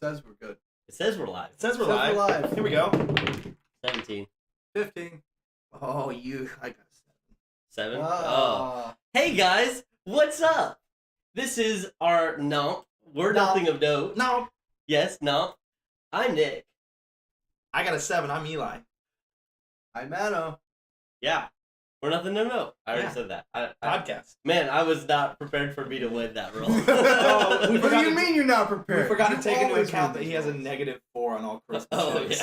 says we're good. It says we're live. It says we're live. Here we go. 17. 15. Oh, I got 7. Ah. Hey guys, what's up? This is our NONP. We're nothing of note. No. Yes, NONP. I'm Nick. I got a 7. I'm Eli. I'm Mano. Yeah. We're nothing of note. I already said that. Podcast. Man, I was not prepared for me to win that role. Oh, What do you mean you're not prepared? We forgot to You take into always account win that he these has a roles. -4 on all Christmas Oh, shows.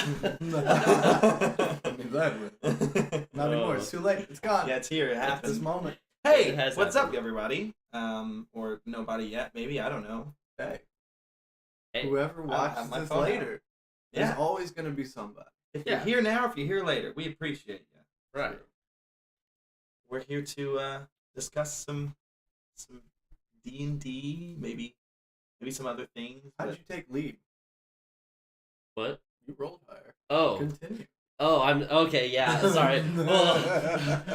Not anymore. It's too late. It's gone. Yeah, it's here. It At happens. this moment. Hey, It has what's up, happened. everybody? Or nobody yet? Maybe, I don't know. Hey, Hey, whoever have watches my this phone out. later, Yeah. there's always going to be somebody. If Yeah. you're here now, if you're here later, we appreciate you. right. We're here to discuss some D&D, maybe some other things. How did you take lead? What? You rolled higher. Oh. Continue. Oh, I'm okay. Yeah, sorry. Well,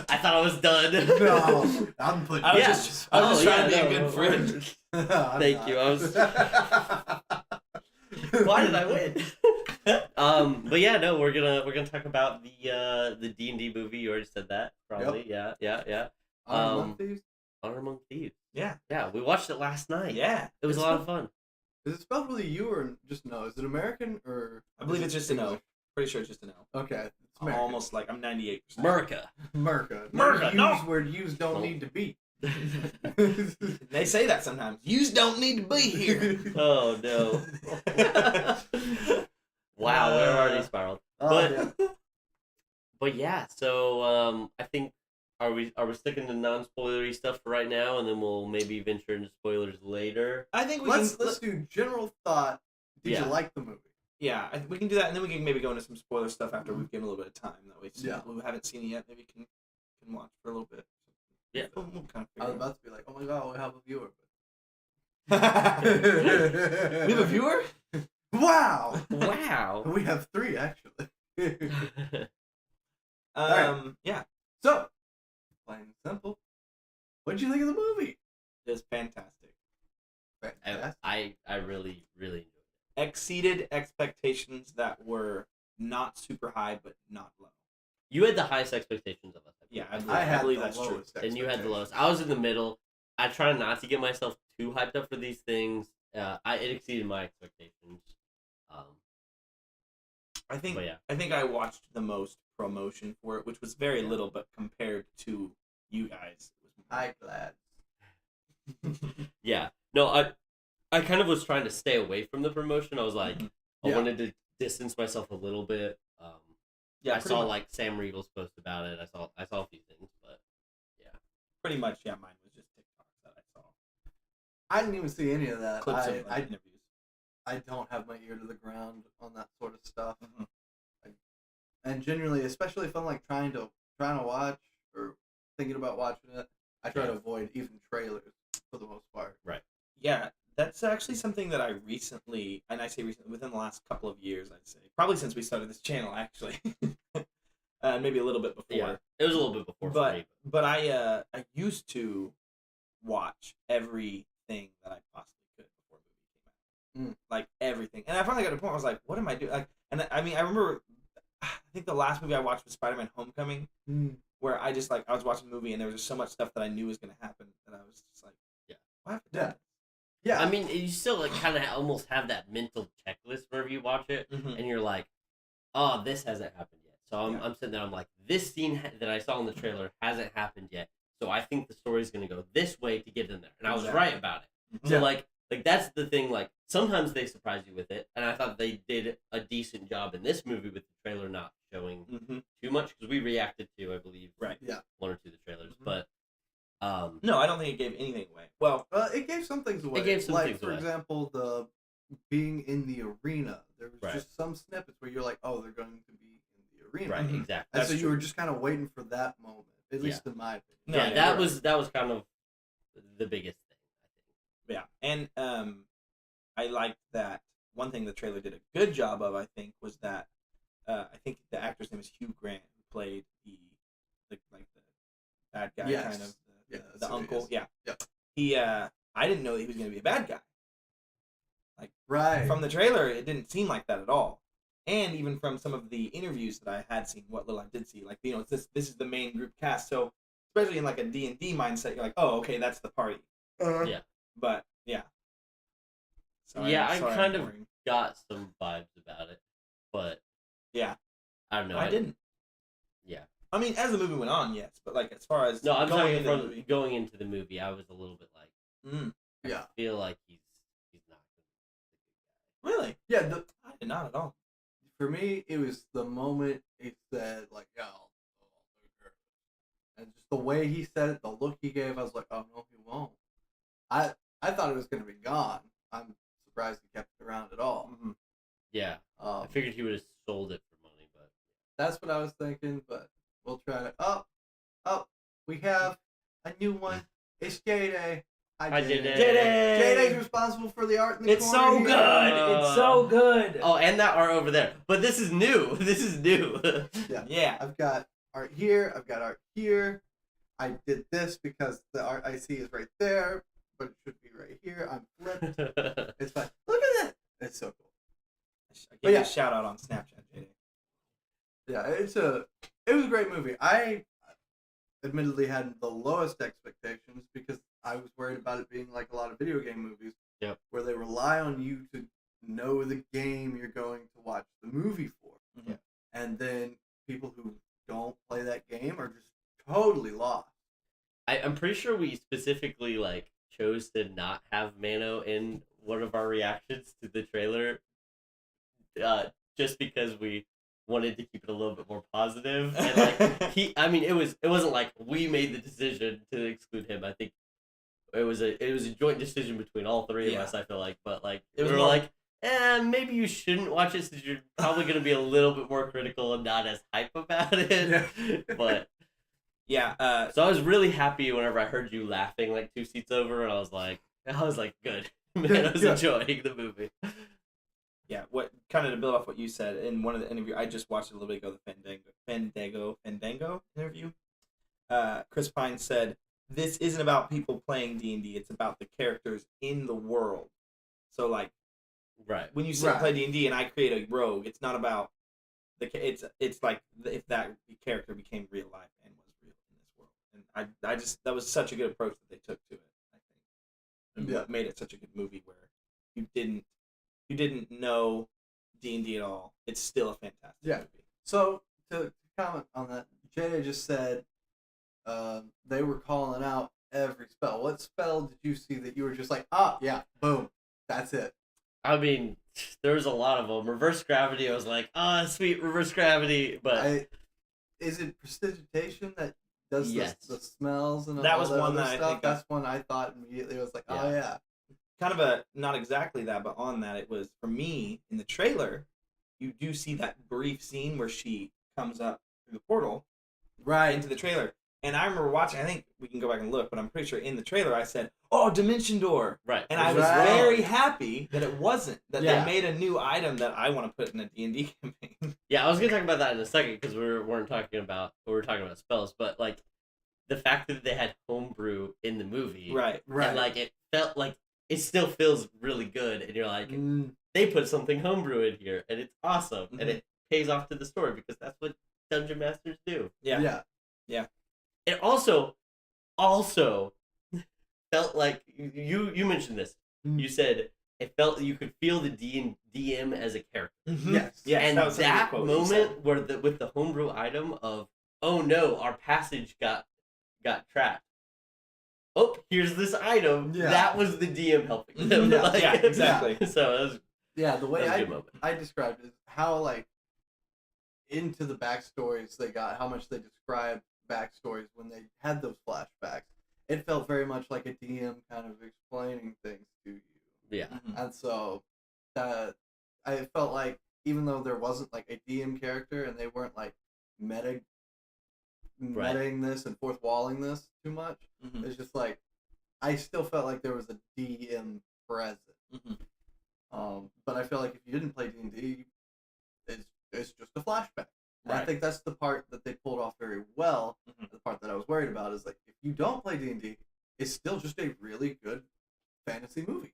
I thought I was done. No, I'm putting. I was Yeah. just trying to be a good no. friend. Thank you. I was. Why did I win? But yeah, no, we're gonna talk about the D&D movie. You already said that, probably. Yep. Yeah. Among Thieves? Honor Among Thieves. Yeah. Yeah, we watched it last night. Yeah. It was a lot of fun. Is it spelled with a U or just no? Is it American or? I believe is it's it just a no. English? Pretty sure it's just a no. Okay, it's I'm American. almost like I'm 98%. America. Merca. Merca, no. Use where U's don't No. need to be. They say that sometimes. Yous don't need to be here. Oh no. Wow, we're already spiraled. Oh, But yeah, so I think are we sticking to non-spoilery stuff for right now, and then we'll maybe venture into spoilers later. I think we let's can. do general thought. Did Yeah. you like the movie? Yeah, we can do that, and then we can maybe go into some spoiler stuff after we've given a little bit of time. That way, some Yeah. people who haven't seen it yet maybe can watch for a little bit. Yeah. We'll kind I was of about to be like, oh my god, we have a viewer. we have a viewer. Wow. Wow. We have 3 actually. Yeah, So, plain and simple. What did you think of the movie? it's fantastic. Fantastic. I really enjoyed it. Exceeded expectations that were not super high, but not low. You had the highest expectations of us. Yeah, I believe had that's the true. lowest. And you had the lowest. I was in the middle. I try not to get myself too hyped up for these things. It exceeded my expectations. I think But yeah. I think I watched the most promotion for it, which was very Yeah. little, but compared to you guys, it was more. I'm glad. Yeah. No, I kind of was trying to stay away from the promotion. I was like, Mhm. I Yeah. wanted to distance myself a little bit. Yeah, I saw like Sam Riegel's post about it. I saw a few things, but pretty much. Yeah, mine was just TikToks that I saw. I didn't even see any of that. Clips of I interviews. I don't have my ear to the ground on that sort of stuff. Mhm. And generally, especially if I'm like trying to watch or thinking about watching it, I try to avoid even trailers for the most part. Yeah, that's actually something that I recently, and I say recently, within the last couple of years, I'd say. Probably since we started this channel, actually. Maybe a little bit before. yeah, it was a little bit before for me. But I used to watch everything that I possibly could before the movie came out. Like, everything. And I finally got to a point where I was like, what am I doing? Like, and I mean, I remember, I think the last movie I watched was Spider-Man Homecoming, where I just, like, I was watching a movie and there was just so much stuff that I knew was going to happen that I was just like, Yeah. why have I done this? Yeah. I mean, you still like kind of almost have that mental checklist whenever you watch it, Mhm. and you're like, "Oh, this hasn't happened yet." So I'm sitting there. I'm like, "This scene that I saw in the trailer hasn't happened yet." So I think the story's gonna go this way to get in there, and I was Exactly. right about it. So Yeah. like that's the thing. Like sometimes they surprise you with it, and I thought they did a decent job in this movie with the trailer not showing Mhm. too much because we reacted to, I believe, Right. Yeah. 1 or 2 of the trailers, Mhm. but No, I don't think it gave anything away. Well, It gave some things away. It gave some like, things for away. example, the being in the arena. There was Right. just some snippets where you're like, oh, they're going to be in the arena. right, Mhm. exactly. And That's so you true. were just kind of waiting for that moment, at least in my opinion. No, yeah, yeah, that you're was kind of the biggest thing, I think. yeah, and I liked that one thing the trailer did a good job of. I think was that I think the actor's name is Hugh Grant, who played the bad guy, Yes. kind of Yeah, that's the who he uncle. is. Yeah, Yep. he I didn't know that he was going to be a bad guy. Right. From the trailer, it didn't seem like that at all. And even from some of the interviews that I had seen, what little I did see, like, this is the main group cast. So especially in like a D&D mindset, you're like, oh, okay, that's the party. Yeah. But yeah. I kind of boring. got some vibes about it, but yeah, I don't know. I didn't. Yeah. I mean, as the movie went on, yes, but like as far as No, I'm going saying into the movie, going into the movie, I was a little bit like, Yeah. I feel like he's not really, Yeah. I did not at all. For me, it was the moment he said, like, yeah, I'll take care of it. And just the way he said it, the look he gave, I was like, oh, no, he won't. I thought it was going to be gone. I'm surprised he kept it around at all. Mm-hmm. Yeah. I figured he would have sold it for money, but... That's what I was thinking, but we'll try to... Oh, we have a new one. It's J-Day. Hi, J-Day. J-Day's responsible for the art in the It's corner so here. good. It's so good. Oh, and that art over there. But this is new. This is new. Yeah. I've got art here. I've got art here. I did this because the art I see is right there, but it should be right here. I'm flipped. It's fine. Look at that. It's so cool. I gave you a shout out on Snapchat, JD. Yeah, it was a great movie. I admittedly had the lowest expectations because I was worried about it being like a lot of video game movies, where they rely on you to know the game you're going to watch the movie for, and then people who don't play that game are just totally lost. I'm pretty sure we specifically like chose to not have Mano in one of our reactions to the trailer, just because we wanted to keep it a little bit more positive. And like it wasn't like we made the decision to exclude him. I think it was a joint decision between all three of us. I feel like, but like we were like, maybe you shouldn't watch it since you're probably going to be a little bit more critical and not as hype about it. Yeah. But yeah. So I was really happy whenever I heard you laughing like 2 seats over, and I was like, good. Man, I was enjoying the movie. Yeah, what kind of to build off what you said in one of the interviews, I just watched it a little bit ago, the Fandango interview. Chris Pine said, "This isn't about people playing D&D; it's about the characters in the world." So, like, when you sit and play D&D, and I create a rogue, it's not about it's like if that character became real life and was real in this world. And I just that was such a good approach that they took to it. I think it made it such a good movie where you didn't know D&D at all. It's still a fantastic movie. So to comment on that, Jay just said they were calling out every spell. What spell did you see that you were just like, boom, that's it? I mean, there was a lot of them. Reverse gravity, I was like, sweet, reverse gravity. But is it prestidigitation that does the smells and that all was that one other that stuff? I think That's one I thought immediately. I was like, oh yeah. Kind of not exactly that, but on that, it was, for me, in the trailer, you do see that brief scene where she comes up through the portal into the trailer. And I remember watching, I think we can go back and look, but I'm pretty sure in the trailer I said, oh, Dimension Door. Right. And I was very happy that it wasn't, that they made a new item that I want to put in a D&D campaign. Yeah, I was going to talk about that in a second because we were talking about spells, but like the fact that they had homebrew in the movie. Right. And like it felt like it still feels really good, and you're like, they put something homebrew in here, and it's awesome, and it pays off to the story because that's what Dungeon Masters do. Yeah. It also felt like you mentioned this. You said it felt you could feel the DM as a character. Yes. And that moment where with the homebrew item of, oh no, our passage got trapped. Oh, here's this item. Yeah. That was the DM helping them. Exactly. So it was, the way I described it is how like into the backstories they got, how much they described backstories when they had those flashbacks. It felt very much like a DM kind of explaining things to you. Yeah. And so I felt like even though there wasn't like a DM character and they weren't like metaing this and fourth walling this too much, it's just like I still felt like there was a DM present. But I feel like if you didn't play D&D, it's just a flashback. And I think that's the part that they pulled off very well. The part that I was worried about is like if you don't play D&D, it's still just a really good fantasy movie.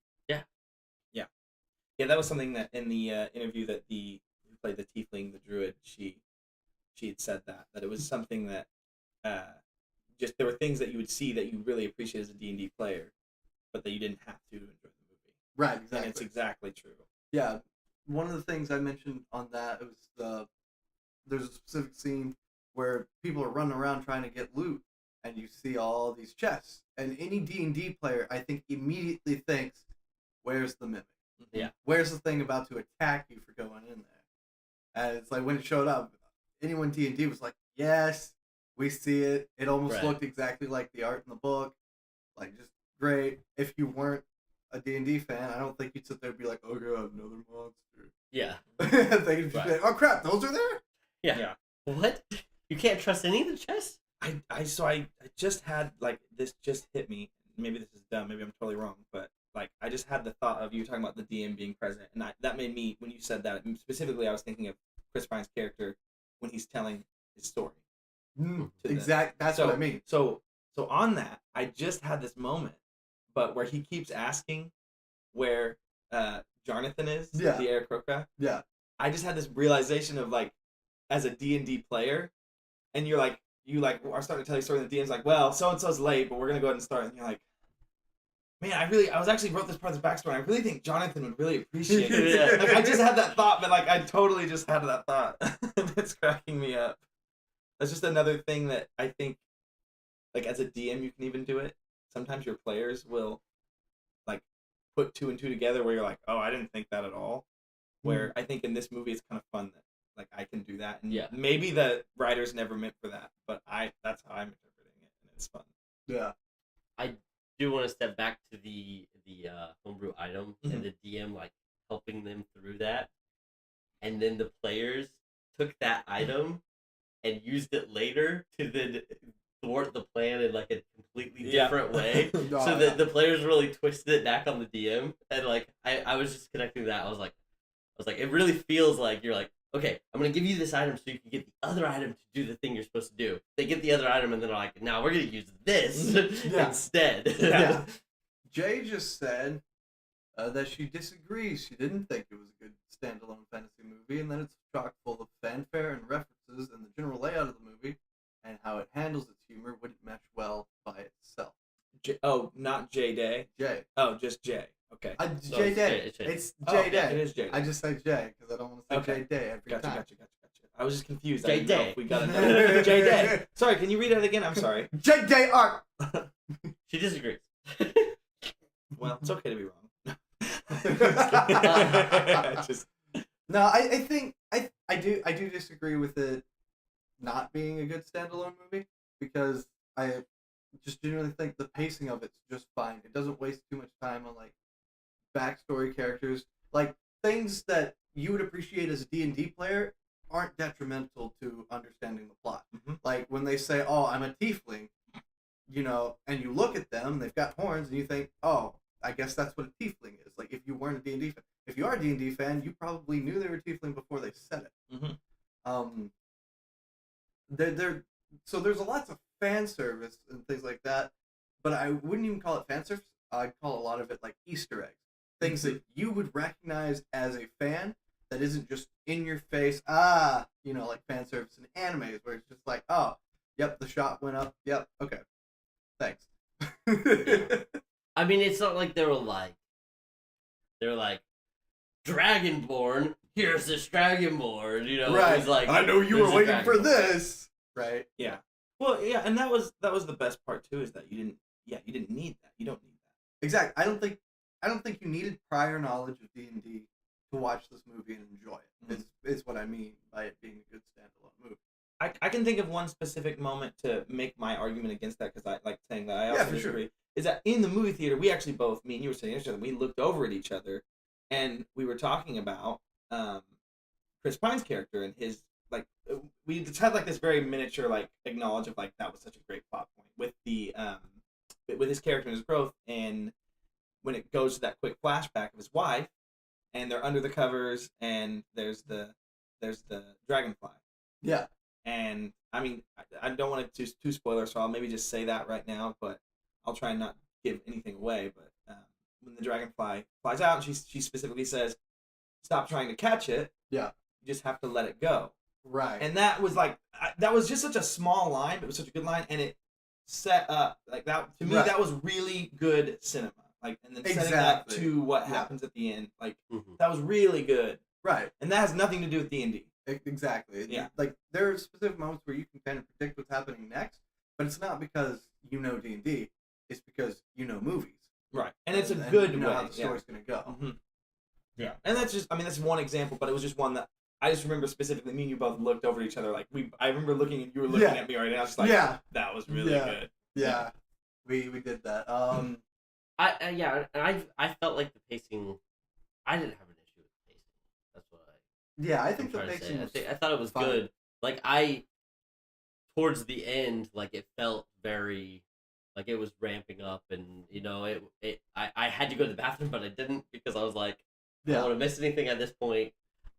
Yeah, that was something that in the interview that who played the tiefling, the druid, she had said that it was something that just there were things that you would see that you really appreciate as a D&D player, but that you didn't have to enjoy the movie. Right, exactly. And it's exactly true. Yeah, one of the things I mentioned on that was there's a specific scene where people are running around trying to get loot, and you see all these chests, and any D&D player, I think, immediately thinks, "Where's the mimic? Yeah, where's the thing about to attack you for going in there?" And it's like when it showed up, anyone D&D was like, "Yes, we see it. It almost looked exactly like the art in the book, like just great." If you weren't a D&D fan, I don't think you'd sit there and be like, "Oh god, another monster." Yeah. They'd be like, "Oh crap, those are there?" Yeah. What? You can't trust any of the chests? I just had, like, this just hit me. Maybe this is dumb. Maybe I'm totally wrong. But, like, I just had the thought of you talking about the DM being present. And that made me, when you said that, specifically I was thinking of Chris Pine's character when he's telling his story. Exactly. That's what I mean. So on that, I just had this moment, but where he keeps asking where Jonathan is, the Aarakocra. Yeah. I just had this realization of, like, as a D&D player, and you are starting to tell your story, and the DM's like, "Well, so-and-so's late, but we're going to go ahead and start." And you're like, man, I was actually wrote this part of the backstory, and I really think Jonathan would really appreciate it. Yeah. Like, I just had that thought, but, like, I totally just had that thought. It's cracking me up. That's just another thing that I think, like, as a DM, you can even do it. Sometimes your players will, like, put 2 and 2 together where you're like, "Oh, I didn't think that at all." Where I think in this movie it's kind of fun that, like, I can do that, and maybe the writers never meant for that, but that's how I'm interpreting it, and it's fun. Yeah. I do want to step back to the homebrew item and the DM, like, helping them through that, and then the players took that item and used it later to then thwart the plan in, like, a completely different way. So that the players really twisted it back on the DM, and, like, I was just connecting that. I was like, it really feels like you're like, okay, I'm gonna give you this item so you can get the other item to do the thing you're supposed to do. They get the other item and then they're like, now we're gonna use this instead. Yeah. Jay just said that she disagrees. She didn't think it was a good standalone fantasy movie, and that it's chock full of fanfare and references, and the general layout of the movie and how it handles its humor wouldn't mesh well by itself. Not Jay Day. Jay. Oh, just Jay. Okay. Jay Day. It's Jay Day. It is Jay Day. I just say Jay because I don't want to say Jay Day every time. Gotcha. I was just confused. Jay Day. We got another Jay Day. Sorry, can you read it again? I'm sorry. Jay Day art. She disagrees. Well, it's okay to be wrong. No, I think I do disagree with it not being a good standalone movie, because I just genuinely think the pacing of it's just fine. It doesn't waste too much time on, like, backstory characters, like things that you would appreciate as a D&D player aren't detrimental to understanding the plot. Like when they say, "Oh, I'm a tiefling," you know, and you look at them, they've got horns, and you think, "Oh, I guess that's what a tiefling is." Like, if you weren't a D&D fan, if you are a D&D fan, you probably knew they were tiefling before they said it. So there's lots of fan service and things like that, but I wouldn't even call it fan service. I'd call a lot of it like Easter eggs, things that you would recognize as a fan that isn't just in your face. You know, like fan service in animes where it's just like, "Oh, yep, the shot went up. Yep, okay, thanks." I mean, it's not like they're like Dragonborn. Here's this Dragonborn. You know, right? It was like, I know you were waiting for this, right? Yeah. Well, yeah, and that was the best part too, is that you didn't need that. You don't need that. Exactly. I don't think you needed prior knowledge of D&D to watch this movie and enjoy it. Is what I mean by it being a good standalone movie. I can think of one specific moment to make my argument against that, because I like saying that I also disagree. Sure. Is that in the movie theater, we actually both, me and you were sitting next to each other, we looked over at each other, and we were talking about Chris Pine's character and his, like, we just had like this very miniature like acknowledge of like that was such a great plot point with the with his character and his growth, and when it goes to that quick flashback of his wife, and they're under the covers, and there's the dragonfly. Yeah. And I mean, I don't want to too spoiler, so I'll maybe just say that right now, but I'll try and not give anything away. But when the dragonfly flies out, and she specifically says, stop trying to catch it. Yeah. You just have to let it go. Right. And that was like that was just such a small line, but it was such a good line, and it set up like that to me. That was really good cinema. Like, and then setting up to what happens at the end, like that was really good. Right. And that has nothing to do with D&D. Exactly. Yeah. Like there are specific moments where you can kind of predict what's happening next, but it's not because you know D&D. It's because you know movies. Right. And it's a good you know way. how the story's gonna go. Mm-hmm. Yeah. And that's just, I mean, that's one example, but it was just one that I just remember specifically. Me and you both looked over at each other like I remember looking, and you were looking at me right now. I was just like, that was really good. Yeah. We did that. I felt like the pacing. I didn't have an issue with the pacing. That's what I think the pacing. I thought it was fine. Good. Like towards the end, like it felt very, like it was ramping up, and I had to go to the bathroom, but I didn't because I was like, I don't want to miss anything at this point.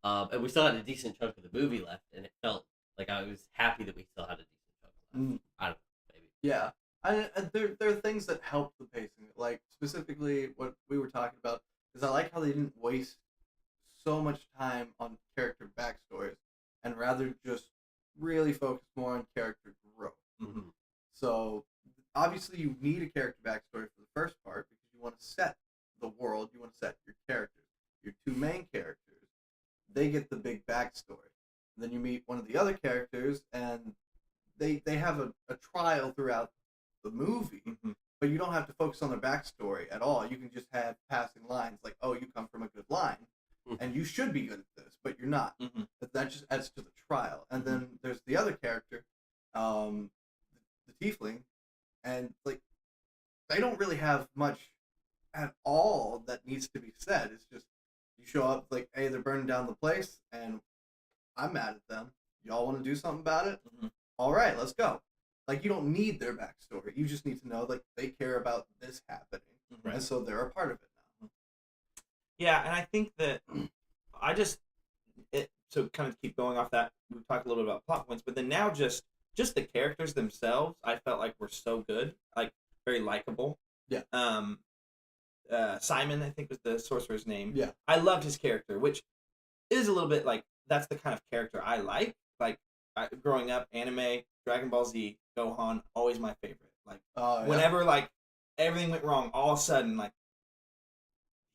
And we still had a decent chunk of the movie left, and it felt like I was happy that we still had a decent chunk left. I don't know, maybe. Yeah. And there are things that help the pacing. Like, specifically, what we were talking about is I like how they didn't waste so much time on character backstories and rather just really focus more on character growth. Mm-hmm. So, obviously, you need a character backstory for the first part because you want to set the world, you want to set your characters. Your two main characters, they get the big backstory. And then you meet one of the other characters, and they have a trial throughout the movie, but you don't have to focus on their backstory at all. You can just have passing lines like, "Oh, you come from a good line, and you should be good at this, but you're not." That just adds to the trial. And then there's the other character, the tiefling, and like they don't really have much at all that needs to be said. It's just you show up like, "Hey, they're burning down the place, and I'm mad at them. Y'all want to do something about it? All right, let's go." Like, you don't need their backstory. You just need to know, like, they care about this happening. And so they're a part of it now. Yeah, and I think that so kind of keep going off that, we talked a little bit about plot points, but then now just the characters themselves, I felt like were so good. Like, very likable. Yeah. Simon, I think was the sorcerer's name. Yeah. I loved his character, which is a little bit like, that's the kind of character I like. Like, growing up, anime, Dragon Ball Z, Gohan, always my favorite. Like, whenever, like, everything went wrong, all of a sudden, like,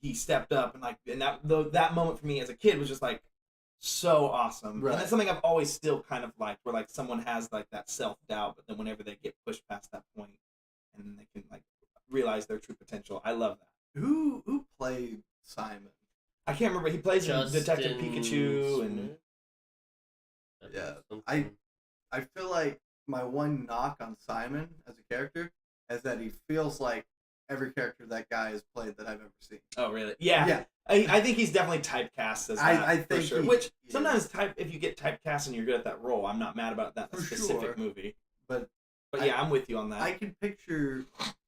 he stepped up, and that moment for me as a kid was just, like, so awesome. Right. And that's something I've always still kind of liked, where, like, someone has, like, that self-doubt, but then whenever they get pushed past that point, and then they can, like, realize their true potential. I love that. Who played Simon? I can't remember. He plays Detective Pikachu, and... Yeah. I feel like my one knock on Simon as a character is that he feels like every character that guy has played that I've ever seen. Oh, really? Yeah. I think he's definitely typecast as that, I think for sure. Which, sometimes if you get typecast and you're good at that role, I'm not mad about that specific movie. But yeah, I'm with you on that. I can picture...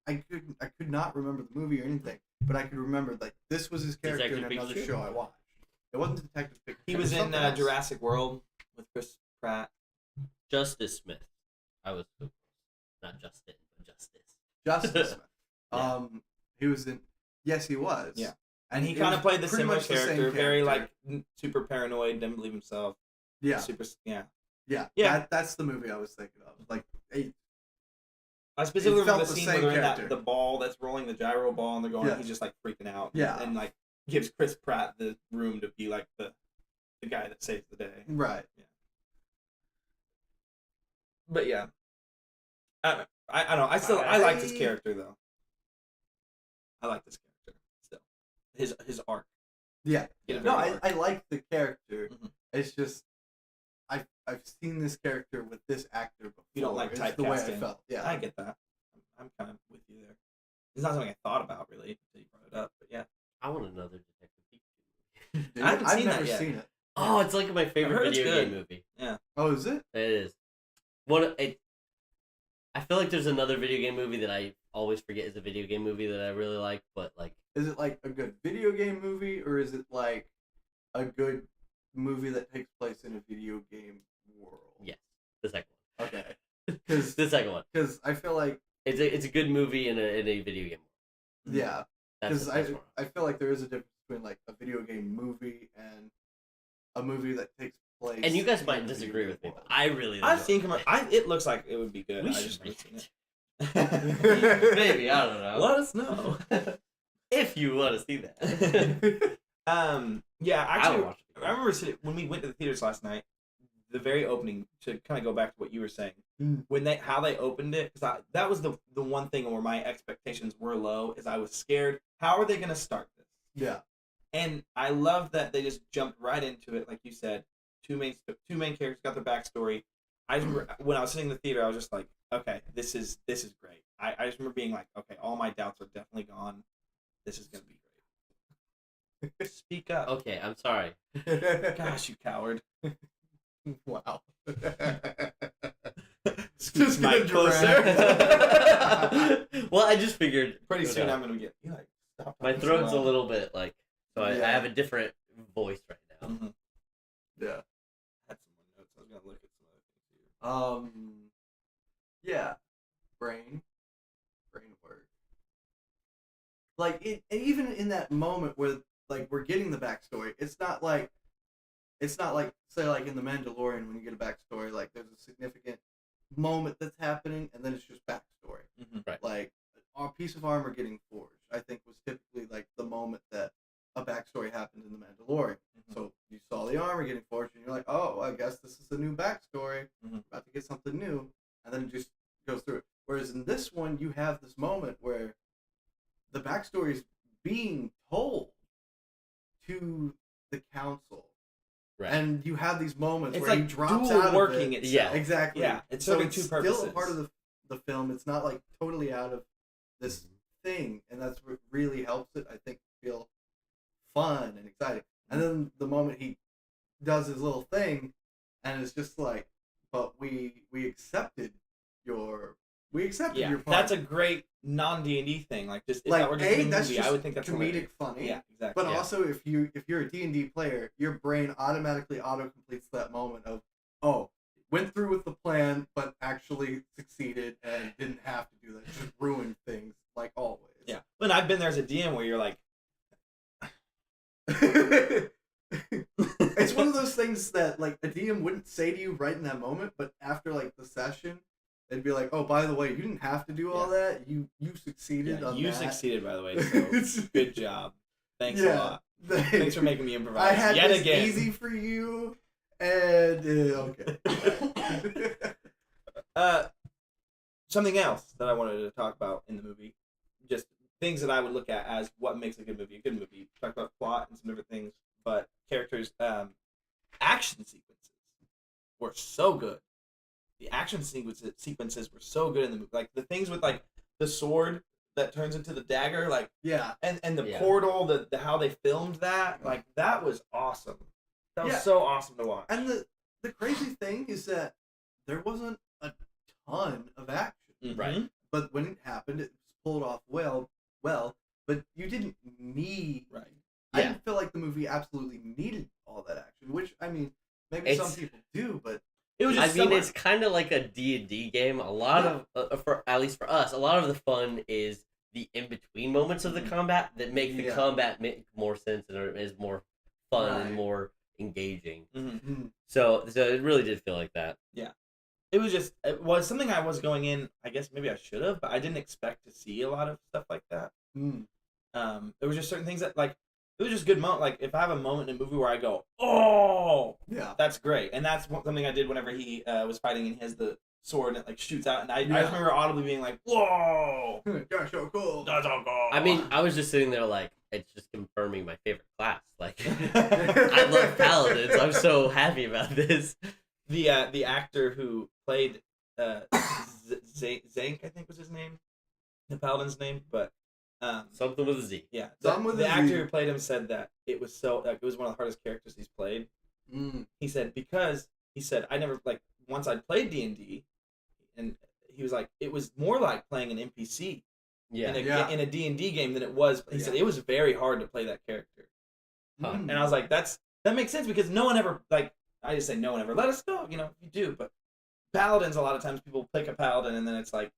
I could not remember the movie or anything, but I could remember, like, this was his character in another show I watched. It wasn't Detective Pikachu. He was in Jurassic World with Chris Pratt. Justice Smith. I was so close. Not Justin, but Justice. Justice Smith. He was in... Yes, he was. Yeah. And he kind of played the similar character, very, like, super paranoid, didn't believe himself. Yeah. Yeah. That's the movie I was thinking of. Like, I specifically remember the scene where they're in the ball that's rolling, the gyro ball, and they're going, he's just, like, freaking out. Yeah. And, like, gives Chris Pratt the room to be, like, the guy that saves the day. Right. Yeah. But, yeah. I don't know. I liked his character, though. I like this character still. His arc. Yeah. No, I like the character. It's just I've seen this character with this actor before. You don't like typecasting. The way I felt. Yeah. I get that. I'm kind of with you there. It's not something I thought about really until you brought it up, but yeah. I want another Detective Pikachu. I've never seen it. Oh, it's like my favorite video game movie. Yeah. Oh, is it? It is. I feel like there's another video game movie that I always forget is a video game movie that I really like, but like... Is it like a good video game movie, or is it like a good movie that takes place in a video game world? Yes, the second one. Okay. The second one. Because I feel like... It's a good movie in a video game world. Yeah. Because I feel like there is a difference between like a video game movie and a movie that takes place. And you guys might disagree with me, but I really. I've seen it looks like it would be good. We I should just haven't seen it. Maybe, I don't know. Let us know if you want to see that. Yeah, actually, I remember when we went to the theaters last night. The very opening, to kind of go back to what you were saying, when how they opened it, because that was the one thing where my expectations were low, is I was scared. How are they going to start this? Yeah, and I love that they just jumped right into it, like you said. Two main characters got their backstory. I just remember when I was sitting in the theater, I was just like, okay, this is great. I just remember being like, okay, all my doubts are definitely gone. This is going to be great. Speak up. Okay, I'm sorry. Gosh, you coward. Wow. Just mic closer. Well, I just figured pretty soon I'm gonna get stop. My throat's a little bit like, so I have a different voice right now. Mm-hmm. Yeah. I had some more notes. I was gonna look at some other things here. Yeah. Brain work. Like even in that moment where like we're getting the backstory, it's not like say like in The Mandalorian when you get a backstory, like there's a significant moment that's happening and then it's just backstory. Mm-hmm. Right. Like a piece of armor getting forged, I think was typically like the moment that a backstory happened in The Mandalorian. Mm-hmm. So you saw the armor getting forged and you're like, oh, I guess this is a new backstory. Mm-hmm. About to get something new. And then it just goes through it. Whereas in this one, you have this moment where the backstory is being told to the council. Right. And you have these moments it's where like he drops dual out working of it. Itself. Yeah, exactly. Yeah, it's so serving it's two purposes. Still a part of the film. It's not like totally out of this thing, and that's what really helps it. I think feel fun and exciting. And then the moment he does his little thing, and it's just like, but we accepted your your part. That's a great non-D&D thing. Like just if like that were just a movie, that's just I would think that's comedic hilarious. funny. Yeah, exactly. But also if you're a D&D player, your brain automatically auto-completes that moment of, oh, went through with the plan but actually succeeded and didn't have to do that. Just ruined things like always. Yeah. But I've been there as a DM where you're like it's one of those things that like a DM wouldn't say to you right in that moment, but after like the session they'd be like, oh, by the way, you didn't have to do all that. You succeeded on that. You succeeded, by the way, so good job. Thanks a lot. Thanks for making me improvise I had yet this again. easy for you, and okay. Something else that I wanted to talk about in the movie, just things that I would look at as what makes a good movie. A good movie. Talk about plot and some different things, but characters, action sequences were so good. The action sequences were so good in the movie. Like the things with like the sword that turns into the dagger, like and the portal, the how they filmed that, like that was awesome. That was so awesome to watch. And the crazy thing is that there wasn't a ton of action, right? But when it happened, it was pulled off well. But you didn't need. Right. I didn't feel like the movie absolutely needed all that action, which I mean, maybe some people do, but. It was just it's kind of like a D&D game. A lot of, for at least for us, a lot of the fun is the in-between moments of the combat that make the combat make more sense and is more fun and more engaging. Mm-hmm. So it really did feel like that. Yeah. It was something I was going in, I guess maybe I should have, but I didn't expect to see a lot of stuff like that. There was just certain things that, like, it was just good moment. Like, if I have a moment in a movie where I go, oh, that's great. And that's something I did whenever he was fighting and he has the sword and it, like, shoots out. And I just remember audibly being like, whoa. That's so cool. That's so cool. I mean, I was just sitting there like, it's just confirming my favorite class. Like, I love paladins. I'm so happy about this. The actor who played Zank, I think was his name. The paladin's name, but... something with a Z. Yeah, the actor who played him said that it was it was one of the hardest characters he's played. He said I never once I played D&D, and he was like it was more like playing an NPC in a D&D game than it was. He said it was very hard to play that character, and I was like that makes sense because no one ever I just say no one ever let us know you do, but paladins a lot of times people pick a paladin and then it's like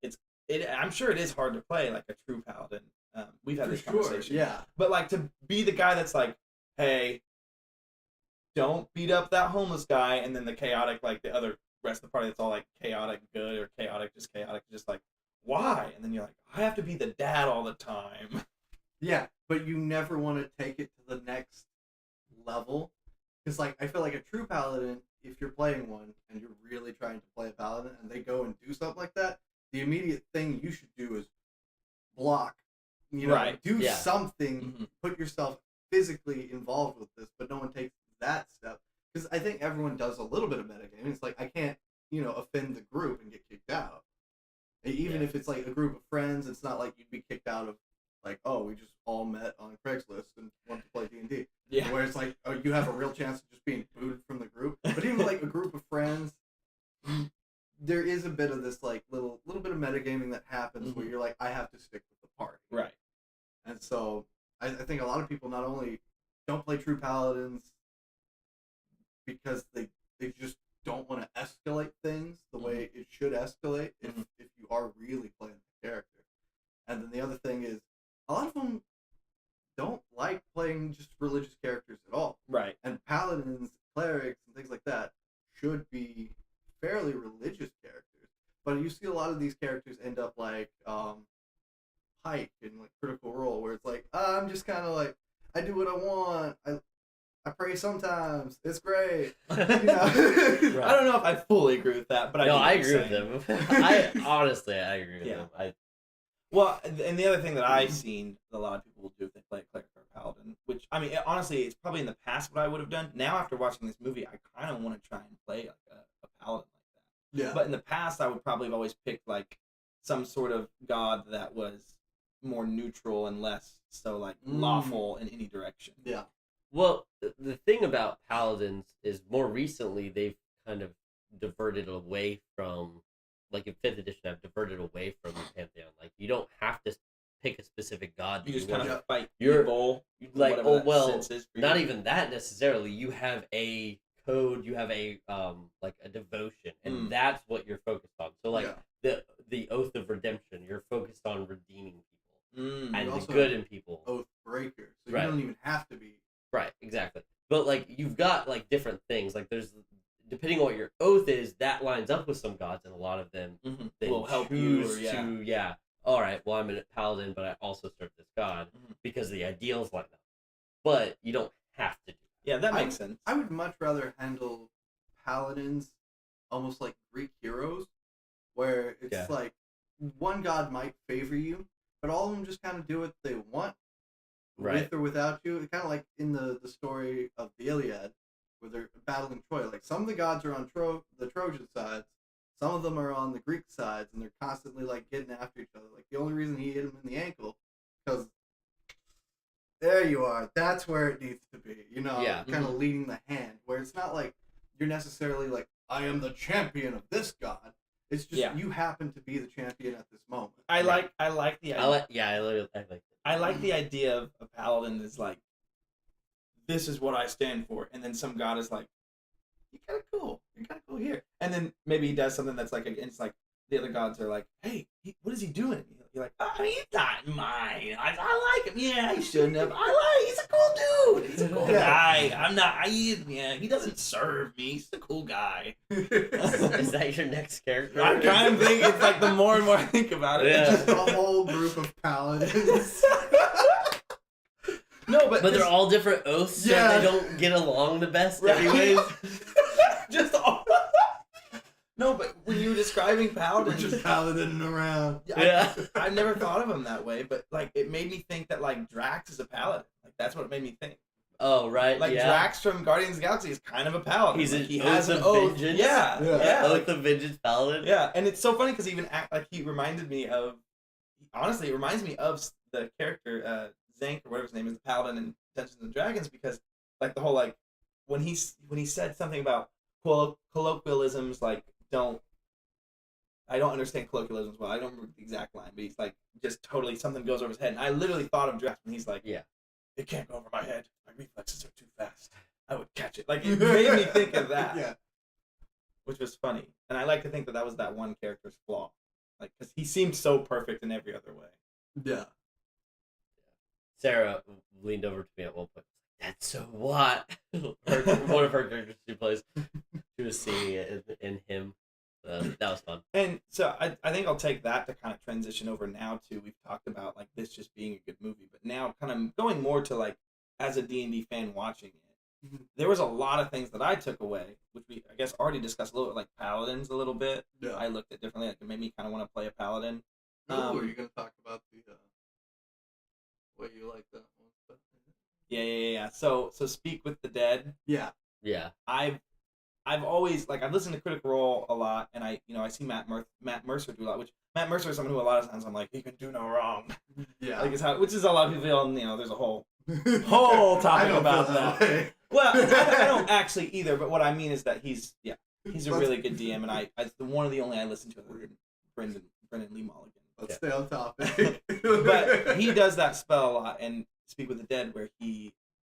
I'm sure it is hard to play like a true paladin. We've had For this sure, conversation. yeah. But like to be the guy that's like, hey, don't beat up that homeless guy, and then the chaotic, like the other rest of the party that's all like chaotic good or chaotic, just like, why? And then you're like, I have to be the dad all the time. Yeah, but you never want to take it to the next level. Because, like, I feel like a true paladin, if you're playing one and you're really trying to play a paladin and they go and do stuff like that, the immediate thing you should do is block. You know, Right. do something, put yourself physically involved with this, but no one takes that step. Because I think everyone does a little bit of metagaming. It's like, I can't, offend the group and get kicked out. Even if it's like a group of friends, it's not like you'd be kicked out of, like, oh, we just all met on Craigslist and want to play D&D. Yeah. Where it's like, oh, you have a real chance of just being booted from the group. But even like a group of friends, there is a bit of this like little bit of metagaming that happens where you're like, I have to stick with the party. Right. And so I think a lot of people not only don't play true paladins because they just don't want to escalate things the way it should escalate if you are really playing the character. And then the other thing is, a lot of them don't like playing just religious characters at all. Right. And paladins, clerics, and things like that should be fairly religious characters. But you see a lot of these characters end up like Pike in like Critical Role, where it's like, I'm just kind of like, I do what I want. I pray sometimes. It's great. Right. I don't know if I fully agree with that, but I agree with them. I agree with them. Well, and the other thing that I've seen a lot of people will do if they play a cleric or a paladin, which, I mean, honestly, it's probably in the past what I would have done. Now, after watching this movie, I kind of want to try and play like a paladin like that. Yeah. But in the past, I would probably have always picked like some sort of god that was more neutral and less so like lawful in any direction. Yeah. Well, the thing about paladins is more recently they've kind of diverted away from, like in 5th edition, I've diverted away from the Pantheon. Like, you don't have to pick a specific god. You just kind of fight You're people. Like, not even that necessarily. You have a code, you have a like a devotion, and that's what you're focused on. So like the Oath of Redemption, you're focused on redeeming people and the good in people. Oath breaker, so you don't even have to be. Right, exactly. But like you've got like different things. Like there's, depending on what your oath is, that lines up with some gods, and a lot of them they will help you. Or, all right, well, I'm a paladin, but I also serve this god because the ideals line up. But you don't have to do that. Yeah, that makes sense. I would much rather handle paladins almost like Greek heroes, where it's like one god might favor you, but all of them just kind of do what they want, with or without you. It's kind of like in the story of the Iliad, where they're battling Troy. Like, some of the gods are on the Trojan sides, some of them are on the Greek sides, and they're constantly like getting after each other. Like, the only reason he hit him in the ankle, because there you are. That's where it needs to be. Kind of leading the hand, where it's not like you're necessarily like, I am the champion of this god. It's just you happen to be the champion at this moment. I like the idea. I like the idea of a paladin is like, this is what I stand for, and then some god is like, you're kind of cool. You're kind of cool here, and then maybe he does something that's like against, like, the other gods are like, hey, what is he doing? You're like, oh, he's not mine. I like him. Yeah, he shouldn't have. He's a cool dude. He's a cool guy. He doesn't serve me. He's a cool guy. Is that your next character? I kind of think it's like the more and more I think about it. Yeah. It's just a whole group of paladins. No, but they're all different oaths, so they don't get along the best anyways. Just all... No, but when you were describing paladins... We're just paladining around. I've never thought of him that way, but like it made me think that like Drax is a paladin. Like that's what it made me think. Oh, right, like Drax from Guardians of the Galaxy is kind of a paladin. He has an oath. Vengeance. Yeah. Oath of Vengeance paladin. Yeah, and it's so funny because he reminded me of... Honestly, it reminds me of the character Zank, or whatever his name is, the paladin in Dungeons and Dragons, because like the whole like when he said something about colloquialisms, like I don't understand colloquialisms well. I don't remember the exact line, but he's like, just totally something goes over his head. And I literally thought of Drax when he's like, it can't go over my head. My reflexes are too fast. I would catch it. Like, it made me think of that. Which was funny. And I like to think that was that one character's flaw. Like, because he seemed so perfect in every other way. Yeah. Sarah leaned over to me at one point. That's so what? One of her characters she plays. She was seeing it in him. That was fun. And so I think I'll take that to kind of transition over now to, we've talked about like this just being a good movie, but now kind of going more to like as a D&D fan watching it, there was a lot of things that I took away, which we I guess already discussed a little bit, like paladins a little bit. Yeah. I looked at differently. Like it made me kind of want to play a paladin. Are you gonna talk about the way you like that one? Yeah. So speak with the dead. Yeah. I've always I've listened to Critical Role a lot, and I see Matt Mercer do a lot. Which Matt Mercer is someone who a lot of times I'm like, he can do no wrong. Yeah. Which is a lot of people feel. There's a whole topic about that. Well, I don't actually either. But what I mean is that he's a really good DM, and I one of the only I listen to other than Brendan Lee Mulligan. Let's stay on topic. But he does that spell a lot, and Speak with the Dead, where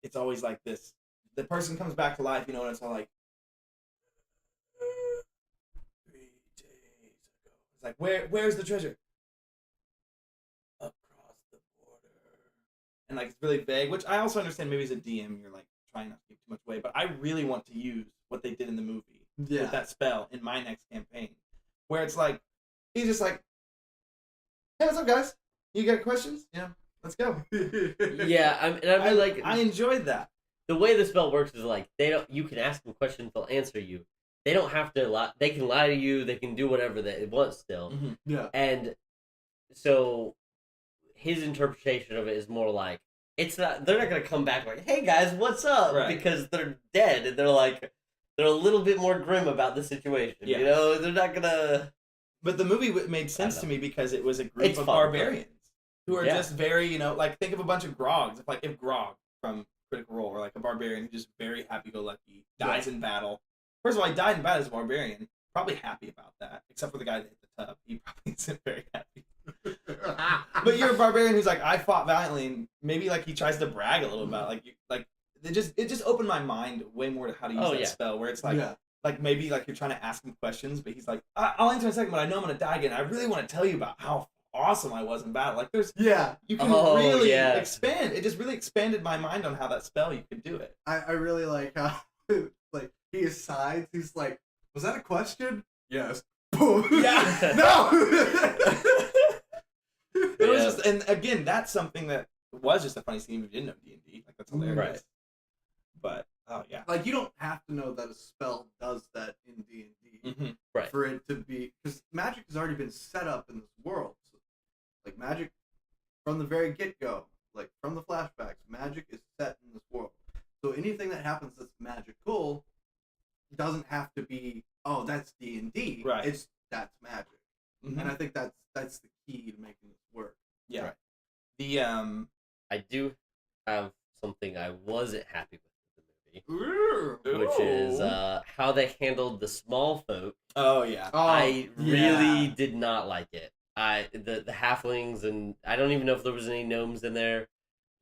it's always like this. The person comes back to life, and it's all like 3 days ago. It's like, where's the treasure? Across the border. And it's really vague, which I also understand. Maybe as a DM, you're trying not to give too much away, but I really want to use what they did in the movie with that spell in my next campaign, where it's like he's just like, hey, what's up, guys? You got questions? Yeah, let's go. Yeah, I enjoyed that. The way the spell works is you can ask them questions, they'll answer you. They don't have to lie. They can lie to you. They can do whatever they want still. Mm-hmm. Yeah. And so his interpretation of it is more like they're not gonna come back like, hey guys, what's up? Right. Because they're dead and they're a little bit more grim about the situation. Yeah. They're not gonna. But the movie made sense to me because it was a group of barbarians who are just very, think of a bunch of Grogs. If Grog from Critical Role or a barbarian who's just very happy-go-lucky, dies in battle. First of all, he died in battle as a barbarian. Probably happy about that, except for the guy that hit the tub. He probably isn't very happy. But you're a barbarian who's I fought valiantly, and maybe he tries to brag a little about it just opened my mind way more to how to use that spell, where it's maybe you're trying to ask him questions, but he's like, I'll answer in a second, but I know I'm gonna die again. I really want to tell you about how awesome I was in battle. You can really expand. It just really expanded my mind on how that spell you could do it. I really like how he asides. He's like, was that a question? Yes. Boom. Yeah. No. It was just, and again, that's something that was just a funny scene if you didn't know D&D. That's hilarious. Right. But oh yeah. You don't have to know that a spell does that in D&D right. for it to be, because magic has already been set up in this world. So, magic from the very get-go, from the flashbacks, magic is set in this world. So anything that happens that's magical doesn't have to be, oh, that's D&D. Right. That's magic. Mm-hmm. And I think that's the key to making this work. Yeah. Right. The I do have something I wasn't happy with the Ooh. movie, which is how they handled the small folk. Oh yeah. I really did not like it. The halflings, and I don't even know if there was any gnomes in there.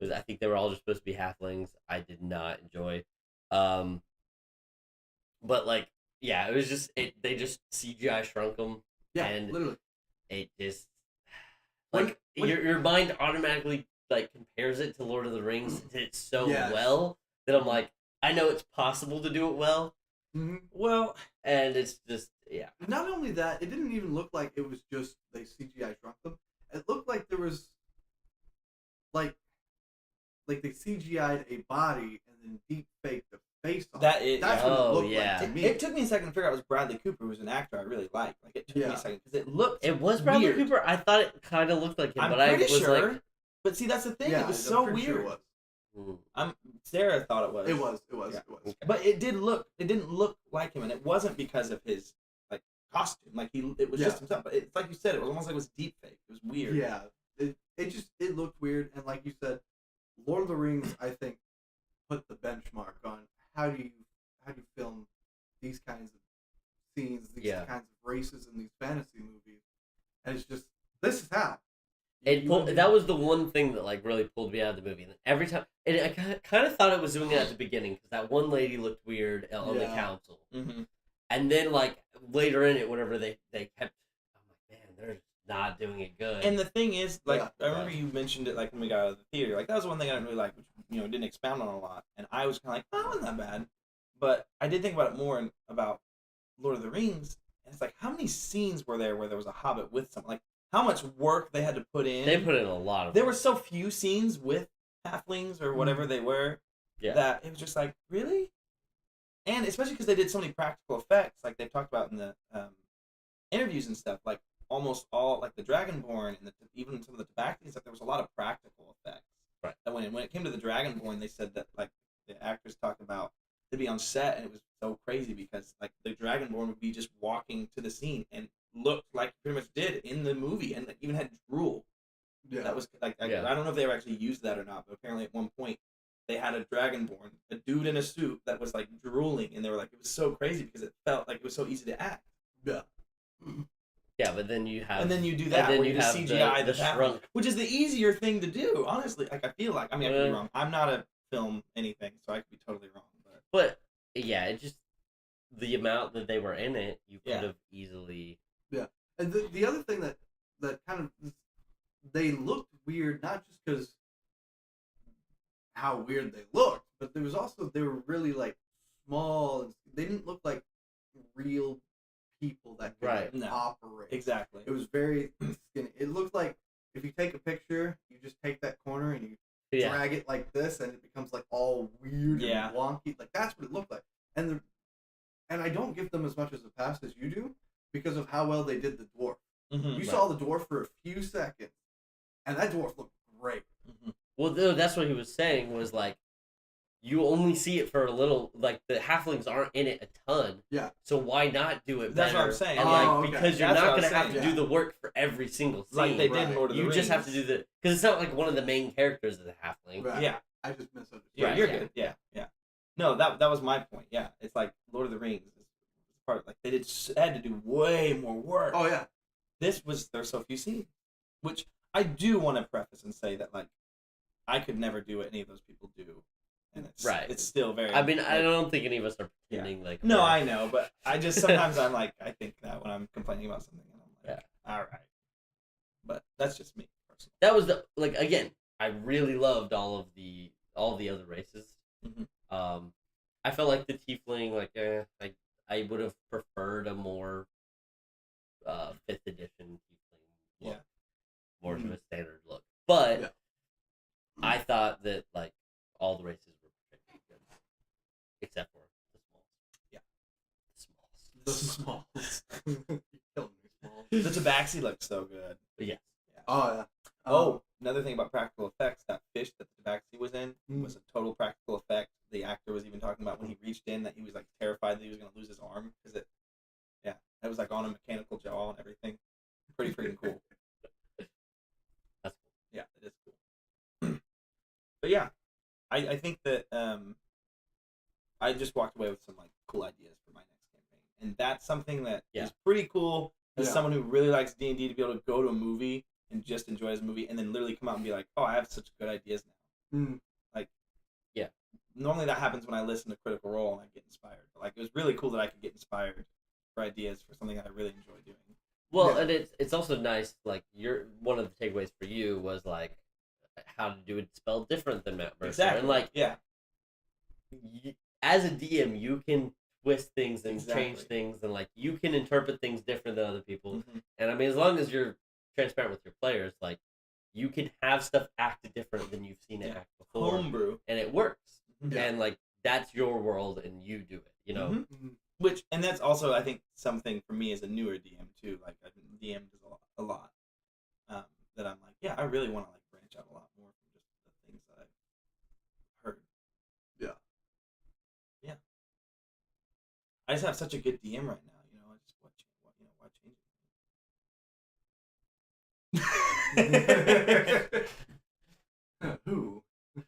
I think they were all just supposed to be halflings. I did not enjoy. But it was just they just CGI shrunk them. Yeah, and literally. It just When- your mind automatically compares it to Lord of the Rings. Did it so Yes. well that I'm like, I know it's possible to do it well. Mm-hmm. Well, And it's just Not only that, it didn't even look like it was just they CGI shrunk them. It looked like there was like they CGI'd a body and then deep faked the face on it. That's what it looked like to me. It took me a second to figure out it was Bradley Cooper, who was an actor I really liked. It took me a second because it looked. It was Bradley weird. Cooper. I thought it kind of looked like him, but pretty I was sure. But see, that's the thing. Yeah, it was I'm so pretty weird. sure it was. Sarah thought it was. It was. Yeah. It was. But it didn't look like him, and it wasn't because of his costume. It was just himself. But it's like you said, it was almost like it was deep fake. It was weird. Yeah. It looked weird, and like you said, Lord of the Rings, I think, put the benchmark on how do you film these kinds of scenes, these kinds of races in these fantasy movies, and it's just this is how. That was the one thing that really pulled me out of the movie. And every time, and I kind of thought it was doing it at the beginning because that one lady looked weird on the council, Mm-hmm. and then later in it, whenever they kept, I'm like, man, not doing it good. And the thing is, like, Yeah, I remember you mentioned it, like, when we got out of the theater. Like, that was one thing I didn't really like, which, didn't expound on a lot. And I was kind of like, oh, it wasn't that bad. But I did think about it more and about Lord of the Rings. And it's like, how many scenes were there where there was a hobbit with someone? Like, how much work they had to put in. They put in a lot of There work. were so few scenes with halflings or whatever they were that it was just like, really? And especially because they did so many practical effects, like they've talked about in the interviews and stuff, like almost all, like the Dragonborn and even some of the Tabaxi and stuff, there was a lot of practical effects. Right. That when it came to the Dragonborn, they said that, like, the actors talked about to be on set, and it was so crazy because, like, the Dragonborn would be just walking to the scene and looked like he pretty much did in the movie, and like, even had drool. Yeah. That was like, I don't know if they ever actually used that or not, but apparently at one point they had a Dragonborn, a dude in a suit that was like drooling, and they were like, it was so crazy because it felt like it was so easy to act. Yeah. Yeah, but then you have... And then you do that, where you just CGI the the shrunk... which is the easier thing to do, honestly. Like, I feel like, I mean, I could be wrong. I'm not a film anything, so I could be totally wrong. But yeah, it just... The amount that they were in it, you could have easily... Yeah. And the other thing that kind of... They looked weird, not just because how weird they looked, but there was also, they were really, like, small, and they didn't look like real people that could operate. Exactly. It was very skinny. It looked like if you take a picture, you just take that corner and you drag it like this, and it becomes like all weird and wonky. Like, that's what it looked like. And I don't give them as much as a pass as you do because of how well they did the dwarf. Mm-hmm, you saw the dwarf for a few seconds, and that dwarf looked great. Mm-hmm. Well, that's what he was saying, was like, you only see it for a little, like, the halflings aren't in it a ton. Yeah. So why not do it better? That's what I'm saying. And, because you're not going to have to do the work for every single scene. Like they did in Lord of the Rings. You just have to do because it's not like one of the main characters is a halfling. Right. Yeah. I just misunderstood. Yeah, you're good. Yeah. No, that was my point. Yeah. It's like Lord of the Rings is part of, like, they had to do way more work. Oh, yeah. There's so few scenes. Which I do want to preface and say that, like, I could never do what any of those people do. And it's still very... I mean, I don't think any of us are pretending like... No, I know, but I just sometimes I'm like, I think that when I'm complaining about something, and I'm like, all right. But that's just me, personally. That was again, I really loved all the other races. Mm-hmm. I felt like the tiefling, I would have preferred a more 5th edition tiefling look. More of a standard look. But I thought that, like, all the races were pretty good. Except for the smalls. The smalls. You're killing me, smalls. The Tabaxi looked so good. Yes. Oh, yeah. Oh, another thing about practical effects, that fish that the Tabaxi was in was a total practical effect. The actor was even talking about when he reached in that he was, like, terrified that he was going to lose his arm because it was, like, on a mechanical jaw and everything. Pretty freaking cool. That's cool. Yeah, it is cool. But yeah, I think that I just walked away with some, like, cool ideas for my next campaign, and that's something that is pretty cool as someone who really likes D&D to be able to go to a movie and just enjoy his movie, and then literally come out and be like, oh, I have such good ideas now. Like, normally that happens when I listen to Critical Role and I get inspired. But, like, it was really cool that I could get inspired for ideas for something that I really enjoy doing. Well, and it's also nice, like, one of the takeaways for you was, like, how to do it spelled different than Matt Mercer. Exactly. And, like, as a DM, you can twist things and change things, and, like, you can interpret things different than other people. Mm-hmm. And, I mean, as long as you're transparent with your players, like, you can have stuff act different than you've seen it act before. Homebrew. And it works. Mm-hmm. And, like, that's your world, and you do it, you know? Mm-hmm. And that's also, I think, something for me as a newer DM, too. Like, I've been DM'd a lot. That I'm like, I really want to, like, branch out a lot more from just the things that I've heard. Yeah. I just have such a good DM right now, you know. I just why change it? Who?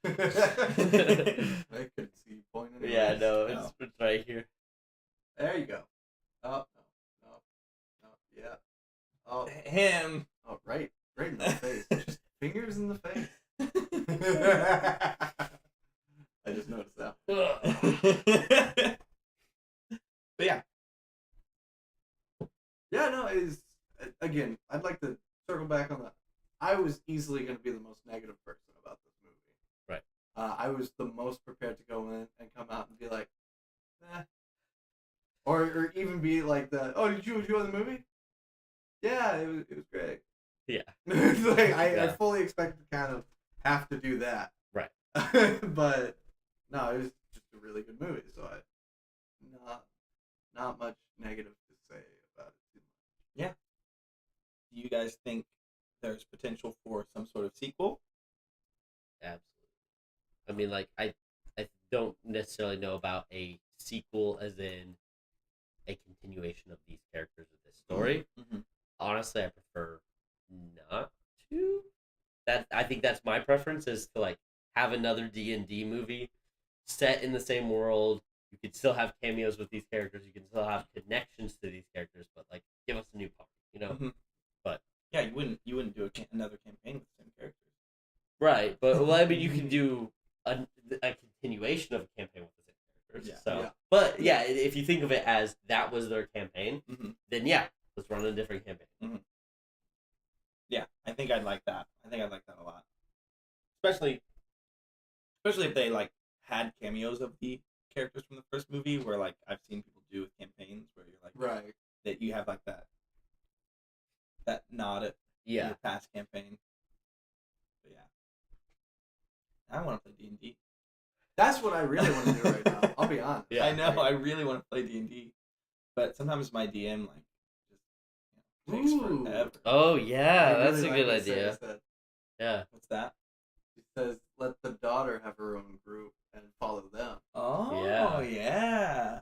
I couldn't see you pointing. Yeah, no, it's right here. There you go. Oh, no, yeah. Oh, him. Oh, right in the face. Just fingers in the face. I just noticed that. But yeah. Yeah, no, again, I'd like to back on that. I was easily going to be the most negative person about this movie. Right. I was the most prepared to go in and come out and be like, eh. Or even be like oh, did you enjoy the movie? Yeah, it was great. Yeah. Like I fully expected to kind of have to do that. Right. But no, it was just a really good movie, so not much negative to say about it too much. Yeah. Do you guys think there's potential for some sort of sequel? Absolutely. I mean, like, I don't necessarily know about a sequel as in a continuation of these characters of this story. Mm-hmm. Honestly, I prefer not to. I think that's my preference, is to like have another D&D movie set in the same world. You could still have cameos with these characters. You can still have connections to these characters, but like give us a new party, you know. Mm-hmm. But yeah, you wouldn't do another campaign with the same characters. Right, but well, I mean, you can do a continuation of a campaign with the same characters. Yeah. So, Yeah. But yeah, if you think of it as that was their campaign, Mm-hmm. then yeah, let's run a different campaign. Mm-hmm. Yeah, I think I'd like that. I think I'd like that a lot. Especially if they like had cameos of the characters from the first movie, where like I've seen people do with campaigns, where you're like, right, that you have like that nod at your past campaign. But yeah, I want to play D&D. That's what I really want to do right now. I'll be honest. Yeah, I know. I really want to play D&D, but sometimes my DM like just takes forever. Oh yeah, I that's really a like good what Sarah idea. said. Yeah. What's that? She says, "Let the daughter have her own group and follow them." Oh Yeah. yeah.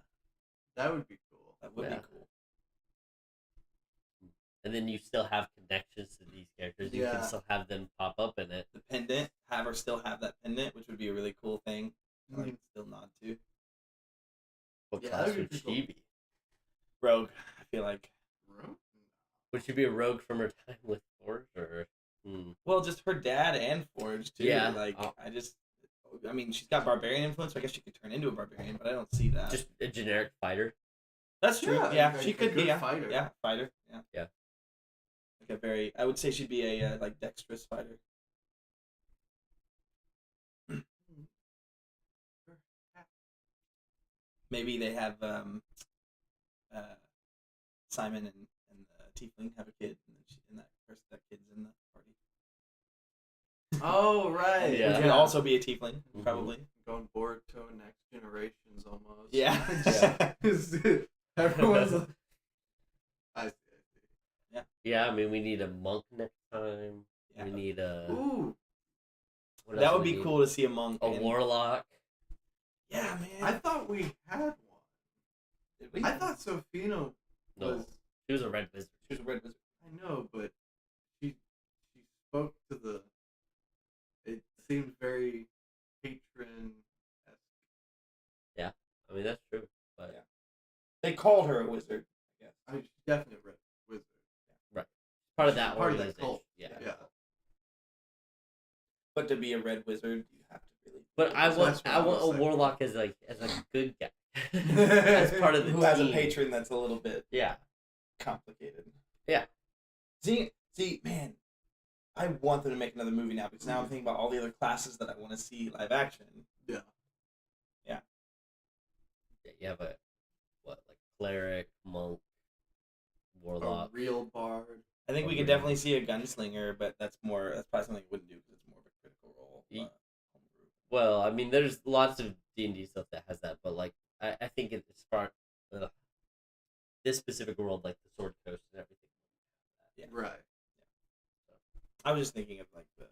That would be cool. That would be cool. And then you still have connections to these characters. You can still have them pop up in it. The pendant, have her still have that pendant, which would be a really cool thing. Mm-hmm. Like still nod to. What Yeah, class that would would be she cool. be? Rogue, I feel like. Rogue? Would she be a rogue from her time with Forge, or? Well, just her dad and Forge too. Yeah. Like I mean, she's got barbarian influence, so I guess she could turn into a barbarian, but I don't see that. Just a generic fighter. That's true. Yeah, she could be a fighter. Yeah, fighter. Yeah. Yeah. Like I would say she'd be a like dexterous fighter. Maybe they have Simon and the Tiefling have a kid, and that kid's in the party. Oh right. Yeah. Which would also be a Tiefling, probably. Going bored to next generations almost. Yeah. Everyone's. I see. Yeah, I mean, we need a monk next time. Yeah. We need a. Ooh. What That else would do we be need? cool to see a monk. A warlock. Yeah, man. I thought we had one. Did we? I thought Sofino No, was. she was a red wizard. she was a red wizard. I know, but she spoke to the. It seemed very patron-esque. Yeah, I mean that's true. But Yeah. They called her a wizard, I guess. I mean, she's definitely a red wizard. right, part of She's that part of that organization. cult. Yeah. Yeah. But to be a red wizard, you have to really. But I So want that's what I I want was a saying. warlock as a good guy. As part of the Who team. has a patron that's a little bit Yeah. complicated. Yeah. See, man, I want them to make another movie now because now I'm thinking about all the other classes that I want to see live action. Yeah. Yeah, you have like cleric, monk, warlock. A real bard. I think we could definitely see a gunslinger, but that's probably something we wouldn't do because it's more of a critical role. Well, I mean, there's lots of D&D stuff that has that, but like I think it's part this specific world, like the Sword Coast and everything. Yeah. Right. So, I was just thinking of like the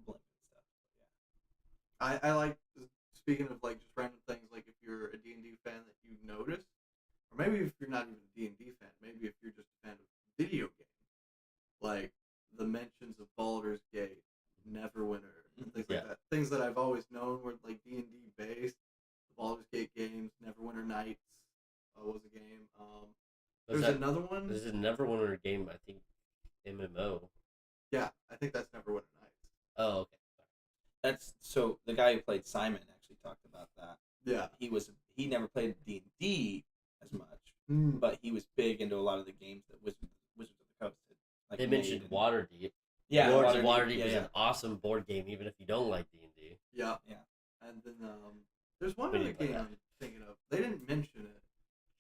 blimp and stuff. But I like, speaking of like just random things, like if you're a D&D fan that you notice, or maybe if you're not even a D&D fan, maybe if you're just a fan of video games, like the mentions of Baldur's Gate, Neverwinter, and things like that. Things that I've always known were like D&D based. The Baldur's Gate games, Neverwinter Nights was a game. There's another one. There's a Neverwinter game, I think, MMO. Yeah, I think that's Neverwinter Nights. Oh, okay. that's so the guy who played Simon actually talked about that. Yeah. He never played D&D as much, Mm. but he was big into a lot of the games that Wizards of the Coast like they mentioned Waterdeep. Yeah, Lords of Waterdeep is yeah. an awesome board game, even if you don't like D&D. Yeah. And then there's one other game I'm thinking of. They didn't mention it.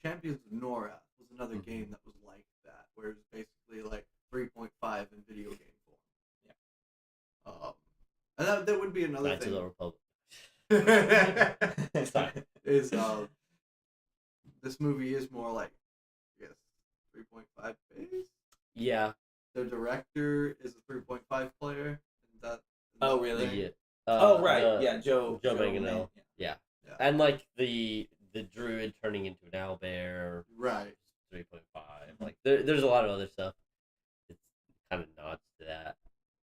Champions of Norath was another game that was like that, where it was basically like 3.5 in video game form. Yeah. And that would be another Knights thing. of the Republic. Sorry. Is this movie is more like, I guess, 3.5 phase? Yeah. The director is a 3.5 player. Oh, really? Yeah. Oh, right. Yeah, Joe Manganiello. Yeah. And like the druid turning into an owlbear. Right. 3.5. Like there's a lot of other stuff. It's kind of nods to that.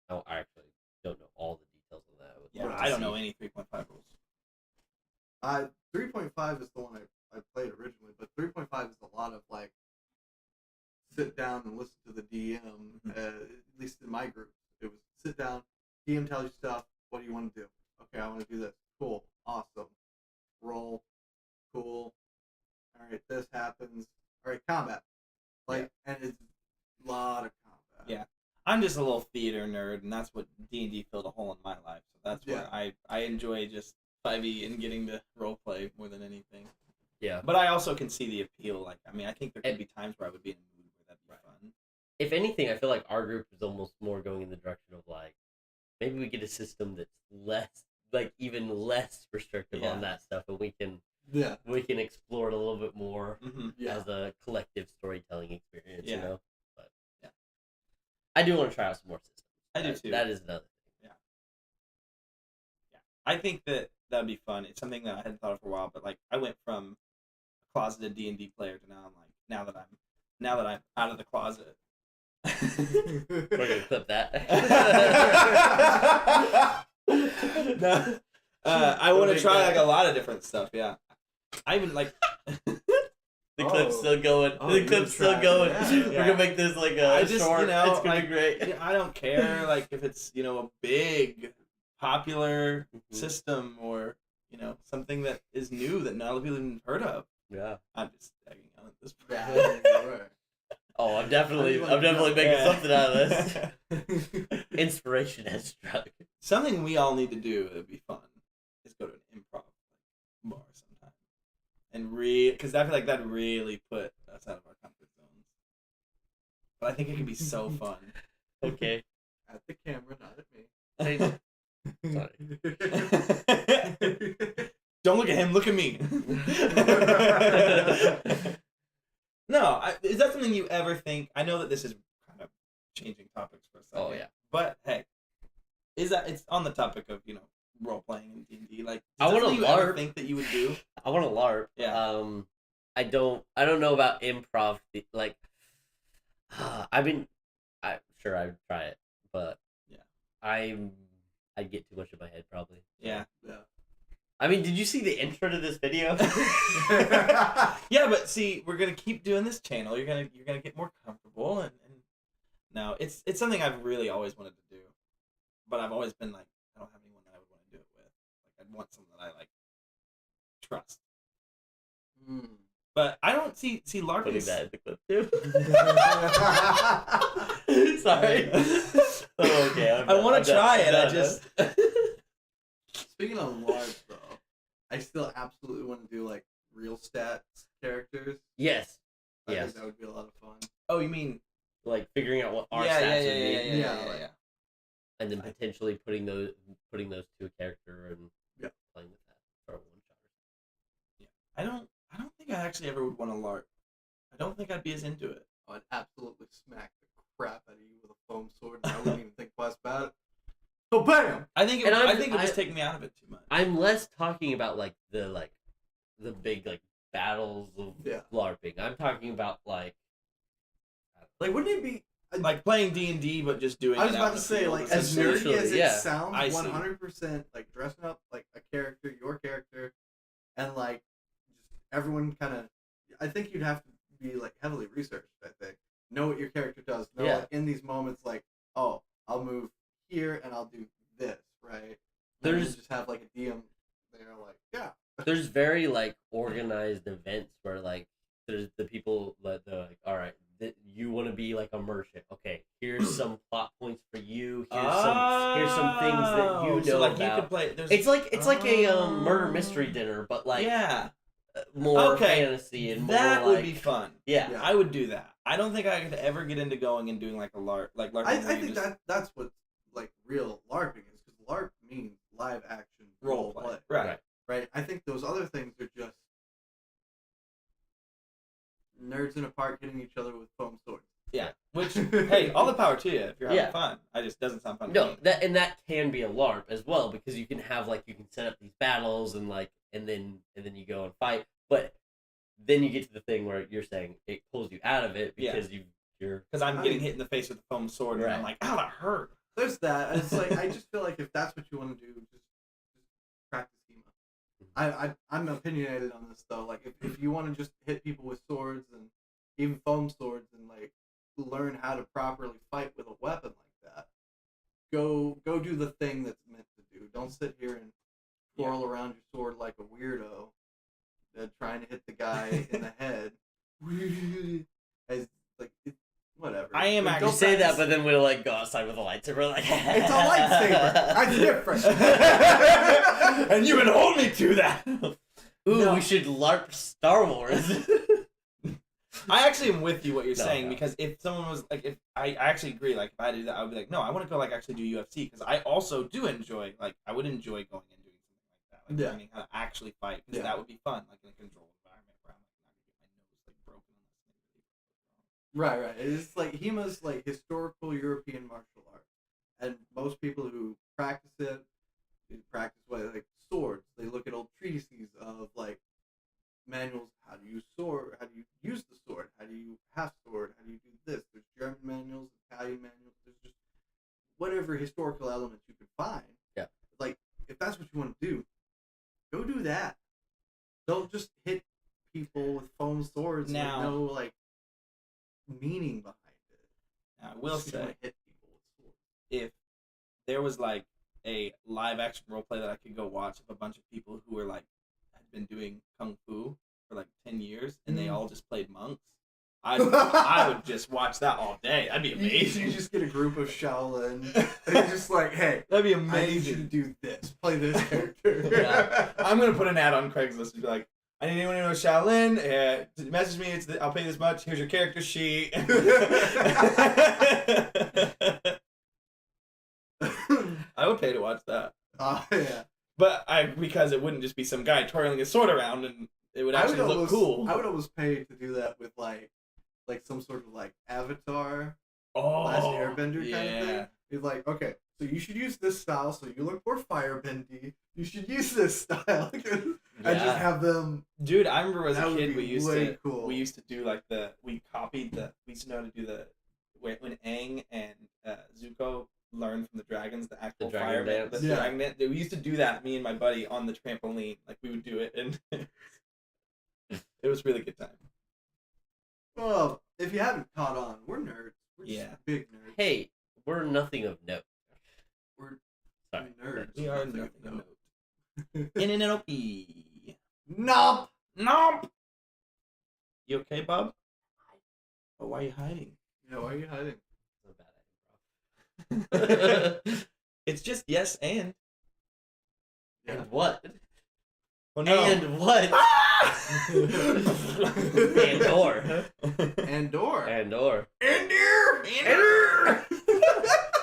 I actually don't know all the details of that. Yeah, I don't know any 3.5 rules. 3.5 is the one I played originally, but 3.5 is a lot of like sit down and listen to the DM. At least in my group, it was sit down, DM tells you stuff. What do you want to do? Okay, I want to do this. Cool, awesome. Roll, cool. All right, this happens. All right, combat. And it's a lot of combat. Yeah, I'm just a little theater nerd, and that's what D&D filled a hole in my life. So that's where I enjoy just 5e and getting to role play more than anything. Yeah. But I also can see the appeal. Like, I mean, I think there could be times where I would be in a mood where that'd be fun. If anything, I feel like our group is almost more going in the direction of like, maybe we get a system that's less, like even less restrictive on that stuff, and we can explore it a little bit more as a collective storytelling experience. You know, but I do want to try out some more systems. I do too. That is another thing. Yeah. I think that'd be fun. It's something that I hadn't thought of for a while, but like I went from a closeted D&D player to now I'm like now that I'm out of the closet. We're gonna clip that. No, I want to try like a lot of different stuff. Yeah, I even like. The clip's still going. The clip's still going. We're gonna make this like a short. It's gonna be great. I don't care like if it's a big popular system or something that is new that not a lot of people have heard of. Yeah, I'm just tagging on at this point. Oh, I'm definitely making something out of this. Inspiration has struck. Something we all need to do that would be fun is go to an improv bar sometime, and because I feel like that really put us out of our comfort zones. But I think it could be so fun. Okay. At the camera, not at me. Sorry. Don't look at him. Look at me. No, is that something you ever think? I know that this is kind of changing topics for a second. Oh yeah. But hey, it's on the topic of role playing in D&D? Like, I want to you ever think that you would do? I want to LARP. Yeah. I don't know about improv. Like, I'd try it, but I'd get too much in my head probably. Yeah. I mean, did you see the intro to this video? Yeah, but see, we're gonna keep doing this channel. You're gonna get more comfortable, and no, it's something I've really always wanted to do, but I've always been like, I don't have anyone that I would want to do it with. Like, I'd want someone that I like trust. But I don't see LARP. Putting that in the clip too. Sorry. Oh, okay. I want to try it. I just. Speaking of LARP, though, I still absolutely want to do like real stats characters. Yes. I think that would be a lot of fun. Oh, you mean like figuring out what our stats would be? Yeah. And then potentially putting those to a character and playing with that for a one shot. Yeah. I don't think I actually ever would want to LARP. I don't think I'd be as into it. I'd absolutely smack the crap out of you with a foam sword, and I wouldn't even think twice about it. So bam! I think it would just take me out of it too much. I'm less talking about like the big like battles of LARPing. I'm talking about like wouldn't it be like playing D&D but just doing? I was about to say like as nerdy as it sounds, I 100% like dressing up like a character, your character, and like just everyone kind of. I think you'd have to be like heavily researched. I think know what your character does. Know like, in these moments like I'll move here and I'll do this, right? There's just have like a DM there, like There's very like organized events where like there's the people that they're like, all right, that you want to be like a merchant. Okay, here's some plot points for you. Here's some things that you know so, like, about. You could play, It's like a murder mystery dinner, but like more fantasy and that more would like, be fun. Yeah, I would do that. I don't think I could ever get into going and doing like a LARP. I think that's what like real LARPing is, because LARP means live action role play. Right. I think those other things are just nerds in a park hitting each other with foam swords. Yeah. Which, hey, all the power to you if you're having fun. I just doesn't sound fun to me. That can be a LARP as well, because you can have like, you can set up these battles and like and then you go and fight. But then you get to the thing where you're saying it pulls you out of it because because I'm getting hit in the face with a foam sword and I'm like, ow, that hurt. There's that. And it's like, I just feel like if that's what you want to do, just practice HEMA. I'm opinionated on this though. Like if you want to just hit people with swords and even foam swords and like learn how to properly fight with a weapon like that, go do the thing that's meant to do. Don't sit here and twirl around your sword like a weirdo, trying to hit the guy in the head. As like whatever. I am actually say that, but then we'll like go outside with a lightsaber. Like it's a lightsaber. That's different. And you would hold me to that. Ooh, we should LARP Star Wars. I actually am with you what you're saying, because if someone was like, if I actually agree, like if I do that, I would be like, no, I want to go like actually do UFC, because I also do enjoy, like I would enjoy going and doing something like that, like learning how to actually fight, because that would be fun, like in a controlled environment where I'm like not gonna get my nose like broken. Right. It's like HEMA's like historical European martial art, and most people who practice it, like swords. They look at old treatises of like manuals, how do you sword, how do you use the sword, how do you half sword, how do you do this. There's German manuals, Italian manuals, there's just whatever historical elements you can find. Yeah. Like if that's what you want to do, go do that. Don't just hit people with foam swords with no like meaning behind it. Now, I will say, hit people with swords. If there was like a live action role play that I could go watch of a bunch of people who were like had been doing kung fu for like 10 years and they all just played monks, I would just watch that all day. That'd be amazing. You just get a group of Shaolin and you're just like, hey, that'd be amazing. I need you to do this. Play this character. I'm gonna put an ad on Craigslist and be like, I need anyone who knows Shaolin. Message me. I'll pay this much. Here's your character sheet. I would pay to watch that. Yeah. But because it wouldn't just be some guy twirling his sword around, and it would actually look cool. I would almost pay to do that with like some sort of like Avatar, Last Airbender kind of thing. It's like, okay, so you should use this style, so you look more firebendy. You should use this style, and just have them. Dude, I remember as a kid we used to do like we used to know how to do the when Aang and Zuko learned from the dragons the actual fire dance. The dragon dance. We used to do that, me and my buddy, on the trampoline. Like we would do it, and it was really good time. Well, if you haven't caught on, we're nerds. We're just big nerds. Hey, we're nothing of note. We're nerds. We are nothing of note. NONP. Nope. You okay, Bob? Oh, why are you hiding? Yeah, why are you hiding? It's just yes and. And what? Oh, no. And what? Andor.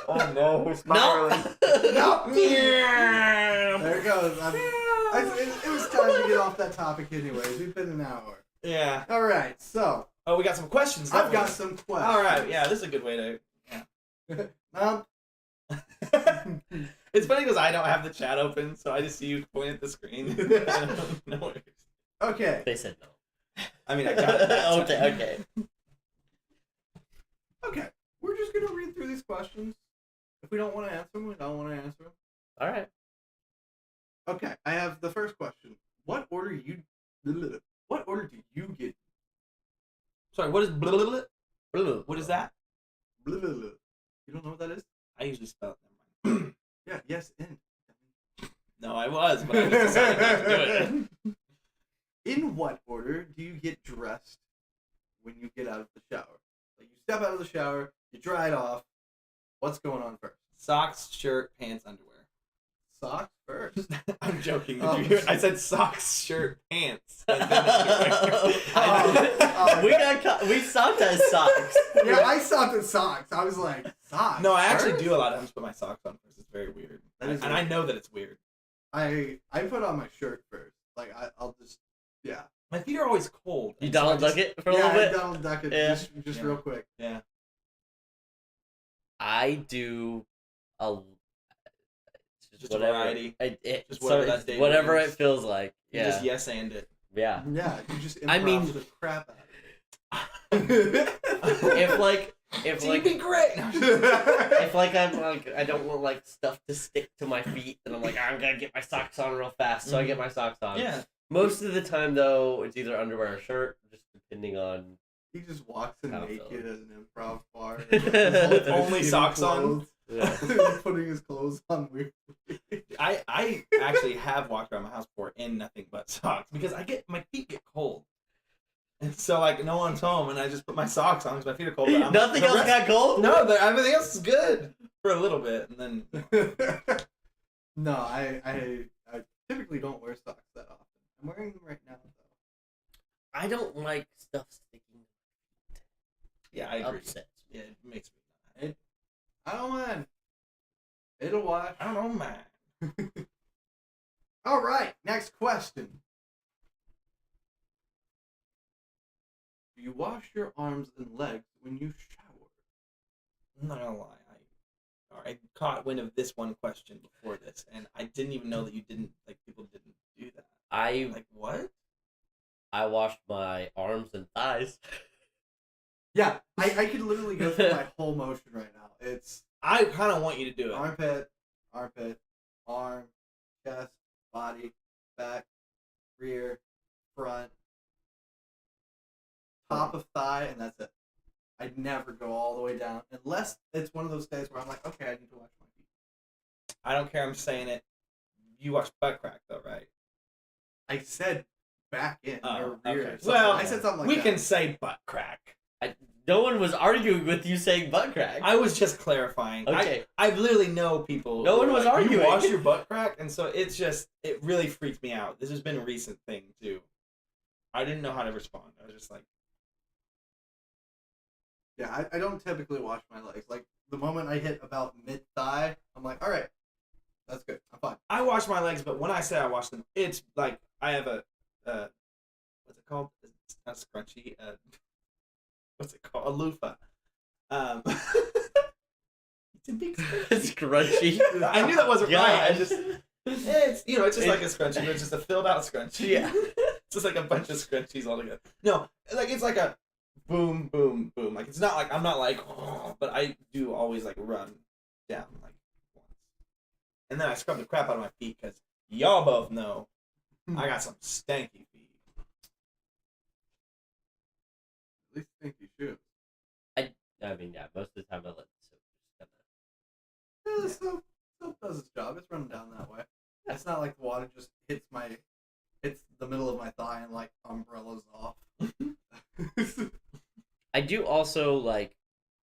Oh no, we're spiraling. Nope. There it goes. It was time to get off that topic anyways. We've been an hour. Yeah. All right, so. Oh, we got some questions. I've got some questions. All right, yeah, this is a good way to. Yeah. It's funny because I don't have the chat open, so I just see you point at the screen. No worries. Okay. They said no. I mean, I got it. Okay. Okay. We're just gonna read through these questions. If we don't want to answer them, we don't want to answer them. All right. Okay. I have the first question. What order do you get? Sorry. What is blah, blah, blah? What is that? Blah, blah, blah. You don't know what that is? I usually spell it. Yeah. Yes. And. No, I was, but I just decided not to do it. In what order do you get dressed when you get out of the shower? step out of the shower, you dry it off. What's going on first? Socks, shirt, pants, underwear. Socks first. I'm joking. Did Oh. you hear? I said socks, shirt, pants, and then underwear. We stopped at socks. Yeah, I stopped at socks. I was like, socks. No, I actually first? do a lot of times put my socks on first. It's very weird. That is And I know that it's weird. I put on my shirt first. Like I'll just My feet are always cold. You and so I Donald just- Duck it for a little bit? I Donald Duck it Yeah. just Yeah. real quick. Yeah. I do a Just a variety. Just whatever whatever, that day whatever brings. it feels like. You Yeah. just yes and it. Yeah. Yeah, you just improv I mean- the crap out of it. If You'd be great. if I'm like I don't want like stuff to stick to my feet, and I'm like I'm gonna get my socks on real fast, so I get my socks on. Yeah. Most of the time though, it's either underwear or shirt, just depending on. He just walks in How naked so? at an improv bar. With only socks on? Yeah. Putting his clothes on weird. I actually have walked around my house before in nothing but socks because my feet get cold. And so like no one's home and I just put my socks on because my feet are cold. But Nothing the else rest- got cold. No, everything else is good for a little bit and then No, I typically don't wear socks that often. I'm wearing them right now though. I don't like stuff sticking. yeah, I agree. Upsets. Yeah, it makes me mad. I don't mind. It'll wash. I don't know, man. All right, next question. Do you wash your arms and legs when you shower? I'm not gonna lie. I caught wind of this one question before this, and I didn't even know that people didn't do that. Like what? I washed my arms and thighs. Yeah, I could literally go through my whole motion right now. It's I kind of want you to do it. armpit, arm, chest, body, back, rear, front, top of thigh, and that's it. I'd never go all the way down unless it's one of those days where I'm like, okay, I need to wash my feet. I don't care. I'm saying it. You watch butt crack though, right? I said back in or Oh, rear. okay. Something. Well, I said something like we that. can say butt crack. No one was arguing with you saying butt crack. I was just clarifying. Okay. I literally know people. No who one are was like, arguing. You wash your butt crack, and so it really freaked me out. This has been a recent thing too. I didn't know how to respond. I was just like, Yeah, I don't typically wash my legs. Like the moment I hit about mid thigh, I'm like, all right, that's good. I'm fine. I wash my legs, but when I say I wash them, it's like I have a what's it called? It's not a scrunchie. What's it called? A loofah. It's a big scrunchie. It's crunchy. I knew that wasn't right. I Gosh. just it's just like a scrunchie, but it's just a filled out scrunchie. Yeah. It's just like a bunch of scrunchies all together. No, like it's like a boom, boom, boom. Like it's not like I'm not like, oh, but I do always like run down like once, and then I scrub the crap out of my feet because y'all both know I got some stanky feet. At least think you should. I mean, yeah, most of the time I let the soap just Yeah, soap does its job. It's running down that way. It's not like the water just hits the middle of my thigh and like umbrellas off. I do also like.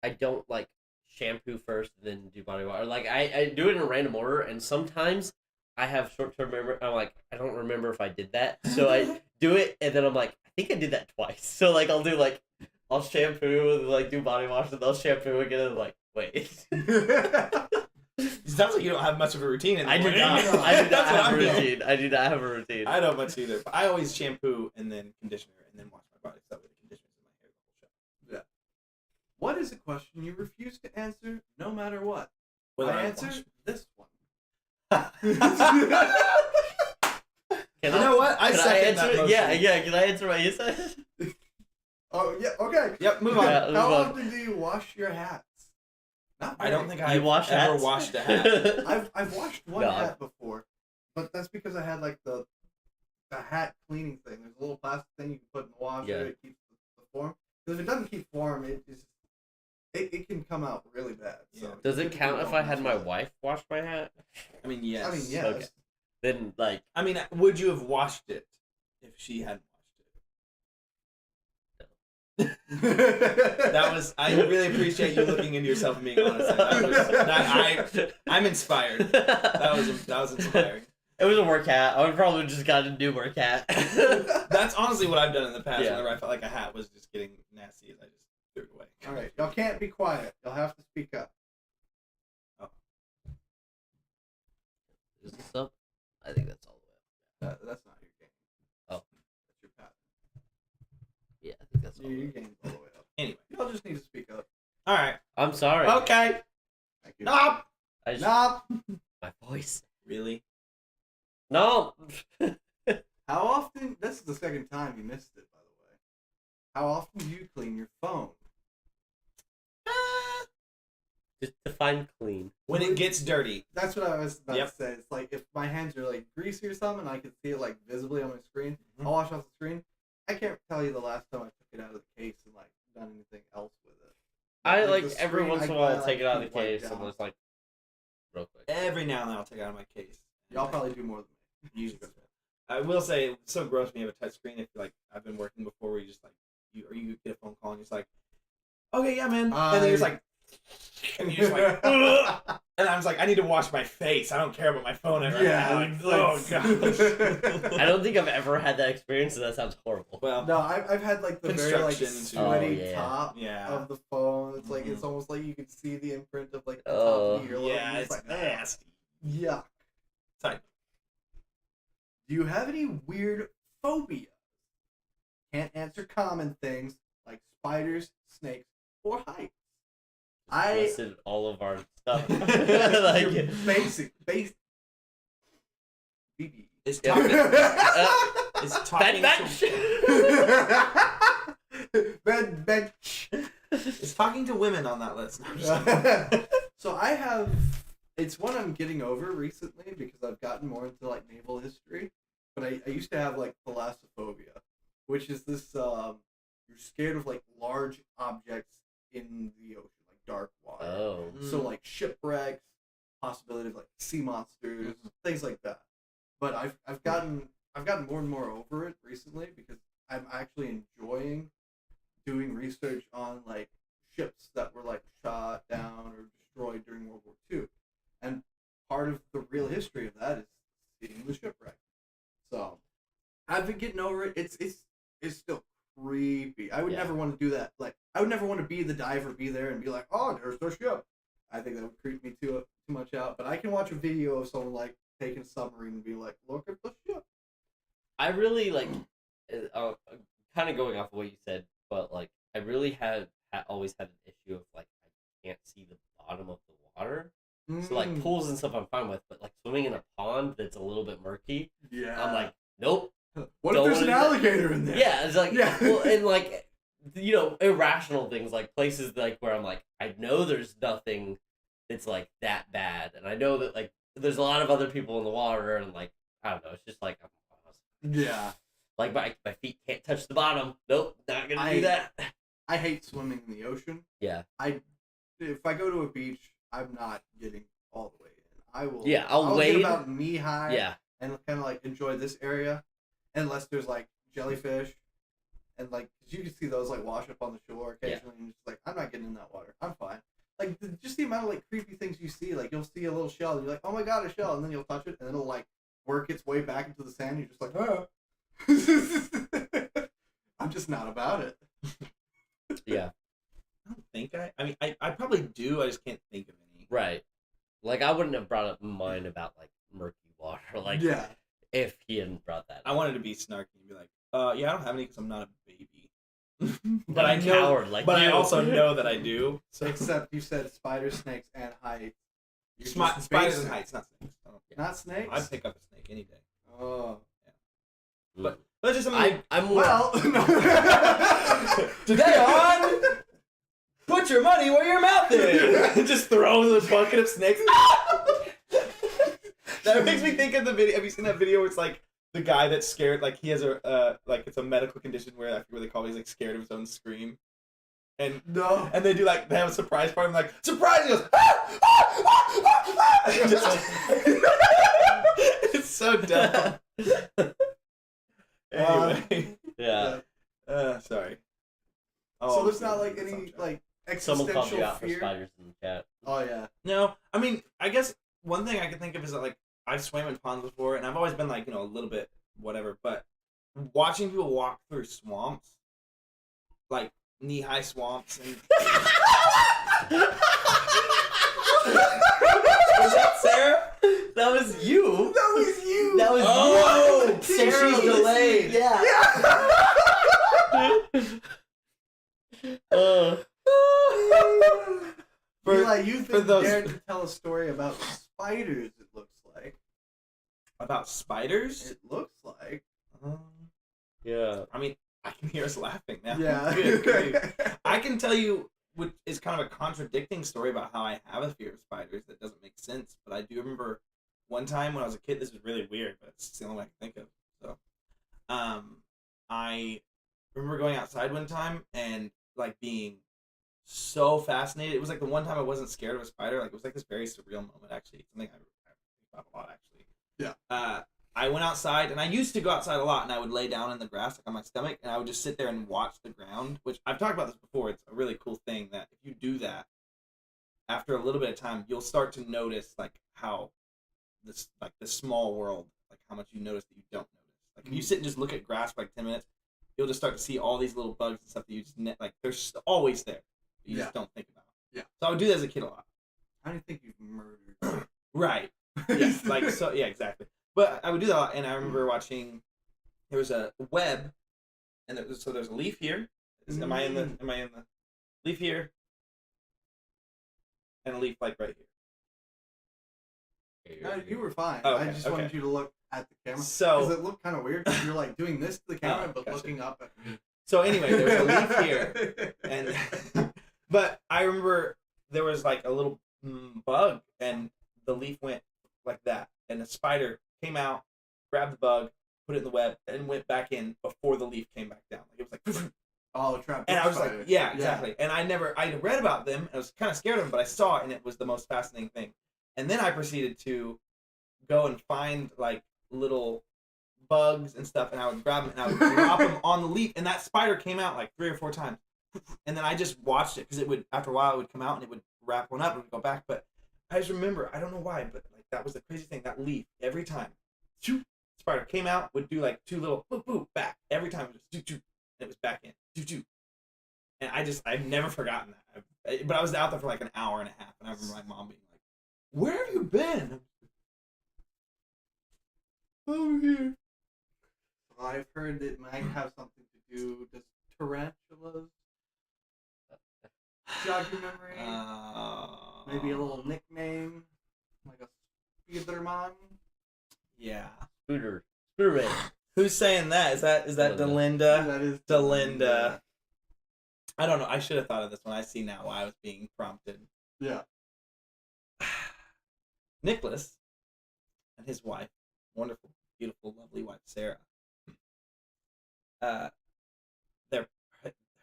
I don't like shampoo first and then do body wash. Like I do it in a random order, and sometimes I have short-term memory. I'm like, I don't remember if I did that, so I do it, and then I'm like, I think I did that twice. So like I'll do like I'll shampoo and like do body wash, and I'll shampoo again. And I'm like, wait. It sounds like you don't have much of a routine. In the I do morning. not. I do not That's what have a I'm doing. routine. I do not have a routine. I don't much either. But I always shampoo and then conditioner and then wash my body. So that way the conditioner's in my hair the whole show. What is a question you refuse to answer no matter what? Whether I I answer wash- this one. Can You know what? I can second that answer? motion. Yeah. Can I answer what you said? Oh yeah, okay. Yep, move on. Yeah. How move on. often do you wash your hats? Not I don't very. think I've wash ever hats? washed a hat. I've washed one No. hat before, but that's because I had like the hat cleaning thing. There's a little plastic thing you can put in the washer. Yeah. It keeps the form. Because if it doesn't keep form, it can come out really bad. So Yeah. Does it typically count if don't I had mess my with it. wife wash my hat? I mean, yes. I mean, yes. Okay. Then like I mean, would you have washed it if she hadn't washed That was. I really appreciate you looking into yourself and being honest. I'm inspired. That was inspiring. It was a work hat. I would probably just got a new work hat. That's honestly what I've done in the past. Yeah. Whenever I felt like a hat was just getting nasty, I just threw it away. All right, y'all can't be quiet. Y'all have to speak up. Oh. Is this up? I think that's all the way up. That's not your game. Oh. That's your path. Yeah, I think that's all. Your game's all the way up. Anyway, Y'all just need to speak up. all right. I'm sorry. Okay. Thank you. Stop. I just, Stop. my voice. Really? No. How often? This is the second time you missed it, by the way. How often do you clean your phone? Just define clean. When it gets dirty. That's what I was about Yep. to say. It's like if my hands are like greasy or something, and I can see it like visibly on my screen. Mhm. I'll wash off the screen. I can't tell you the last time I took it out of the case and like done anything else with it. I Like, like the every screen, once in a I while like, take it out of the keep wiped case down. and just like real quick. Every now and then I'll take it out of my case. Y'all probably do more than me. Usually. I will say it's so gross when you have a touch screen. If like I've been working before, where you just like you get a phone call and you're just like, okay, yeah, man, and then you're just like, and you're just like, ugh! And I was like, I need to wash my face. I don't care about my phone ever. Yeah, Like, oh gosh. I don't think I've ever had that experience, and that sounds horrible. Well, No, I've had like the very like Construction, sweaty Oh, yeah. top yeah, of the phone. It's like Mhm. it's almost like you can see the imprint of like the Oh. top of your earlobe. yeah, and it's like, nasty. yuck. Type. Do you have any weird phobias? Can't answer common things like spiders, snakes, or heights. I listed all of our stuff. like like, basic. BB. It's Yeah. talking. It's talking. bench. Bench. It's talking to women on that list. No, I'm just kidding. So I have. It's one I'm getting over recently because I've gotten more into like naval history. But I used to have like thalassophobia, which is this you're scared of like large objects in the ocean, like dark water. Oh. So like shipwrecks, possibility of like sea monsters, things like that. But I've gotten more and more over it recently because I'm actually enjoying doing research on like ships that were like shot down or destroyed during World War II. And part of the real history of that is seeing the shipwreck. So I've been getting over it. It's still creepy. I would Yeah. never want to do that. Like I would never want to be the diver, be there and be like, oh, there's the ship. I think that would creep me too much out. But I can watch a video of someone like taking a submarine and be like, look at the ship. I really like, kind of going off of what you said, but like, I really always had an issue of like, I can't see the bottom of the water. So like pools and stuff I'm fine with, but like swimming in a pond that's a little bit murky, yeah. I'm like, nope. what if there's an don't wanna- alligator in there? Yeah, it's like, Yeah. well, and like, you know, irrational things, like places like where I'm like, I know there's nothing that's like that bad, and I know that like there's a lot of other people in the water, and like, I don't know, it's just like, Yeah. like my feet can't touch the bottom. Nope, not gonna do that. I hate swimming in the ocean. Yeah. If I go to a beach, I'm not getting all the way in. I will. Yeah, I'll get wade. about knee high. Yeah. And kind of like enjoy this area, unless there's like jellyfish, and like 'cause you can see those like wash up on the shore occasionally, and you're just like, I'm not getting in that water. I'm fine. Like just the amount of like creepy things you see. Like you'll see a little shell, and you're like, oh my god, a shell, and then you'll touch it, and it'll like work its way back into the sand. And you're just like, oh. I'm just not about it. Yeah. I don't think I mean, I probably do. I just can't think of any. Right. Like I wouldn't have brought up mine about like murky water. Like Yeah. if he hadn't brought that. I up. wanted to be snarky and be like, yeah, I don't have any because I'm not a baby. But I I'm know, coward like but you. I also know that I do. So Except you said spiders, snakes, and heights. You're just spiders basic. and heights, not snakes. Not snakes? I'd pick up a snake any day. Oh. But that's just something. I'm more. Well, Today on, put your money where your mouth is. Just throw the bucket of snakes. That makes me think of the video. Have you seen that video where it's like the guy that's scared? Like he has a like it's a medical condition where I forget what they call it. He's like scared of his own scream. And no. and they do like they have a surprise party. I'm like surprise! He goes. Ah, ah, ah, ah, ah. Just like, it's so dumb. Anyway, Yeah. sorry. So there's not like any like Someone existential called you out fear. for spiders in the chat. Oh yeah. No, I mean, I guess one thing I can think of is that like I've swam in ponds before, and I've always been like, a little bit whatever. But watching people walk through swamps, like knee-high swamps, and was that Sarah? That was you. That was you. That was Oh, you. Sarah She's delayed. Yeah. Eli, you've been those- dared to tell a story about spiders. It looks like. About spiders? It looks like. Yeah. I mean, I can hear us laughing now. Yeah. Good. I can tell you what is kind of a contradicting story about how I have a fear of spiders that doesn't make sense. But I do remember one time when I was a kid. This is really weird, but it's the only way I can think of. So, I remember going outside one time and like being so fascinated. It was like the one time I wasn't scared of a spider. Like it was like this very surreal moment. Actually, something I think about a lot. Actually. Yeah. I went outside, and I used to go outside a lot, and I would lay down in the grass like on my stomach, and I would just sit there and watch the ground, which I've talked about this before. It's a really cool thing that if you do that, after a little bit of time, you'll start to notice like how this small world, like how much you notice that you don't notice. Like if you sit and just look at grass for like 10 minutes, you'll just start to see all these little bugs and stuff that you just like they're just always there. You just don't think about. Yeah. So I would do that as a kid a lot. How do you think you've murdered? Right. Yeah. Like so. Yeah. Exactly. But I would do that a lot, and I remember watching. There was a web, and there's a leaf here. Am I in the leaf here? And a leaf like right here. No, you were fine. Oh, okay, I just wanted you to look at the camera. So because it looked kind of weird. 'Cause you're like doing this to the camera, but gotcha. looking up at me. So anyway, there was a leaf here, and but I remember there was like a little bug, and the leaf went like that, and a spider came out, grabbed the bug, put it in the web, and went back in before the leaf came back down. Like it was like, oh, trap. and I was spider. like, yeah, exactly. And I read about them, and I was kind of scared of them, but I saw it, and it was the most fascinating thing. And then I proceeded to go and find like little bugs and stuff, and I would grab them and I would drop them on the leaf, and that spider came out like 3 or 4 times, and then I just watched it because it would, after a while, it would come out and it would wrap one up and it would go back. But I just remember, I don't know why, but like that was the crazy thing. That leaf, every time, spider came out, would do like 2 little boop boop back every time, it was just and it was back in and I've never forgotten that. But I was out there for like an hour and a half, and I remember my mom being like, "Where have you been?" Over here. I've heard it might have something to do. Does tarantulas jog your memory? Maybe a little nickname, like a Spiderman. Yeah. Spooderman. Who's saying that? Is that Delinda? That is Delinda. I don't know. I should have thought of this one. I see now why I was being prompted. Yeah. Nicholas and his wife, wonderful, beautiful, lovely wife Sarah.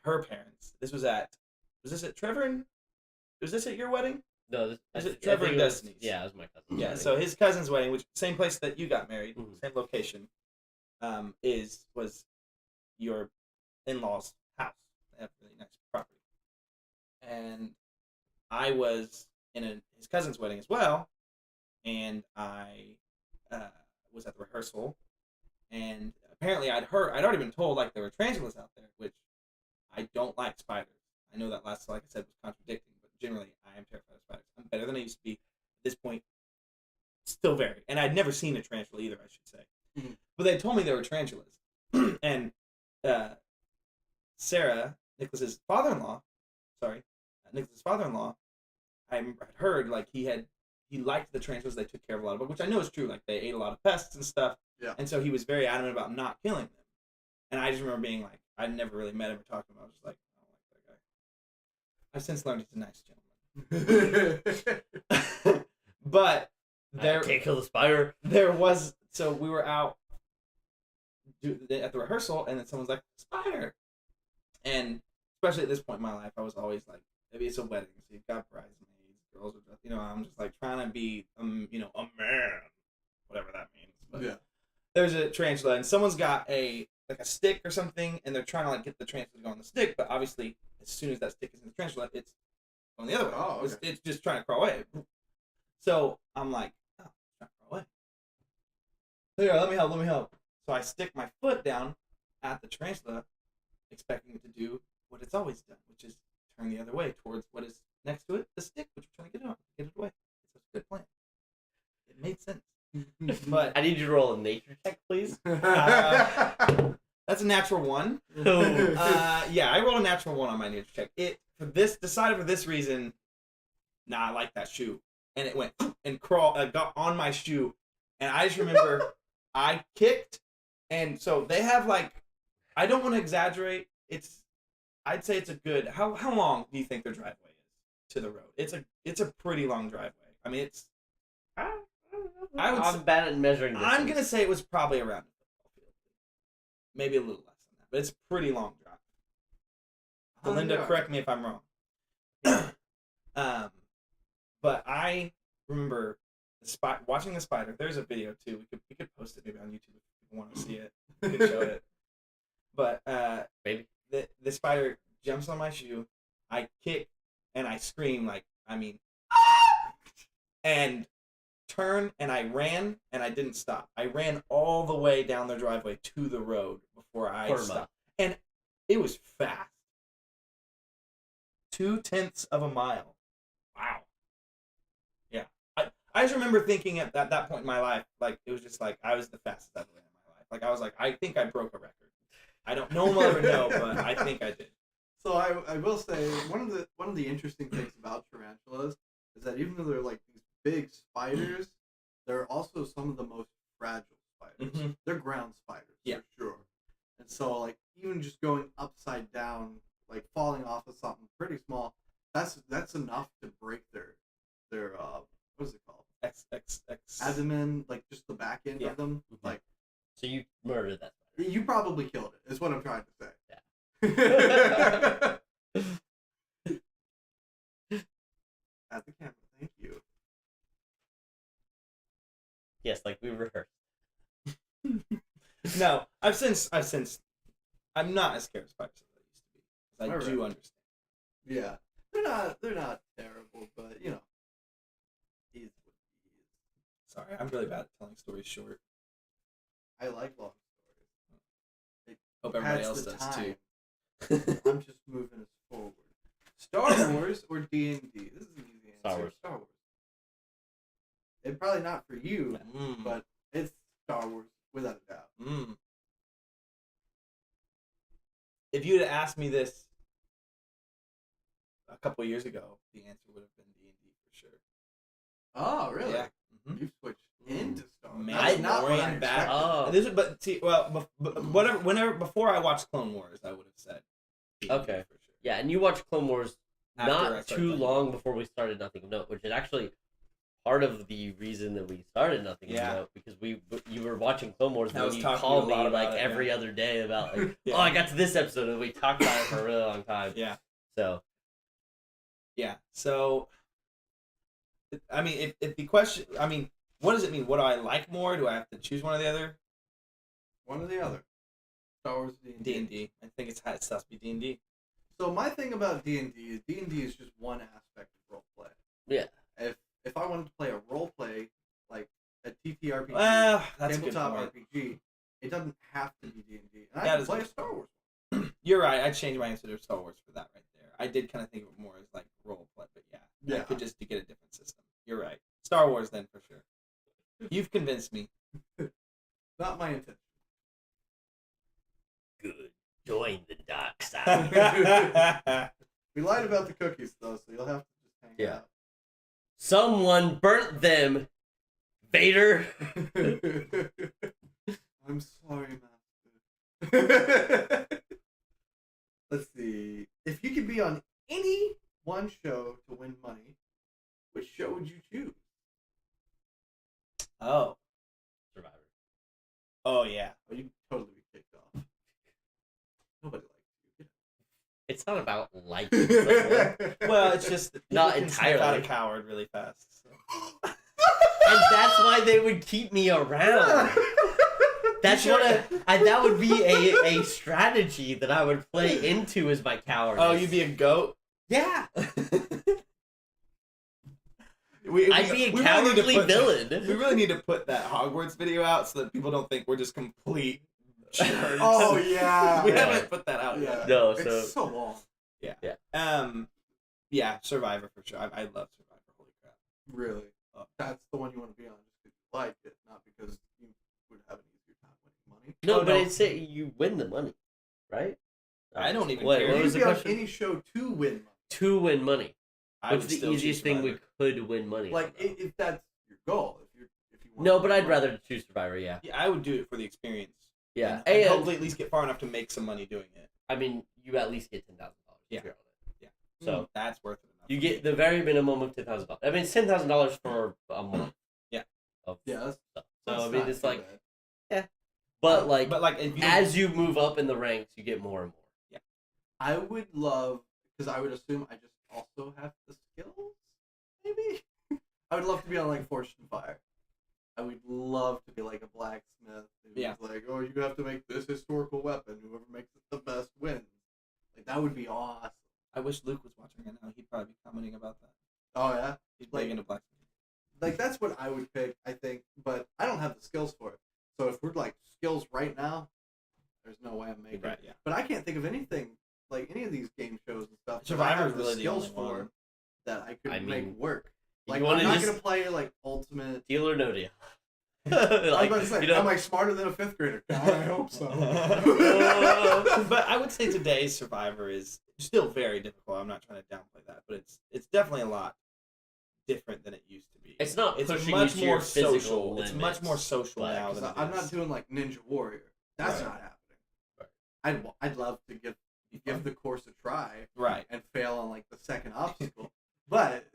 Her parents. Was this at Trevor and? Was this at your wedding? No, Is it Trevor and Destiny's? Yeah, it was my cousin. Yeah, so his cousin's wedding, which same place that you got married, same location, was your in-laws' house. They have a really nice property. And I was in his cousin's wedding as well, and I was at the rehearsal, and apparently I'd already been told like there were tarantulas out there, which I don't like spiders. I know that last, like I said, was contradicting, but generally I am terrified of spiders. I'm better than I used to be at this point. Still very. And I'd never seen a tarantula either, I should say. Mm-hmm. But they told me there were tarantulas. And Sarah, Nicholas's father-in-law, I had heard like he liked the tarantulas. They took care of a lot of them, which I know is true. Like they ate a lot of pests and stuff. Yeah. And so he was very adamant about not killing them. And I just remember being like, I'd never really met him or talked to him. I was just like, I don't like that guy. I've since learned he's a nice gentleman. But I can't kill the spider. There was, so we were out at the rehearsal, and then someone's like, spider. And especially at this point in my life, I was always like, maybe it's a wedding, so you've got bridesmaids, girls are just, I'm just like trying to be, a man, whatever that means. But yeah. There's a tarantula, and someo's got a stick or something, and they're trying to like get the tarantula to go on the stick, but obviously as soon as that stick is in the tarantula, it's going the other way. Oh, okay. It's just trying to crawl away. So I'm like, oh, it's trying to crawl away. Here, let me help. So I stick my foot down at the tarantula, expecting it to do what it's always done, which is turn the other way towards what is next to it, the stick, which we're trying to get it away. It's a good plan. It made sense. But I need you to roll a nature check, please. That's a natural 1. Yeah, I rolled a natural 1 on my nature check. Decided for this reason. Nah, I like that shoe, and it went and got on my shoe, and I just remember I kicked, and so they have like, I don't want to exaggerate. I'd say it's a good. How long do you think their driveway is to the road? It's a pretty long driveway. I mean, it's. I'm bad at measuring this. I'm gonna say it was probably around a football field, maybe a little less than that, but it's a pretty long drive. Belinda, correct me if I'm wrong. But I remember watching the spider. There's a video too. We could post it maybe on YouTube if people want to see it. We could show it. But maybe the spider jumps on my shoe. I kick and I scream and turn, and I ran, and I didn't stop. I ran all the way down their driveway to the road before I stopped. And it was fast. 0.2 of a mile. Wow. Yeah. I just remember thinking at that point in my life, like, it was just like, I was the fastest I've ran in my life. Like, I was like, I think I broke a record. No one will ever know, but I think I did. So I will say, one of the interesting things about tarantulas is that even though they're like these big spiders, they're also some of the most fragile spiders. Mm-hmm. They're ground spiders, for sure. And so, like, even just going upside down, like falling off of something pretty small, that's enough to break their what is it called? Abdomen, like just the back end of them. Mm-hmm. Like, so you murdered that spider. You probably killed it. Is what I'm trying to say. Yeah. At the camera, thank you. Yes, like we rehearsed. No, I've since I'm not as scared of spiders as I used to be. I do understand. Yeah, they're not terrible, but you know, he's what he is. Sorry, I'm really bad at telling stories short. I like long stories. Hope everybody else does too. I'm just moving us forward. Star Wars or D&D? This is an easy answer. Star Wars. It's probably not for you, but it's Star Wars without a doubt. If you'd have asked me this a couple of years ago, the answer would have been D&D for sure. Oh, really? Yeah. You've switched into Star Wars. Mandalorian back. Oh. But see, well, before I watched Clone Wars, I would have said D&D okay. For sure. Yeah, and you watched Clone Wars not too long before we started Nothing of Note, which is actually part of the reason that we started Nothing of Note, because you were watching Clone Wars and you called me like every other day about like, oh, I got to this episode, and we talked about it for a really long time. Yeah. So. Yeah. So. I mean, if the question, I mean, what does it mean? What do I like more? Do I have to choose one or the other? One or the other. Star Wars, D&D. D&D. I think it has to be D&D. So my thing about D&D is just one aspect of role play. Yeah. If I wanted to play a role play, like a TTRPG, that's tabletop a good point. RPG, it doesn't have to be D&D. And that I can play a Star Wars. You're right. I changed my answer to Star Wars for that right there. I did kind of think of it more as like role play, but yeah. I could just to get a different system. You're right. Star Wars then for sure. You've convinced me. Not my intention. Good. Join the dark side. We lied about the cookies though, so you'll have to just hang out. Someone burnt them. Vader. I'm sorry, Master. Let's see. If you could be on any one show to win money, which show would you choose? Oh. Survivor. Oh, yeah. Oh, you'd totally be kicked off. Nobody likes you. It's not about liking someone. Well, it's just not entirely. entirely. Out a coward really fast. So. And that's why they would keep me around. That's that would be a strategy that I would play into as my cowardice. Oh, you'd be a goat? Yeah. I'd be a we cowardly villain. We really need to put that Hogwarts video out so that people don't think we're just complete jerks. Oh yeah. We haven't put that out yet. No, it's so long. Yeah. Yeah. Yeah, Survivor for sure. I love Survivor. Holy crap. Really? That's the one you want to be on just because you like it, not because you would have an easier time winning money. No, but it's you win the money, right? I don't even care. You What was could the be on question? any show to win money. To win money. What's the still easiest choose thing we Survivor. could win money? Like if that's your goal, if you want No, to but win I'd money. rather choose Survivor. Yeah. Yeah, I would do it for the experience. Yeah. And And hopefully at least get far enough to make some money doing it. I mean, you at least get $10,000. Yeah. If you're on it. Yeah. So that's worth it enough. you get the very minimum of $10,000. I mean, it's $10,000 for a month. Yeah. Yeah. That's So that's I mean, not it's too like, bad. but like if you as you move up in the ranks, you get more and more. Yeah. I would love, because I would assume I just also have the skills. Maybe I would love to be on like Forged in Fire. I would love to be like a blacksmith who's like, oh, you have to make this historical weapon. Whoever makes it the best wins. Like that would be awesome. I wish Luke was watching right now. He'd probably be commenting about that. Oh yeah, He's big into blacksmith. like that's what I would pick, I think, but I don't have the skills for it. So if we're like skills right now, there's no way I'm making it. Yeah. But I can't think of anything like any of these game shows and stuff. Survivor's the really the skills only one. for that I could make work. You Like wanna I'm not just gonna play like ultimate. deal or no deal. I was about to say, you know, am I smarter than a 5th grader? I hope so. But I would say today's Survivor is still very difficult. I'm not trying to downplay that, but it's definitely a lot different than it used to be. It's not It's pushing much you to more your physical social. limits. It's much more social Like, now than it I'm is. not doing like Ninja Warrior. That's Right. not happening. I'd love to give the course a try. Right. And fail on like the second obstacle, but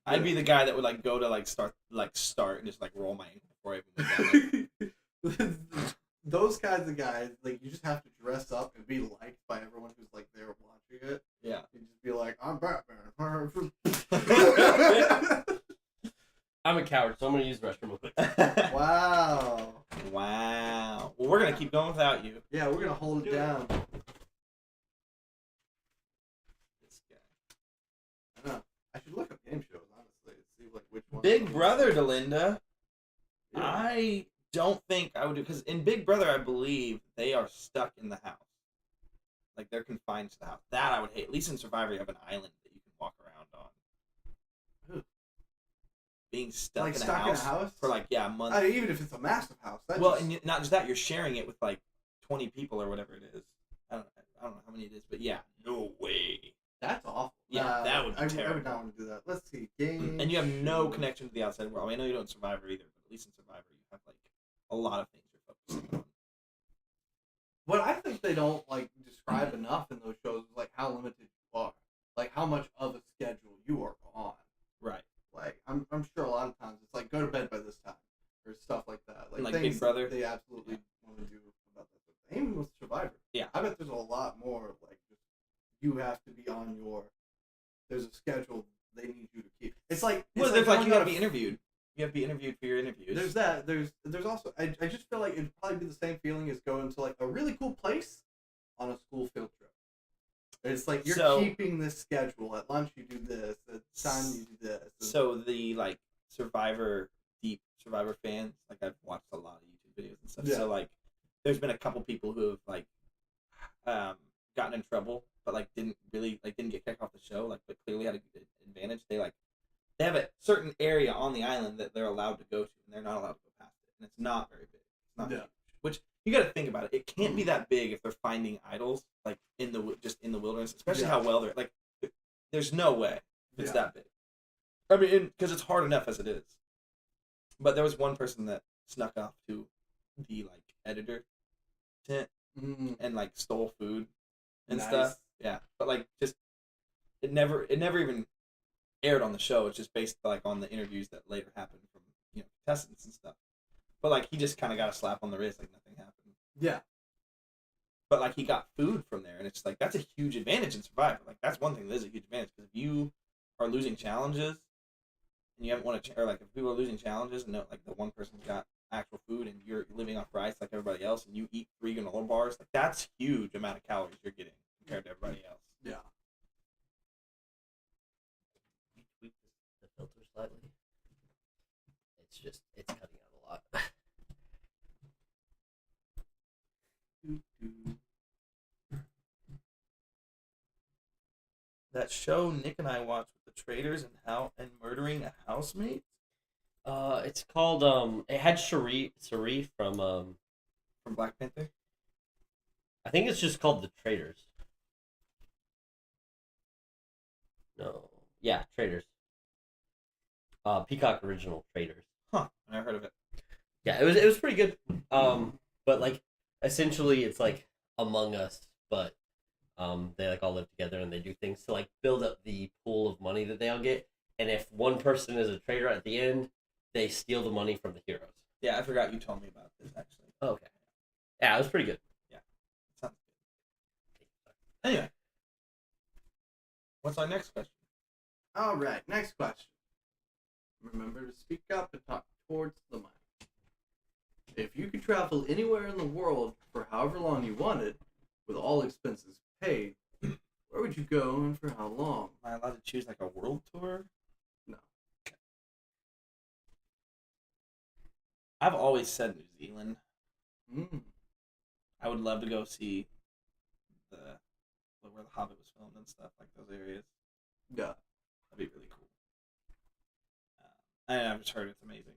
I'd be the guy that would like go to like start and just like roll my ankle before I even went down. those kinds of guys, like you just have to dress up and be liked by everyone who's like there watching it. Yeah. You just be like, I'm Batman. I'm a coward, so I'm gonna use the restroom real quick. Wow. Wow. Well, we're gonna keep going without you. Yeah, we're gonna hold it down. This guy. I know. I should look up game shows, honestly, and see like which one. Big Brother, Delinda. Yeah. I don't think I would do, because in Big Brother, I believe they are stuck in the house. Like they're confined to the house. That I would hate. At least in Survivor, you have an island that you can walk around on. Ooh. Being stuck, Like in, stuck a house for like a month. Even if it's a massive house. And not just that, you're sharing it with like 20 people or whatever it is. I don't know how many it is, but yeah, no way. That's awful. Yeah, that would be I terrible. would not want to do that. Let's see, game. And you have no shows. connection to the outside world. I mean, I know you don't Survivor either, but at least in Survivor, you have like a lot of things you're focusing on. What I think they don't like describe enough in those shows is like how limited you are, like how much of a schedule you are on. Right. Like I'm sure a lot of times it's like go to bed by this time or stuff like that. Like Like things Big Brother? they absolutely want to do about that. Even with Survivor. Yeah. I bet there's a lot more like just you have to be on your. There's a schedule they need you to keep. It's like Well, it's there's like going you got to on be interviewed. You have to be interviewed for your interviews. There's that. There's also I just feel like it'd probably be the same feeling as going to like a really cool place on a school field trip. It's like you're keeping this schedule. At lunch you do this. At time you do this. So the like deep Survivor fans, like I've watched a lot of YouTube videos and stuff. Yeah. So like, there's been a couple people who have like, gotten in trouble, but like didn't get kicked off the show. Like, but clearly had a good advantage. They have a certain area on the island that they're allowed to go to, and they're not allowed to go past it. And it's not very big. It's not huge. Which you got to think about it. It can't be that big if they're finding idols like in the wilderness, especially how well they're like. There's no way it's that big. I mean, because it's hard enough as it is. But there was one person that snuck off to the like editor tent and like stole food and stuff. Yeah, but like just it never even aired on the show. It's just based like on the interviews that later happened from contestants and stuff. But like he just kind of got a slap on the wrist, like nothing happened. Yeah. But like he got food from there, and it's like that's a huge advantage in Survivor. Like that's one thing that is a huge advantage, because if you are losing challenges and you haven't won or like if people are losing challenges and like the one person's got actual food and you're living off rice like everybody else and you eat 3 granola bars, like that's huge amount of calories you're getting compared to everybody else. Yeah. Tweak the filter slightly. It's cutting out a lot. That show Nick and I watched with the traders and murdering a housemate. It's called it had Sharif from Black Panther. I think it's just called The Traders. No. Yeah, Traders. Peacock original Traders. Huh. I never heard of it. Yeah, it was pretty good. But like essentially it's like Among Us, but they like all live together and they do things to like build up the pool of money that they all get. And if one person is a trader at the end, they steal the money from the heroes. Yeah, I forgot you told me about this actually. Oh, okay. Yeah, it was pretty good. Yeah. Sounds good. Anyway. What's our next question? All right, next question. Remember to speak up and talk towards the mic. If you could travel anywhere in the world for however long you wanted, with all expenses paid, where would you go and for how long? Am I allowed to choose like a world tour? No. I've always said New Zealand. Mm. I would love to go see where the Hobbit was filmed and stuff, like those areas. Yeah. That'd be really cool. I've just heard it's amazing.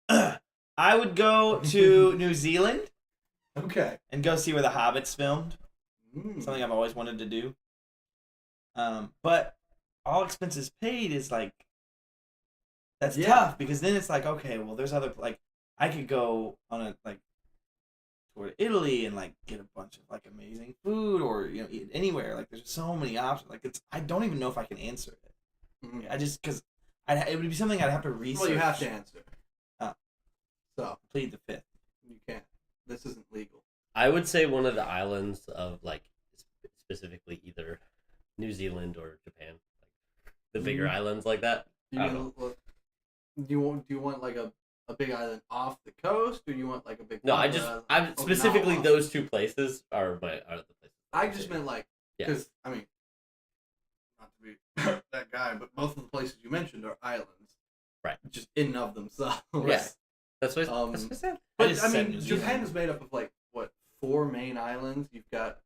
But I would go to New Zealand. Okay. And go see where the Hobbit's filmed. Mm. Something I've always wanted to do. But all expenses paid is like that's tough because then it's like, okay, well there's other like I could go on a like tour to Italy and like get a bunch of like amazing food or eat anywhere. Like there's so many options. Like I don't even know if I can answer it. Mm. I just because it would be something I'd have to research. Well, you have to answer. So plead the fifth. You can't. This isn't legal. I would say one of the islands of like specifically either New Zealand or Japan, like the bigger islands like that. Do you want like a big island off the coast, or you want like a big? No, I'm specifically those two places are the places. I just meant like because I mean, not to be that guy, but both of the places you mentioned are islands, right? Just in and of themselves. Yeah, that's what I said. But I mean, Japan is made up of like what 4 main islands. You've got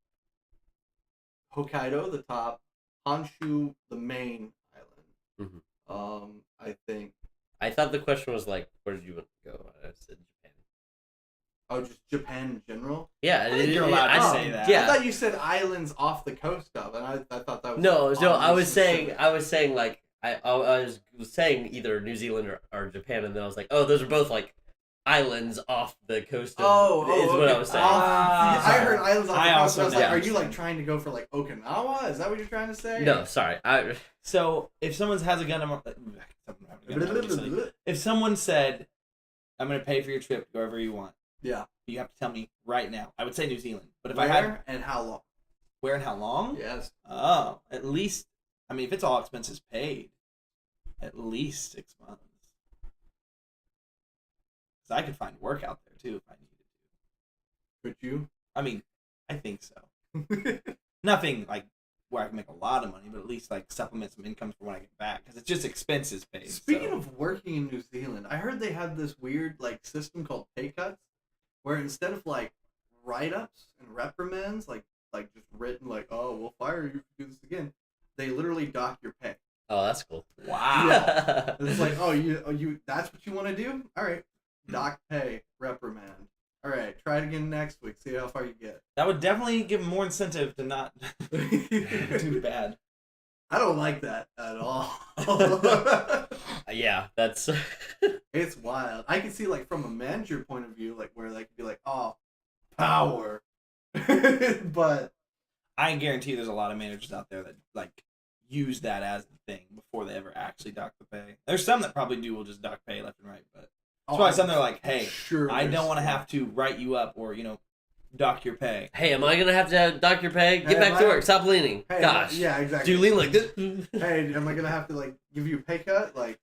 Hokkaido, the top, Honshu, the main island. Mm-hmm. I think. I thought the question was like, where did you want to go? I said Japan. Oh, just Japan in general? Yeah, I think you're allowed to say that. Yeah. I thought you said islands off the coast of, and I thought that was no. I was saying like I was saying either New Zealand or Japan, and then I was like, oh, those are both like islands off the coast of is what I was saying. I heard islands off the coast. I was like, yeah. are you like trying to go for like Okinawa? Is that what you're trying to say? No, sorry. So if someone has a gun, if someone said, I'm going to pay for your trip, go wherever you want. Yeah. You have to tell me right now. I would say New Zealand. But if Where and how long? Where and how long? Yes. Oh, at least, I mean, if it's all expenses paid, at least 6 months. Because I could find work out there, too, if I needed to. Could you? I mean, I think so. Nothing, like, where I can make a lot of money, but at least, like, supplement some income for when I get back. Because it's just expenses paid. Speaking of working in New Zealand, I heard they have this weird, like, system called pay cuts, where instead of, like, write-ups and reprimands, like just written, like, oh, we'll fire you if you do this again, they literally dock your pay. Oh, that's cool. Wow. Yeah. It's like, oh, you that's what you want to do? All right. Dock pay, reprimand. All right, try it again next week. See how far you get. That would definitely give them more incentive to not do bad. I don't like that at all. Yeah, that's... It's wild. I can see, like, from a manager point of view, like, where they could be like, oh, power. But I guarantee there's a lot of managers out there that, like, use that as the thing before they ever actually dock the pay. There's some that probably will just dock pay left and right, but that's why some they're like, hey, sure, I don't want to have to write you up or, dock your pay. Hey, am I going to have to dock your pay? Get back to work. Stop leaning. Hey, Gosh. yeah, exactly. Do you lean like this? Hey, am I going to have to, like, give you a pay cut? Like,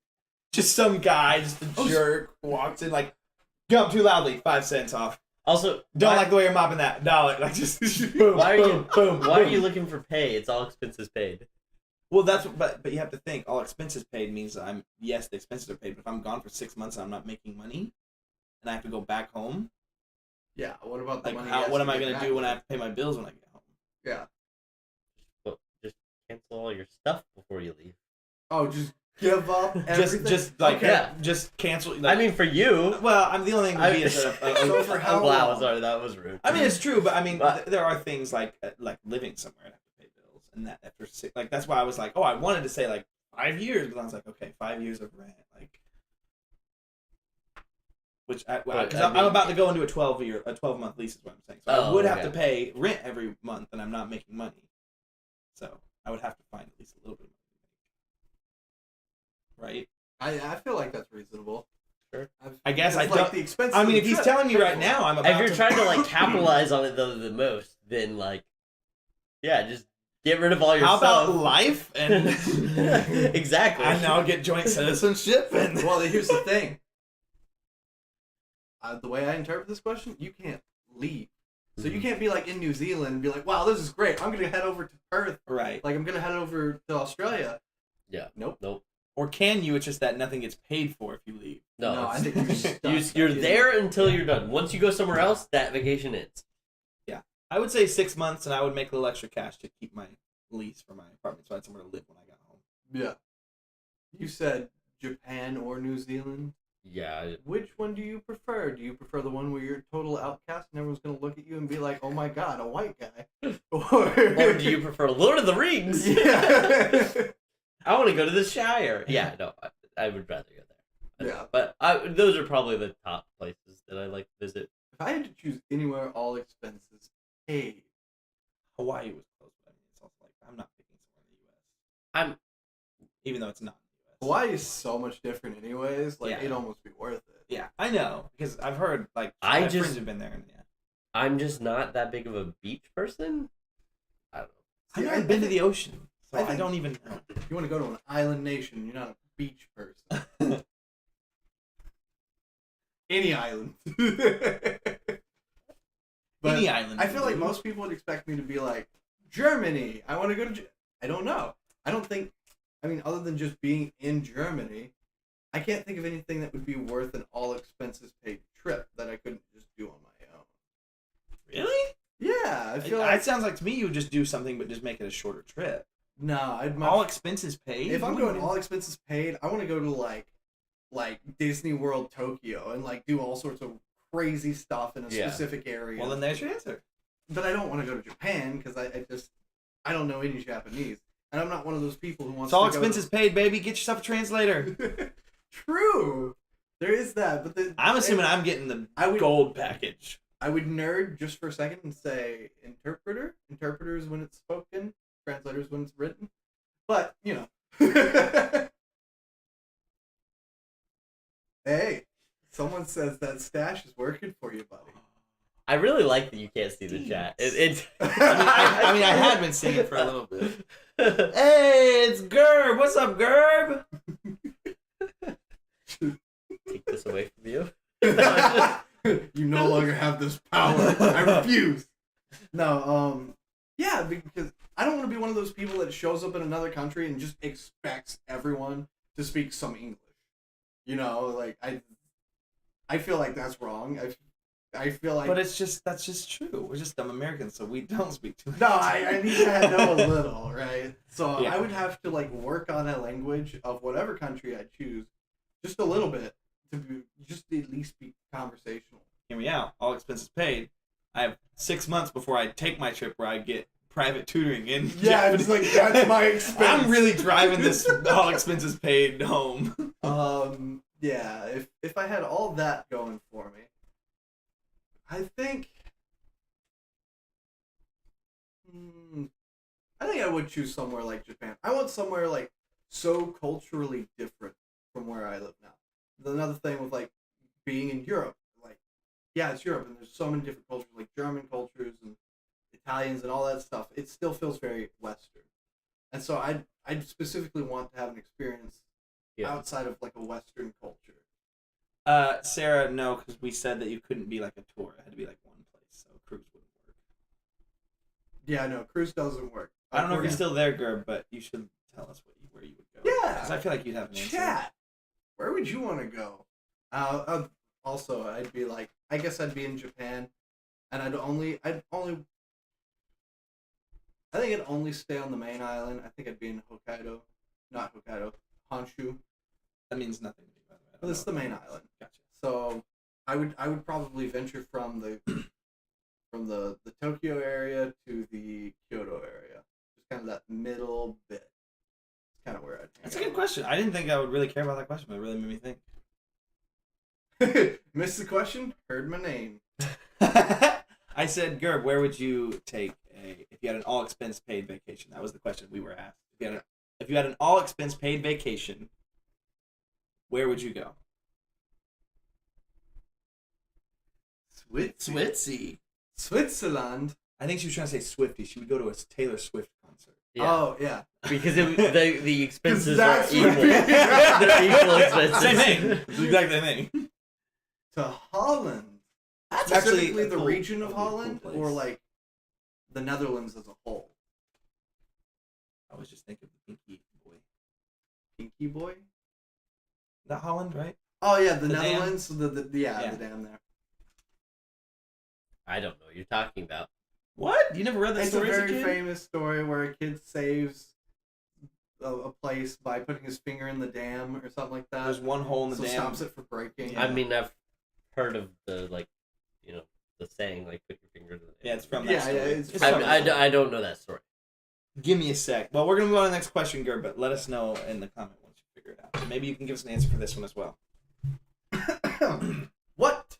Just some guy, just a jerk, walks in like, jump too loudly, 5 cents off. Also, Don't like the way you're mopping that $1. Like just boom, why are boom. you looking for pay? It's all expenses paid. Well, but you have to think all expenses paid means the expenses are paid, but if I'm gone for 6 months and I'm not making money, and I have to go back home. Yeah. What about the money? What am I gonna do when I have to pay my bills when I get home? Yeah. Well, just cancel all your stuff before you leave. Oh, just give up everything? Just cancel. I mean, for you. Well, I'm the only thing would be is so for how long? Wow, sorry, that was rude. I mean, it's true, but I mean, there are things like living somewhere and have to pay bills, and that after that's why I was like, I wanted to say like 5 years, but I was like, okay, 5 years of rent, like, which because I'm about to go into a 12-month lease is what I'm saying, so I would have to pay rent every month, and I'm not making money, so I would have to find at least a little bit of money, right? I feel like that's reasonable. Sure. I guess I like don't. The expense. I mean, if he's telling me right now, I'm about. If you're trying to like capitalize on it the most, then like, yeah, just get rid of all your stuff. stuff. How about life and exactly? I now get joint citizenship and. Well, here's the thing. The way I interpret this question, you can't leave. So you can't be like in New Zealand and be like, wow, this is great. I'm going to head over to Perth. Right. Like I'm going to head over to Australia. Yeah. Nope. Or can you? It's just that nothing gets paid for if you leave. No, I think you're there until you're done. Once you go somewhere else, that vacation ends. Yeah. I would say 6 months, and I would make a little extra cash to keep my lease for my apartment so I had somewhere to live when I got home. Yeah. You said Japan or New Zealand? Yeah. Which one do you prefer? Do you prefer the one where you're a total outcast and everyone's going to look at you and be like, oh my god, a white guy? Or do you prefer Lord of the Rings? Yeah. I want to go to the Shire. Yeah, no, I would rather go there. Yeah. But those are probably the top places that I like to visit. If I had to choose anywhere, all expenses paid. Hawaii was close, but I mean, it's also like, I'm not picking somewhere in the U.S. Even though it's not in the U.S. Hawaii is so much different anyways. Like, it'd almost be worth it. Yeah, I know. Because I've heard, like, my friends have been there. And, yeah. I'm just not that big of a beach person. I don't know. I've never been to the ocean. So I don't even know. If you want to go to an island nation, you're not a beach person. Any island. Any island. I feel like most people would expect me to be like, Germany. I want to go to I don't know. I don't think, other than just being in Germany, I can't think of anything that would be worth an all expenses paid trip that I couldn't just do on my own. Really? Yeah. I feel like it sounds like to me you would just do something but just make it a shorter trip. No, all expenses paid. If I'm going all expenses paid, I want to go to like Disney World Tokyo and like do all sorts of crazy stuff in a specific area. Well, then there's your answer. But I don't want to go to Japan because I don't know any Japanese, and I'm not one of those people who wants. It's all expenses paid, baby. Get yourself a translator. True, there is that, but I'm assuming I'm getting the gold package. I would nerd just for a second and say interpreter. Interpreter is when it's spoken. Translators when it's written, but hey, someone says that stash is working for you, buddy. I really like that you can't see the chat. It's. I had been seeing it for a little bit. Hey, it's Gerb. What's up, Gerb? Take this away from you. You no longer have this power. I refuse. No, yeah, because I don't want to be one of those people that shows up in another country and just expects everyone to speak some English. Like I feel like that's wrong. I feel like, but that's just true. We're just dumb Americans, so we don't speak too much. No, I need to know a little, right? So yeah. I would have to like work on a language of whatever country I choose, just a little bit to at least be conversational. Hear me out. All expenses paid. I have 6 months before I take my trip where I get private tutoring in. Yeah, it's like that's my expense. I'm really driving this all expenses paid home. Yeah. If I had all that going for me, I think I would choose somewhere like Japan. I want somewhere like so culturally different from where I live now. Another thing with like being in Europe, like yeah, it's Europe and there's so many different cultures, like German cultures and Italians and all that stuff. It still feels very Western, and so I'd specifically want to have an experience outside of like a Western culture. Sarah, no, because we said that you couldn't be like a tour. It had to be like one place, so cruise wouldn't work. Yeah, no, cruise doesn't work. I don't know if you're still there, Gerb, but you should tell us where you would go. Yeah, because I feel like you'd have an answer. Chat. Where would you want to go? Also, I'd be like, I guess I'd be in Japan, and I think I'd only stay on the main island. I think I'd be in Hokkaido, not Hokkaido, Honshu. That means nothing to me, by the way. Well, this is the main island. Gotcha. So I would probably venture from the Tokyo area to the Kyoto area, just kind of that middle bit. It's kind of where I'd. That's a good question. I didn't think I would really care about that question, but it really made me think. Missed the question? Heard my name. I said, Gerb, where would you take if you had an all expense paid vacation? That was the question we were asked. If you had an all expense paid vacation, where would you go? Switzerland. I think she was trying to say Swiftie. She would go to a Taylor Swift concert. Yeah. Oh yeah, because the expenses are that's equal. They're equal expenses. Same thing. It's the exact same thing. To Holland. That's Specifically actually the region of Holland, cool or like the Netherlands as a whole. I was just thinking of the Pinky Boy. Pinky Boy. Not Holland, right? Oh yeah, the dam? Netherlands. The dam there. I don't know what you're talking about. What? You never read that It's a story as a very kid? famous story where a kid saves a place by putting his finger in the dam or something like that. There's one hole in the so dam. stops it from breaking. Yeah. I mean, I've heard of the the saying like put your finger in the. Yeah, it's from that story. it's It's from- from- I don't know that story. Give me a sec. Well, we're going to go on to the next question, Gerb, but let us know in the comment once you figure it out. Maybe you can give us an answer for this one as well. What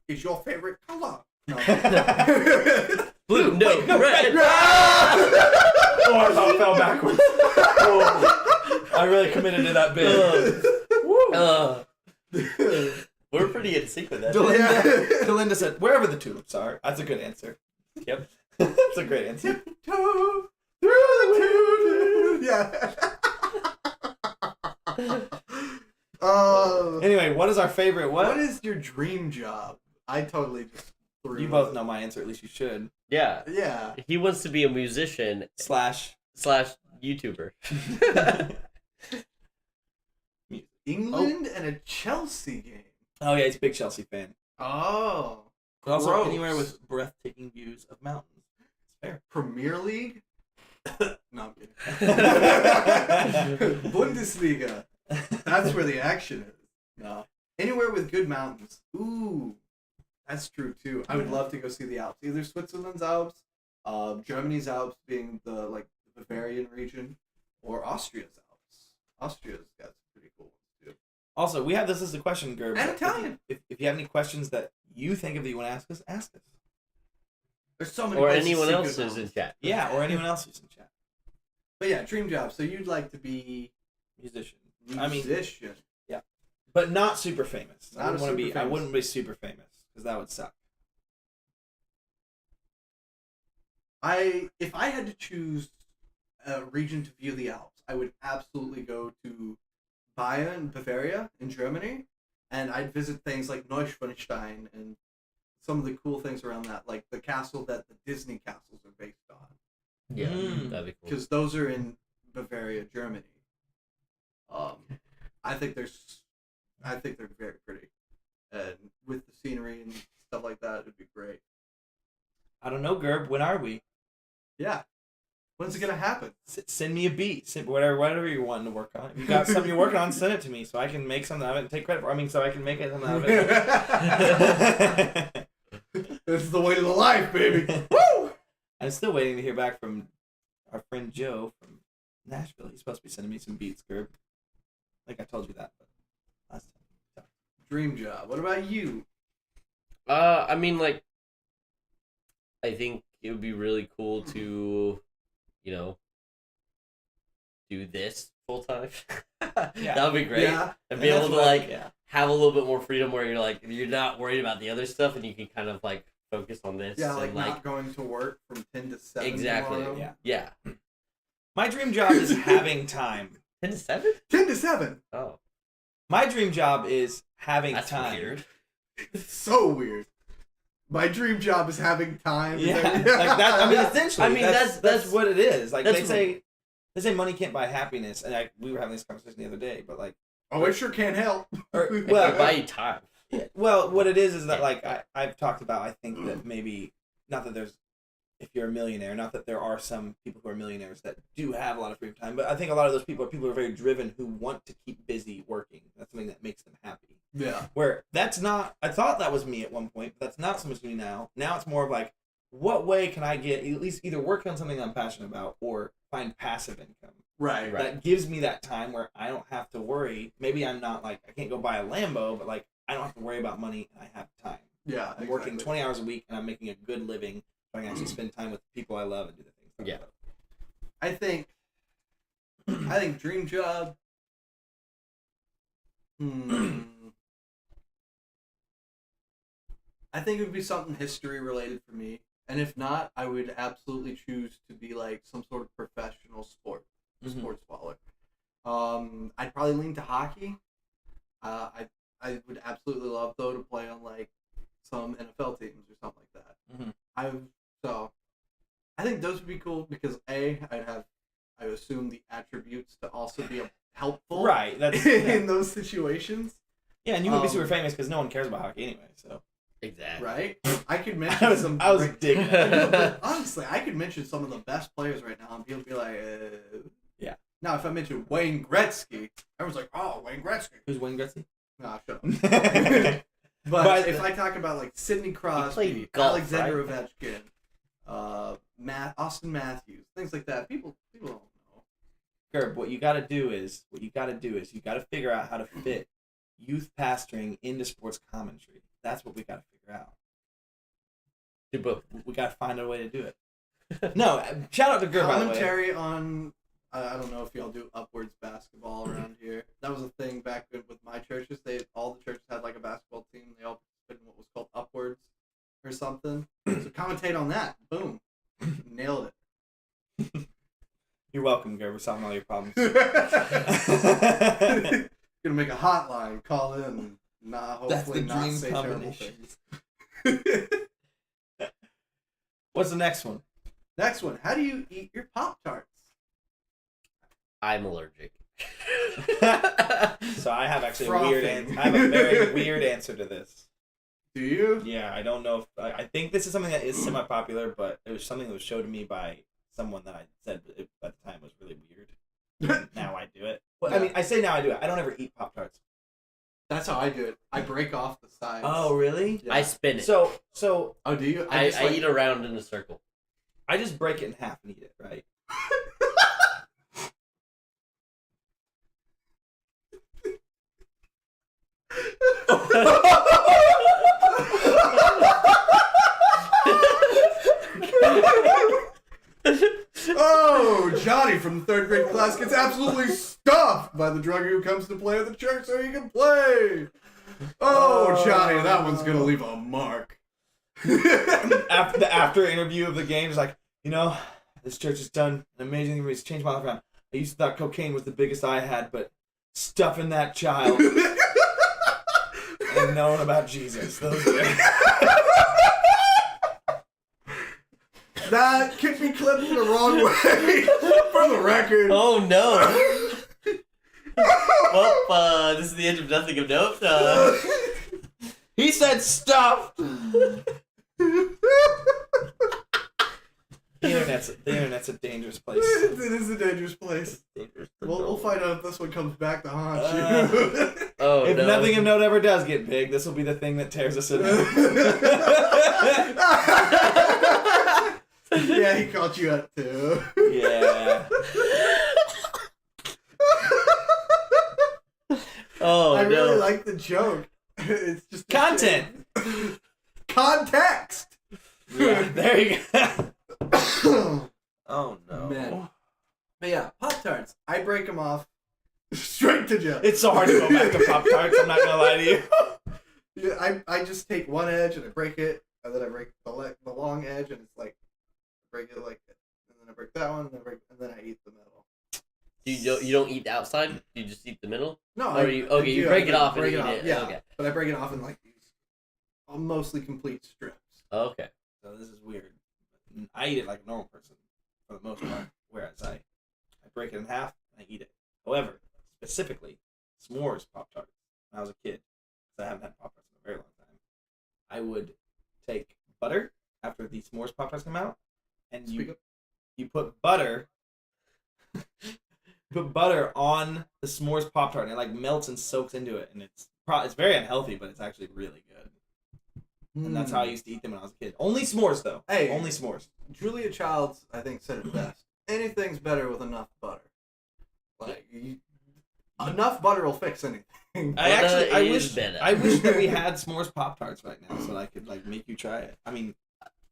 is your favorite color? No. Blue, no, red. Oh, I about fell backwards. Oh, I really committed to that bit. We're pretty in sync with that. Delinda said, wherever the tulips are. That's a good answer. Yep. That's a great answer. Through the yeah. Anyway, what is our favorite? What is your dream job? I totally just threw You both know my answer, at least you should. Yeah. Yeah. He wants to be a musician / YouTuber. England and a Chelsea game. Oh yeah, he's a big Chelsea fan. Oh. But also gross. anywhere with breathtaking views of mountains. It's fair. Premier League? No, I'm kidding. Bundesliga. That's where the action is. No. Anywhere with good mountains. Ooh. That's true too. I would love to go see the Alps. Either Switzerland's Alps, Germany's Alps being the Bavarian region, or Austria's Alps. Austria's got some pretty cool ones too. Also, we have this as a question, Gerb. And Italian. If you have any questions that you think of that you want to ask us, ask us. There's so many Or places to anyone see else good who's in mountains. chat. Yeah, or anyone else who's in chat. But yeah, dream job. So you'd like to be Musician. musician. But not super famous. Not I wouldn't want to be. super I famous. wouldn't be super famous because that would suck. If I had to choose a region to view the Alps, I would absolutely go to Bayern, Bavaria, in Germany, and I'd visit things like Neuschwanstein and some of the cool things around that, like the castle that the Disney castles are based on, Yeah, Mm. that'd be cool. because those are in Bavaria, Germany. I think they're very pretty, and with the scenery and stuff like that, it'd be great. I don't know, Gerb. When are we? Yeah, when's it gonna happen? Send me a beat. Send whatever you're wanting to work on. If you got something you're working on, send it to me so I can make something out of it and take credit for. So I can make it something out of it. It's the way of the life, baby. Woo! I'm still waiting to hear back from our friend Joe from Nashville. He's supposed to be sending me some beats, Gerb. I think I told you that, but last time. Dream job. What about you? I mean, like, I think it would be really cool to, do this full time. Yeah. That would be great. Yeah. And be able to, yeah. have a little bit more freedom where you're not worried about the other stuff and you can kind of, focus on this. Yeah, and, not going to work from 10 to 7 Exactly. tomorrow. Yeah. Yeah. My dream job is having time 10-7? 10-7. Oh. My dream job is having That's time. weird. It's so weird. My dream job is having time. Yeah, like that. I mean, essentially, I mean, that's what it is. Like they say money can't buy happiness, and we were having this conversation the other day. But like, oh, it sure can't help. Well, buy you time. Yeah, well, what it is that like I've talked about. I think that maybe not that there's, if you're a millionaire, not that there are some people who are millionaires that do have a lot of free time, but I think a lot of those people who are very driven, who want to keep busy working. That's something that makes them happy. Yeah. Where that's not, I thought that was me at one point, but that's not so much me now. Now it's more of like, what way can I get, at least either work on something I'm passionate about or find passive income? Right. That gives me that time where I don't have to worry. Maybe I'm not like, I can't go buy a Lambo, but like, I don't have to worry about money and I have time. Yeah. I'm working 20 hours a week and I'm making a good living so I can actually spend time with the people I love and do the things that I love. I think dream job. I think it would be something history related for me. And if not, I would absolutely choose to be like some sort of professional sports baller. I'd probably lean to hockey. I would absolutely love though to play on like some NFL teams or something like that. I think those would be cool because I assume the attributes to also be helpful, right? That's in those situations. Yeah, and you would be super famous because no one cares about hockey anyway. So exactly, right? I could mention I was digging. But honestly, I could mention some of the best players right now, and people would be like, yeah. Now, if I mention Wayne Gretzky, everyone's like, "Oh, Wayne Gretzky." Who's Wayne Gretzky? Nah, shut up. But if I talk about like Sidney Crosby, Alexander Ovechkin, Austin Matthews, things like that, people don't know. Gerb, what you got to do is you got to figure out how to fit youth pastoring into sports commentary. That's what we got to figure out. Do both. We got to find a way to do it. No, shout out to Gerb. Commentary on. I don't know if y'all do upwards basketball around here. That was a thing back with my churches. All the churches had like a basketball team. They all participated in what was called upwards or something. So commentate on that. Boom, nailed it. You're welcome, Gerb. We're solving all your problems. Gonna make a hotline. Call in. Nah, hopefully not say terrible things. What's the next one? Next one. How do you eat your Pop-Tarts? I'm allergic. So I have actually a weird answer. I have a very weird answer to this. Do you? Yeah, I don't know if I think this is something that is semi-popular, but it was something that was showed to me by someone that I said at the time was really weird. Now I do it. Well, yeah. I mean, I say now I do it. I don't ever eat Pop-Tarts. That's how I do it. I break off the sides. Oh, really? Yeah. I spin it. So. Oh, do you? I eat around in a circle. I just break it in half and eat it, right? Oh, Johnny from the 3rd grade class gets absolutely stuffed by the druggie who comes to play at the church so he can play. Oh, Johnny, that one's gonna leave a mark. After the after interview of the game, is like, this church has done an amazing thing. It's changed my life around. I used to thought cocaine was the biggest I had, but stuffing that child and knowing about Jesus. That could be clipped the wrong way for the record. Oh no. Well, this is the end of Nothing of Note. He said stuffed. The internet's a dangerous place. It is a dangerous place. We'll find out if this one comes back to haunt you. If Nothing of Note ever does get big, this will be the thing that tears us apart. Yeah, he called you out too. Yeah. I really like the joke. It's just content. Context. Yeah, there you go. Oh no. Man. But yeah, Pop-Tarts. I break them off straight to jail. It's so hard to go back to Pop-Tarts, I'm not gonna lie to you. Yeah, I just take one edge and I break it, and then I break the long edge, and it's like break it like it, and then I break that one, and then I eat the middle. You don't eat the outside? You just eat the middle? No, you break it off and eat it. Yeah, okay. But I break it off in like these mostly complete strips. Okay. So this is weird. I eat it like a normal person for the most part, whereas I break it in half and I eat it. However, specifically, s'mores Pop-Tarts. When I was a kid, because I haven't had Pop-Tarts in a very long time, I would take butter after the s'mores Pop-Tarts come out, and you put butter on the s'mores Pop-Tart, and it like melts and soaks into it, and it's very unhealthy, but it's actually really good. And that's how I used to eat them when I was a kid. Only s'mores, though. Hey, only s'mores. Julia Childs, I think, said it best. Anything's better with enough butter. Like, enough butter will fix anything. I wish that we had s'mores Pop-Tarts right now, so that I could like make you try it. I mean,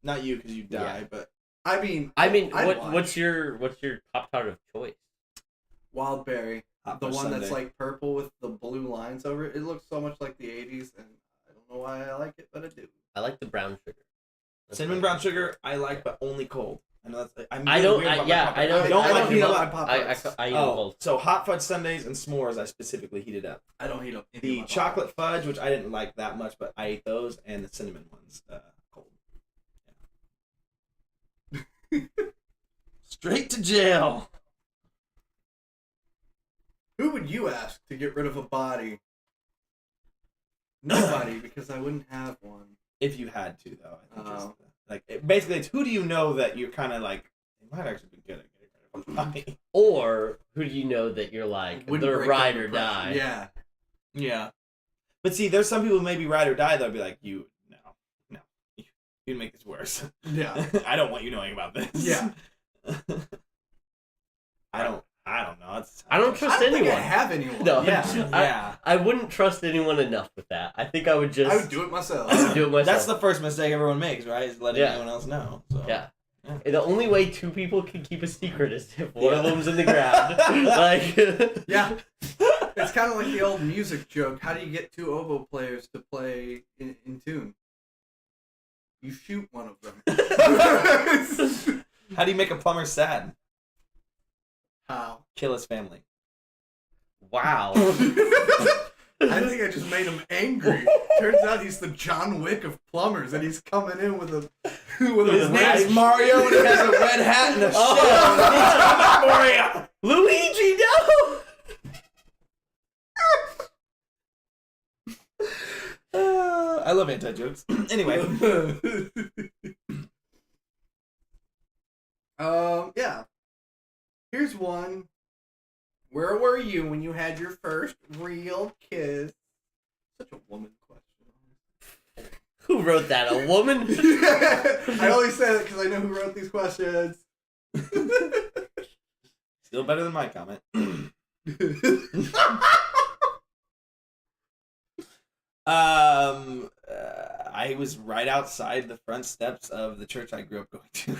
not you because you die, but I mean, what's your Pop-Tart of choice? Wild berry, the one Sundae. that's like purple with the blue lines over it. It looks so much like the '80s, and I don't know why I like it, but I do. I like the brown sugar. Cinnamon brown sugar, I like, but only cold. I know that's. I don't like heat up my Pop-Tarts. I eat them cold. So hot fudge sundaes and s'mores, I specifically heated up. I don't heat up any of The my chocolate fudge, which I didn't like that much, but I ate those, and the cinnamon ones, cold. Yeah. Straight to jail. Who would you ask to get rid of a body? Nobody, because I wouldn't have one. If you had to, though, I think basically it's who do you know that you're kind of like they might actually be good at getting rid of a body, or who do you know that you're like they're ride or die? Yeah. But see, there's some people who maybe ride or die that'll be like you you'd make this worse. Yeah. I don't want you knowing about this. Yeah. I don't know. I don't trust I don't anyone. think I have anyone. No, Yeah. I wouldn't trust anyone enough with that. I think I would I would do it myself. That's the first mistake everyone makes, right? Is letting anyone else know. So. Yeah. The only way two people can keep a secret is if one of them's in the ground. Like, yeah. It's kind of like the old music joke. How do you get two oboe players to play in tune? You shoot one of them. How do you make a plumber sad? How? Kill his family. Wow. I think I just made him angry. Turns out he's the John Wick of plumbers, and he's coming in with a his name's Mario, and he has a red hat and a shell. Come on, Mario. Luigi, no. I love anti-jokes. Anyway. Yeah. Here's one. Where were you when you had your first real kiss? Such a woman question. Who wrote that? A woman? I only say that because I know who wrote these questions. Still better than my comment. I was right outside the front steps of the church I grew up going to.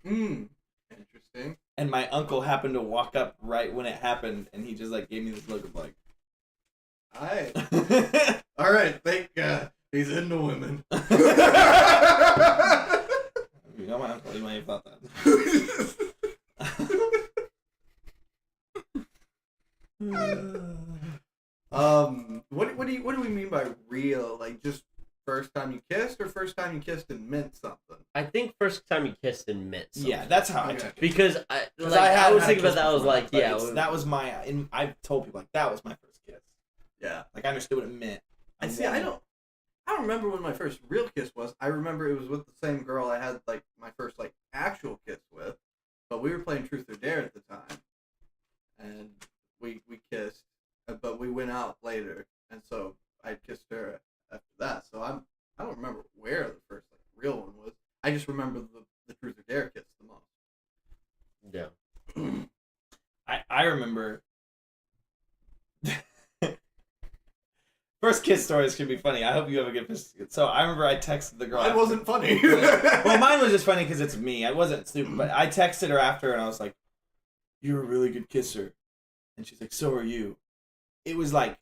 Interesting. And my uncle happened to walk up right when it happened, and he just like gave me this look of like, "Alright, all right, thank God he's into women." You know my uncle, you might have thought that. What do we mean by real? Like just first time you kissed, or first time you kissed and meant something? I think first time you kissed and meant something. Yeah, that's how I took it. Because I was thinking about that. I was like, yeah, that was my. And I've told people like that was my first kiss. Yeah, like I understood what it meant. I don't remember when my first real kiss was. I remember it was with the same girl I had like my first like actual kiss with, but we were playing Truth or Dare at the time, and we kissed, but we went out later, and so I kissed her after that. So I don't remember where the first like real one was. I just remember the Truth or Dare kiss the most. Yeah. I remember. First kiss stories can be funny. I hope you have a good first kiss. So I remember I texted the girl. It wasn't funny. Well, mine was just funny because it's me. I wasn't stupid, but I texted her after, and I was like, "You're a really good kisser," and she's like, "So are you." It was like,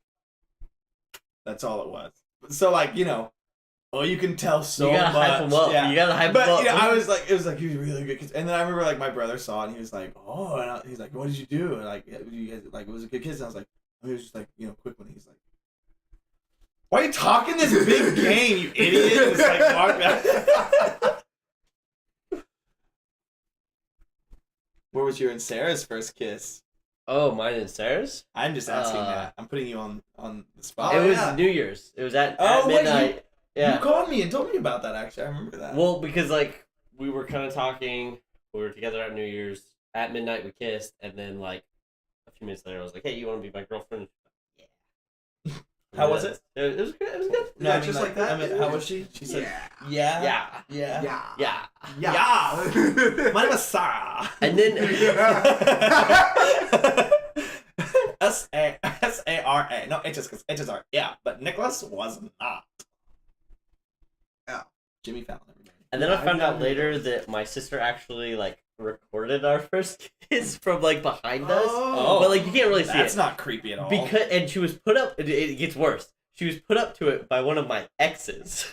that's all it was. So like, Oh, you can tell so you gotta much. hype him up. Yeah. You gotta hype But him up. you know, I was like, it was like he was really good. And then I remember like my brother saw it and he was like, oh, and he's like, what did you do? And like, you guys, like, it was a good kiss. And I was like, oh, he was just like, you know, quick one. He's like, why are you talking this big game, you idiot? And it's like, walk back. Where was your and Sarah's first kiss? Oh, mine and Sarah's? I'm just asking that. I'm putting you on the spot. It was New Year's. It was at midnight. Wait, yeah. You called me and told me about that, actually. I remember that. Well, because, like, we were kind of talking. We were together at New Year's. At midnight, we kissed. And then, like, a few minutes later, I was like, hey, you want to be my girlfriend? Yeah. How was it? It was good. It was good. No, just like that. I mean, how was she? She said, Yeah. yeah. My name is Sarah. And then... S-A-R-A. No, H's are. Yeah, but Nicholas was not. Yeah. Jimmy Fallon, everybody. And then I found out later that my sister actually, like, recorded our first kiss from, like, behind us. Oh. But, like, you can't really see it. That's not creepy at all. And she was put up... It gets worse. She was put up to it by one of my exes.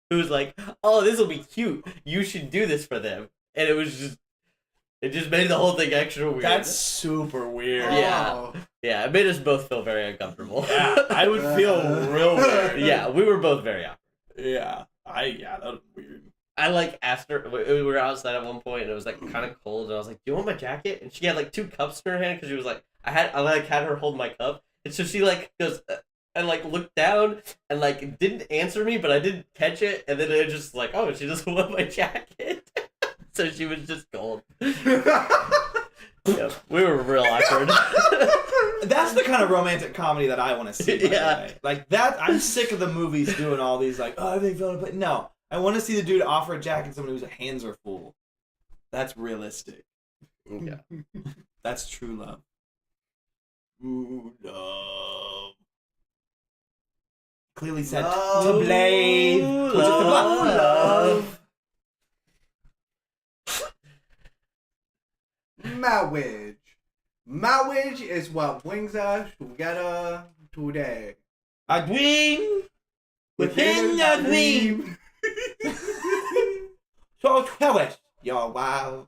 Who was like, oh, this will be cute. You should do this for them. And it was just... It just made the whole thing extra weird. That's super weird. Yeah. Yeah, it made us both feel very uncomfortable. Yeah, I would feel real weird. Yeah, we were both very awkward. Yeah. That was weird. I, like, asked her... We were outside at one point, and it was, like, kind of cold, and I was like, do you want my jacket? And she had, like, 2 cups in her hand, because she was like... I had her hold my cup, and so she, like, goes... and, like, looked down, and, like, didn't answer me, but I didn't catch it, and then it just, like, oh, she doesn't want my jacket. So she was just cold. Yeah, we were real awkward. That's the kind of romantic comedy that I want to see. By the way. Like that, I'm sick of the movies doing all these like, oh, everything fell apart. No, I want to see the dude offer a jacket to someone whose hands are full. That's realistic. Yeah. That's true love. True love. Clearly said to Blade. Love. Marriage is what brings us together today. A dream within a dream. So tell us your wow.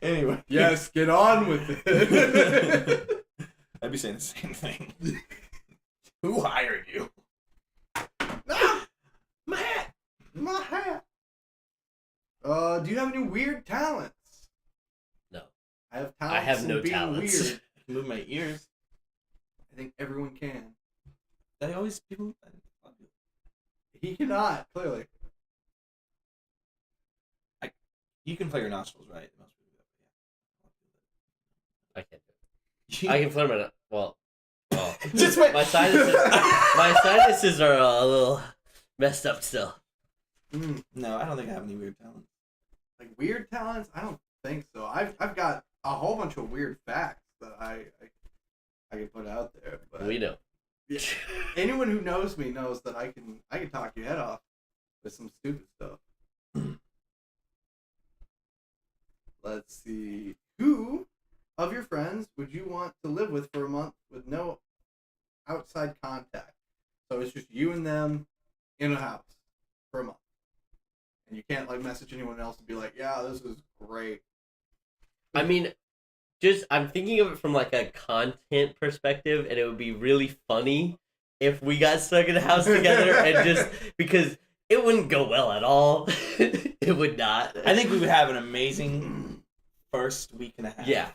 Anyway. Yes, get on with it. I'd be saying the same thing. Who hired you? My hat. My hat. Do you have any weird talents? No. I have talents. I have no being talents. Weird. Move my ears. I think everyone can. They always people. He cannot, clearly. You can play your nostrils, right? I can't do it. I can flare my... Well... Oh. Just wait. My sinuses are a little messed up still. No, I don't think I have any weird talents. Like weird talents? I don't think so. I've got a whole bunch of weird facts that I can put out there. But We know. yeah, anyone who knows me knows that I can talk your head off with some stupid stuff. Let's see. Who of your friends would you want to live with for a month with no outside contact? So it's just you and them in a house for a month. And you can't, like, message anyone else and be like, yeah, this is great. I mean, I'm thinking of it from, like, a content perspective, and it would be really funny if we got stuck in a house together and just... Because it wouldn't go well at all. It would not. I think we would have an amazing first week and a half. Yeah.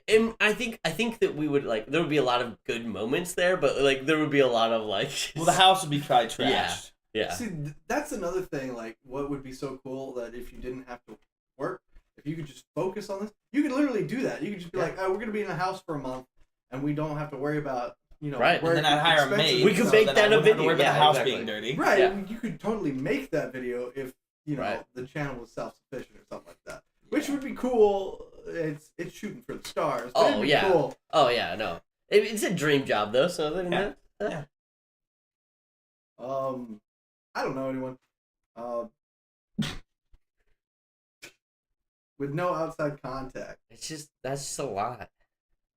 And I think that we would, like, there would be a lot of good moments there, but, like, there would be a lot of, like... Well, the house would be probably trashed. Yeah. See, that's another thing, like, what would be so cool that if you didn't have to work, if you could just focus on this, you could literally do that. You could just be like, oh, we're going to be in a house for a month, and we don't have to worry about, right. And then I'd hire a maid. We could make that a video. Yeah, the house being dirty. Right. Yeah. You could totally make that video if, the channel was self-sufficient or something like that. Which would be cool. It's shooting for the stars. But it'd be cool. Oh, yeah, no. It's a dream job, though, so... Yeah. I don't know anyone. With no outside contact. That's just a lot.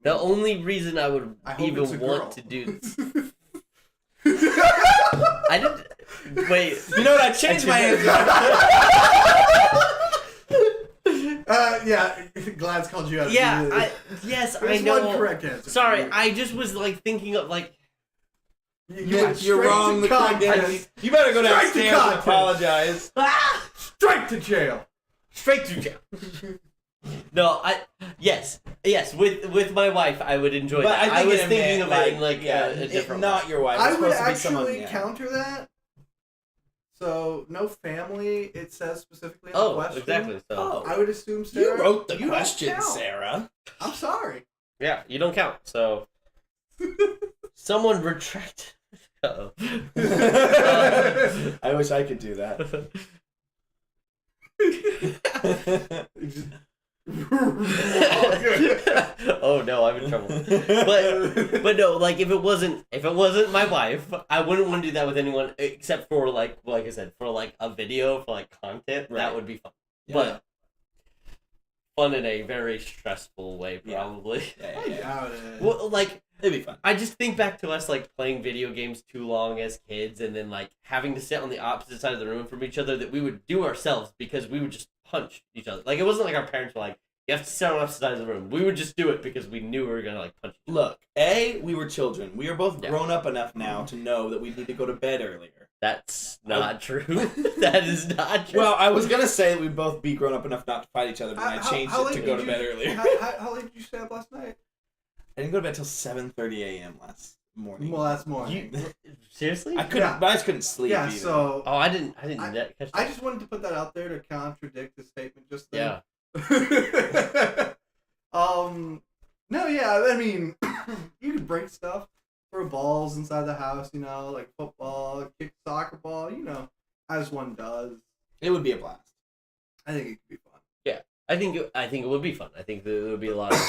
The only reason I would I hope even it's a want girl. to do I didn't. Wait. You know what? I changed my answer. Yeah, Glad's called you out. Yeah, yes, I There's know. one correct answer. Sorry, I just was like thinking of like. You're wrong. The correct answer. You better go downstairs and apologize. Straight to jail. Straight to jail. No, yes, with my wife, I would enjoy But that. I was thinking of it in like a different. Not your wife. I would actually counter that. So no family. It says specifically in the question. Exactly. So I would assume Sarah. You wrote the question, Sarah. I'm sorry. Yeah, you don't count. So someone retract. Uh-oh. I wish I could do that. Oh no, I'm in trouble. But no, like if it wasn't my wife, I wouldn't want to do that with anyone except for like I said, for like a video, for like content. Right. That would be fun. Yeah. But fun in a very stressful way, probably. Yeah. Well, like it'd be fun. I just think back to us like playing video games too long as kids, and then like having to sit on the opposite side of the room from each other that we would do ourselves because we would just punch each other. Like it wasn't like our parents were like, you have to sit on opposite sides of the room. We would just do it because we knew we were gonna like punch each other. Look, we were children. We are both grown up enough now to know that we need to go to bed earlier. That's not true. That is not true. Well, I was gonna say that we'd both be grown up enough not to fight each other, but I changed it to go to bed earlier. How late did you stay up last night? I didn't go to bed till 7:30 a.m. last morning. Well, that's morning. Seriously? I couldn't. But I just couldn't sleep. Yeah. Either. So. Oh, I didn't catch that. I just wanted to put that out there to contradict the statement just then. Yeah. No, yeah, I mean, you could break stuff, throw balls inside the house, you know, like football, kick soccer ball, you know, as one does. It would be a blast. I think it could be fun. Yeah, I think it would be fun. I think there would be a lot of,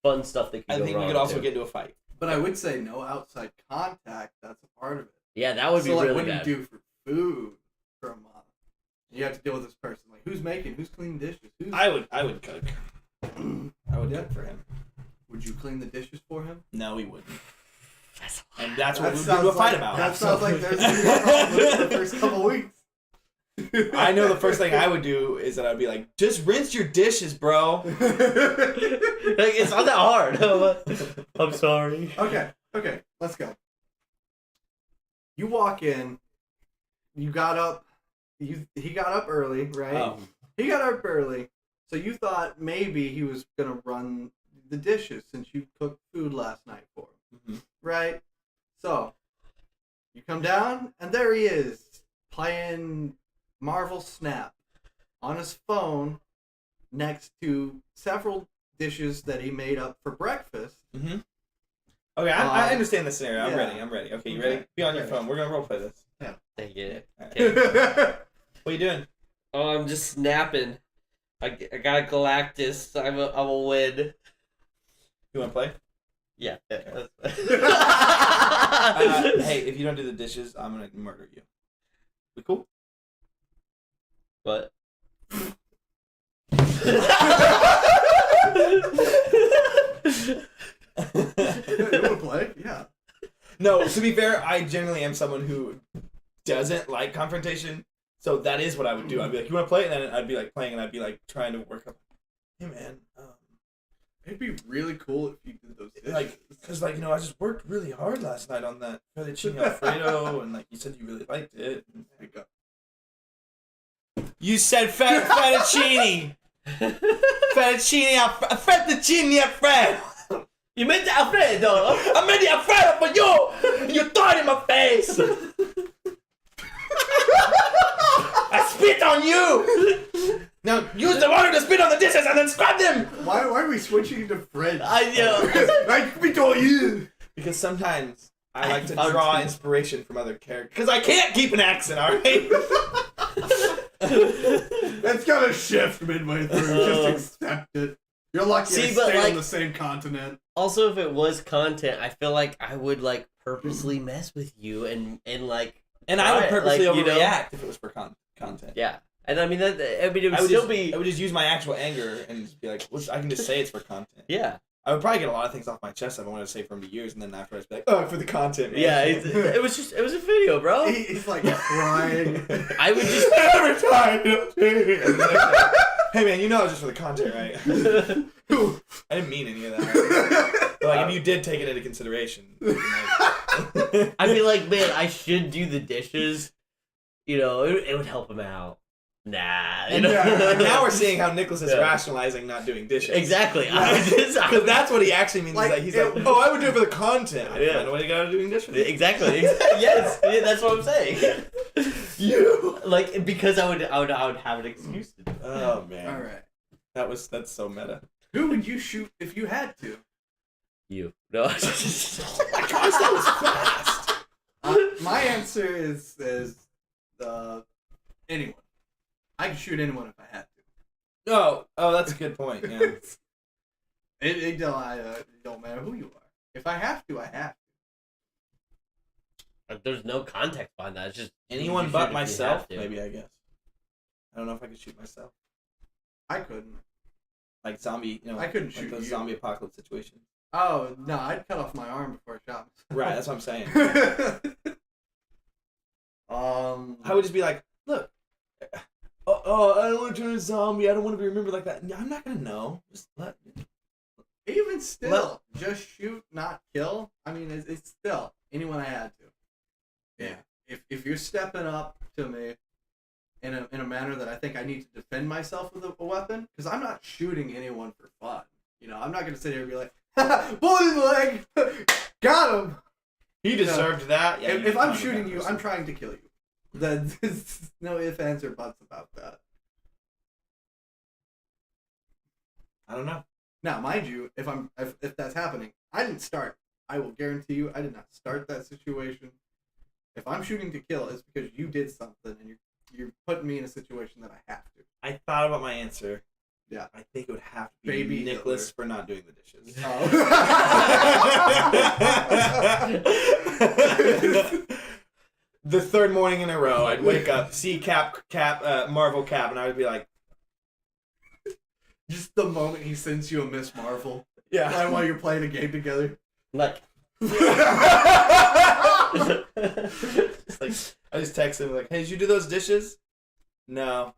fun stuff that could go wrong. I think we could also get into a fight. But I would say no outside contact. That's a part of it. Yeah, that would be like, really what bad. do you do for food for a month? You have to deal with this person. Like, who's making? Who's cleaning dishes? I would cook. I would cook for him. Would you clean the dishes for him? No, he wouldn't. And that that's what we'd do a fight about. That sounds like there's going to be a problem the first couple weeks. I know the first thing I would do is that I'd be like, just rinse your dishes, bro. Like, it's not that hard. I'm sorry. Okay, let's go. You walk in, you got up, he got up early, right? Oh. He got up early, so you thought maybe he was going to run the dishes since you cooked food last night for him, right? So, you come down, and there he is, playing Marvel Snap on his phone next to several dishes that he made up for breakfast. Mm-hmm. Okay, I understand the scenario. I'm ready. Okay, you ready? Be on your phone. We're going to roleplay this. Yeah. Thank you. Okay. What are you doing? Oh, I'm just snapping. I got Galactus. I'm a win. You want to play? Yeah. Okay. Hey, if you don't do the dishes, I'm going to murder you. We cool? What? You want to play? Yeah. No, to be fair, I generally am someone who doesn't like confrontation. So that is what I would do. I'd be like, you want to play? And then I'd be like playing and I'd be like trying to work up. Hey, man. It'd be really cool if you did those dishes. Like, because, I just worked really hard last night on that fettuccine Alfredo. And, you said you really liked it. And there you go. You said fettuccine. Fettuccine Alfredo. You meant the Alfredo. I meant the Alfredo for you. You threw it in my face. I spit on you. Now use the water to spit on the dishes and then scrub them. Why are we switching to French? I know. I spit on you. Because sometimes I like to draw inspiration from other characters. Because I can't keep an accent, alright? It's gonna shift midway through. Just accept it. You're lucky to stay on the same continent. Also, if it was content, I feel like I would purposely mess with you and I would purposely overreact if it was for content. Yeah, and I mean it would I still be. I would just use my actual anger and just be like, I can just say it's for content. Yeah, I would probably get a lot of things off my chest I've wanted to say for him to years, and then after I'd be like, oh, for the content, man. Yeah, it was a video, bro. He's like crying. I would just every time. Hey man, you know it was just for the content, right? I didn't mean any of that. But like, if you did take it into consideration, I'd be like, man, I should do the dishes. You know, it would help him out. Nah, you know. And now we're seeing how Nicholas is rationalizing not doing dishes. Exactly. Because that's what he actually means. Like, He's like, oh, I would do it for the content. I find a way to get out of doing dishes. Exactly. Yes, that's what I'm saying. You like, because I would have an excuse to do it. Oh man. All right. That's so meta. Who would you shoot if you had to? You. No. Oh my gosh, that was fast. My answer is anyone. I could shoot anyone if I had to. Oh, that's a good point. Yeah. It don't matter who you are. If I have to, I have to. There's no context behind that. It's just Anyone but myself, maybe, I guess. I don't know if I could shoot myself. I couldn't. Like zombie, I couldn't like shoot those you. zombie apocalypse situations. Oh, no, I'd cut off my arm before I shot myself. Right, that's what I'm saying. I would just be like, look, I don't want to turn a zombie. I don't want to be remembered like that. I'm not going to know. Just even still, just shoot, not kill. I mean, it's still anyone I had to. Yeah. If you're stepping up to me in a manner that I think I need to defend myself with a weapon, because I'm not shooting anyone for fun. You know, I'm not going to sit here and be like, bullet in the leg, got him. He deserved that. Yeah, if I'm shooting you, I'm trying to kill you. There's no ifs, ands, or buts about that. I don't know. Now, mind you, if that's happening, I didn't start. I will guarantee you, I did not start that situation. If I'm shooting to kill, it's because you did something, and you're putting me in a situation that I have to. I thought about my answer. Yeah. I think it would have to be Baby Nicholas Hitler. for not doing the dishes. Oh. The third morning in a row, I'd wake up, see Marvel Cap, and I would be like, Just the moment he sends you a Miss Marvel. yeah. Right while you're playing a game together. Like. It's like, I just text him like, hey, did you do those dishes? No.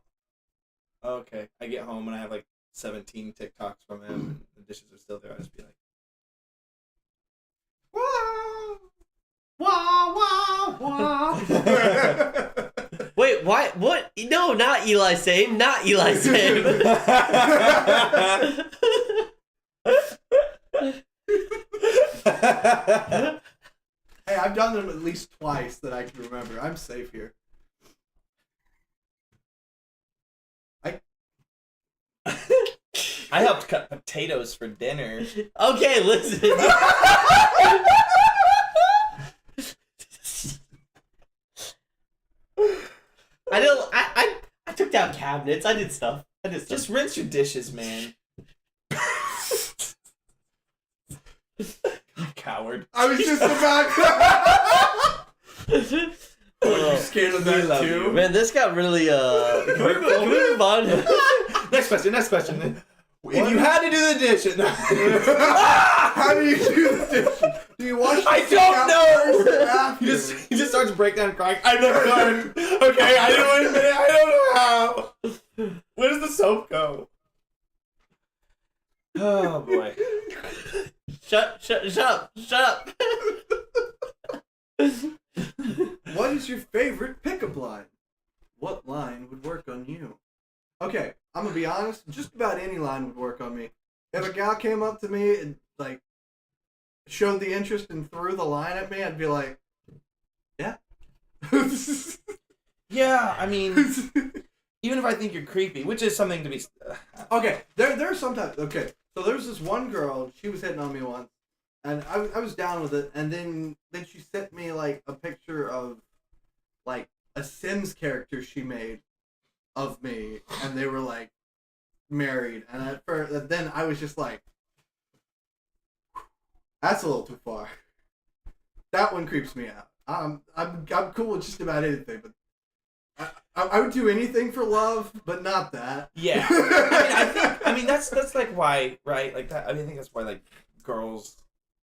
Okay. I get home and I have like 17 TikToks from him and the dishes are still there. I just be like, Wah, wah, wah. Wait, why? What? No, not Eli Same. Not Eli Same. Hey, I've done them at least twice that I can remember. I'm safe here. I helped cut potatoes for dinner. Okay, listen. I took down cabinets. I did stuff. Just rinse your dishes, man. Coward. I was just about Are you scared of that too? Man, this got really hurtful. Can we move on? Next question. If you had to do the dishes, how do you do the dishes? Do you wash? I don't know. He just starts breaking down crying. I never learned. Okay, I didn't admit it. I don't know how. Where does the soap go? Oh boy. Shut up. What is your favorite pickup line? What line would work on you? Okay, I'm gonna be honest. Just about any line would work on me. If a gal came up to me and like showed the interest and threw the line at me, I'd be like, yeah. Yeah, I mean, even if I think you're creepy, which is something to be. Okay, there are sometimes. Okay, so there was this one girl. She was hitting on me once, and I was down with it. And then she sent me like a picture of like a Sims character she made of me, and they were like married. And then I was just like, that's a little too far. That one creeps me out. I'm cool with just about anything, but I would do anything for love, but not that. Yeah. I mean that's like why, right? Like that. I mean, I think that's why like girls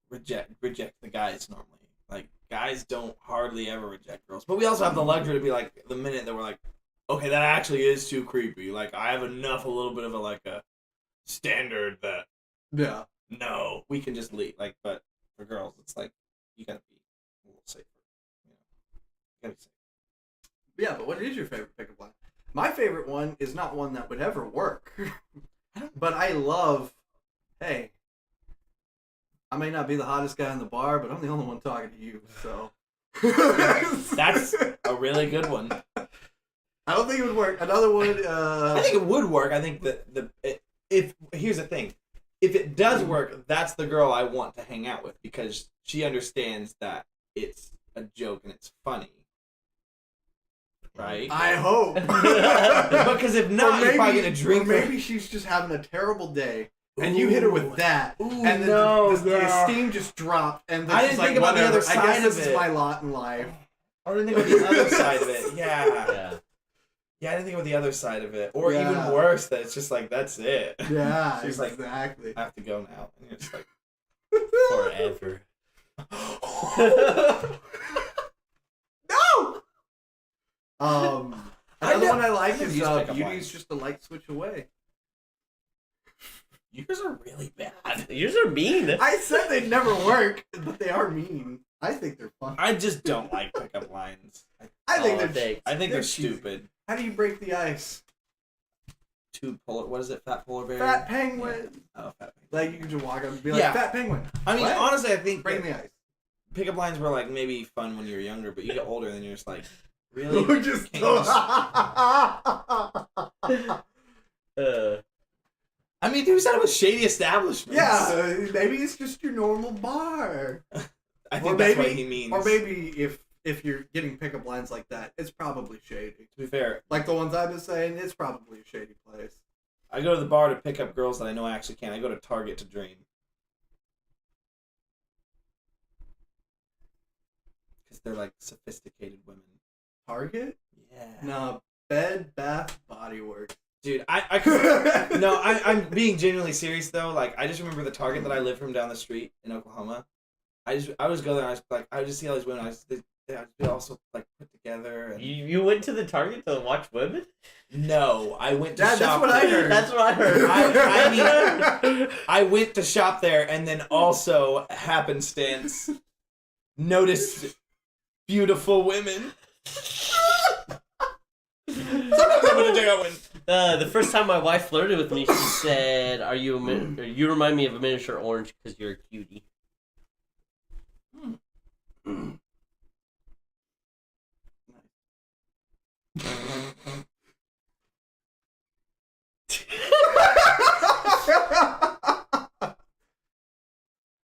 reject the guys normally. Like guys don't hardly ever reject girls, but we also have the luxury to be like the minute that we're like, okay, that actually is too creepy. Like I have enough, a little bit of a standard that no, we can just leave. Like, but for girls, it's like you gotta be a little safer. You gotta be safe. Yeah, but what is your favorite pickup line? My favorite one is not one that would ever work, but I love, hey, I may not be the hottest guy in the bar, but I'm the only one talking to you, so. That's a really good one. I don't think it would work. Another one. I think it would work. I think that here's the thing, if it does work, that's the girl I want to hang out with because she understands that it's a joke and it's funny. Right? I hope. Because if not, you're probably gonna drink. Or maybe she's just having a terrible day, and you hit her with that, and then the steam just dropped, and then I she's didn't like, think about the other whatever, side I guess of this it. is my lot in life. I didn't think about the other side of it. Yeah. Yeah, I didn't think about the other side of it. Or even worse, that it's just like, that's it. Yeah, she's exactly. like, I have to go now. And you're just like, forever. No! Another one I like is Beauty's just a light switch away. Yours are really bad. Yours are mean. I said they'd never work, but they are mean. I think they're fun. I just don't like pickup lines. I think they're stupid. How do you break the ice? What is it? Fat polar bear? Fat penguin. Yeah. Oh, fat penguin. Like you can just walk up and be like, fat penguin. I mean, honestly, I think breaking the ice. Pickup lines were like maybe fun when you were younger, but you get older and you're just like, really? We're just I mean, who said it was shady establishments? Yeah, maybe it's just your normal bar. I think that's what he means. Or maybe if you're getting pickup lines like that, it's probably shady. To be fair. Like the ones I've been saying, it's probably a shady place. I go to the bar to pick up girls that I know I actually can. I go to Target to dream. Because they're like sophisticated women. Target? Yeah. No, Bed Bath Body Works. Dude, I'm being genuinely serious though. Like, I just remember the Target that I lived from down the street in Oklahoma. I would go there and I would just see all these women. I'd be also like put together. And... You went to the Target to watch women? No, I went to shop. That's what I heard. That's what I heard. I went to shop there and then also happenstance noticed beautiful women. Sometimes I'm gonna take out women. The first time my wife flirted with me, she said, you remind me of a miniature orange because you're a cutie." I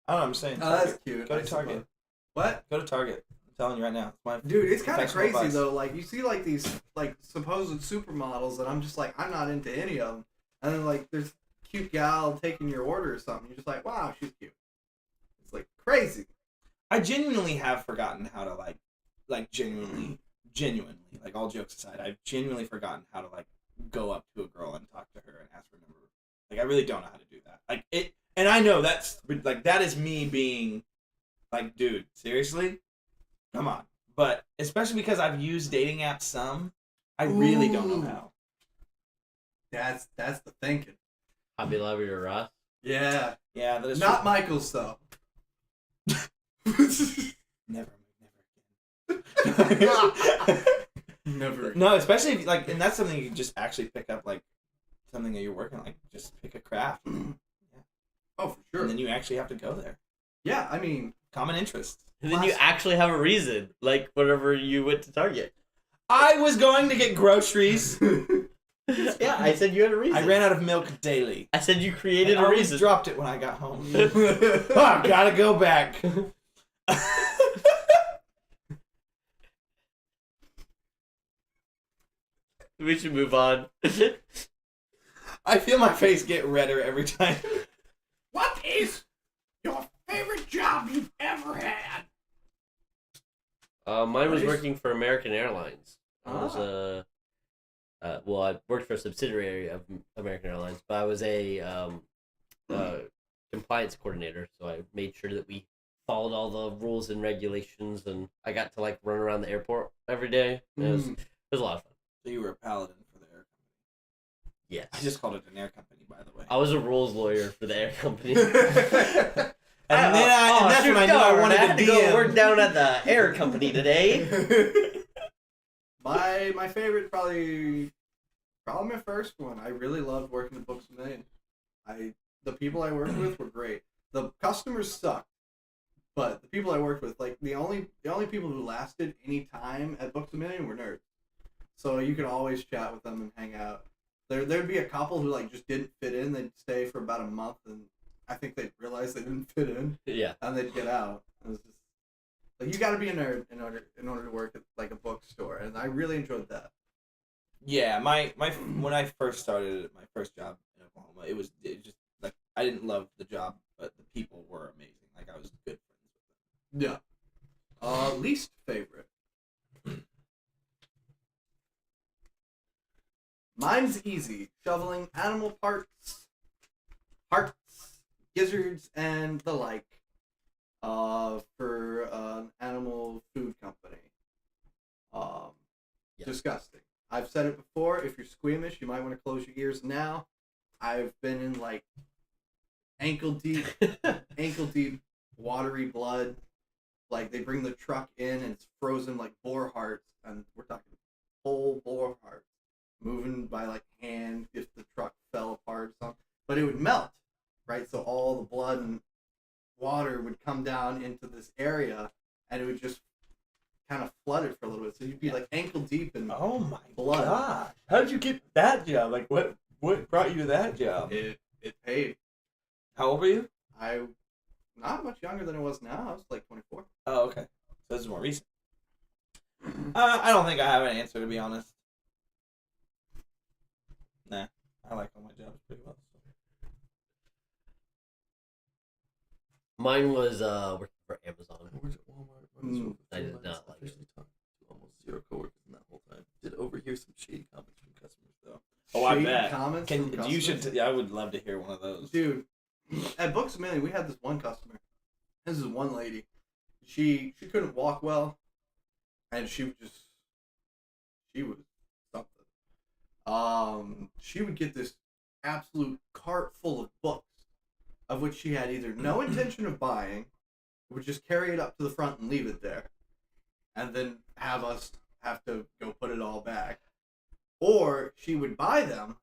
don't know, I'm saying. Oh, that's cute. Go to Target. What? Go to Target. I'm telling you right now. Dude, it's kind of crazy advice. though. Like you see like these like supposed supermodels, and I'm just like, I'm not into any of them. And then like there's a cute gal taking your order or something. You're just like, wow, she's cute. It's like crazy. I genuinely have forgotten how to like genuinely, like all jokes aside, I've genuinely forgotten how to like go up to a girl and talk to her and ask for a number. Like I really don't know how to do that. Like it, and I know that's like that is me being like, dude, seriously, come on. But especially because I've used dating apps some, I really don't know how. That's the thinking. Hobby Lobby or Ross? Yeah. Yeah, that is not true. Michael's though. Never Never. No, especially if, like, and that's something you can just actually pick up, like something that you're working on, like just pick a craft. Yeah. Oh, for sure. And then you actually have to go there. Yeah, I mean, common interest. And then you actually have a reason, like whenever you went to Target. I was going to get groceries. Yeah, I said you had a reason. I ran out of milk daily. I said you created a reason. I dropped it when I got home. Oh, gotta go back. We should move on. I feel my face get redder every time. What is your favorite job you've ever had? Mine was working for American Airlines. I was well, I worked for a subsidiary of American Airlines, but I was a compliance coordinator, so I made sure that we followed all the rules and regulations, and I got to like run around the airport every day. It was a lot of fun. So you were a paladin for the air company. Yes. I just called it an air company, by the way. I was a rules lawyer for the air company. And that's when I knew I wanted to be go work down at the air company today. My favorite, probably my first one. I really loved working at Books A Million. The people I worked with were great. The customers sucked, but the people I worked with, like the only people who lasted any time at Books A Million were nerds. So you could always chat with them and hang out. There'd be a couple who like just didn't fit in. They'd stay for about a month, and I think they'd realize they didn't fit in. Yeah. And they'd get out. It was just like, you got to be a nerd in order to work at like a bookstore, and I really enjoyed that. Yeah, my when I first started my first job in Oklahoma, it was just like I didn't love the job, but the people were amazing. Like I was good friends with them. Yeah. Least favorite. Mine's easy. Shoveling animal parts, gizzards, and the like. For an animal food company. Disgusting. I've said it before. If you're squeamish, you might want to close your ears now. I've been in like ankle deep, watery blood. Like they bring the truck in and it's frozen like boar hearts, and we're talking whole boar hearts moving by like hand if the truck fell apart or something. But it would melt, right? So all the blood and water would come down into this area, and it would just kind of flood it for a little bit. So you'd be like ankle deep in blood. God. How did you get that job? Like what brought you to that job? It paid. How old were you? I not much younger than I was now. I was like 24. Oh, okay. So this is more recent. I don't think I have an answer, to be honest. Nah, I like all my jobs pretty well. Mine was working for Amazon. I worked at Walmart. I did not like it. Officially talked to almost zero coworkers in that whole time. Did overhear some shady comments from customers though. Oh, I Shady bet. comments from You should. customers? I would love to hear one of those. Dude, at Books A Million, we had this one customer. This is one lady. She couldn't walk well, and she was something. She would get this absolute cart full of books, of which she had either no intention of buying, would just carry it up to the front and leave it there, and then have us have to go put it all back. Or she would buy them,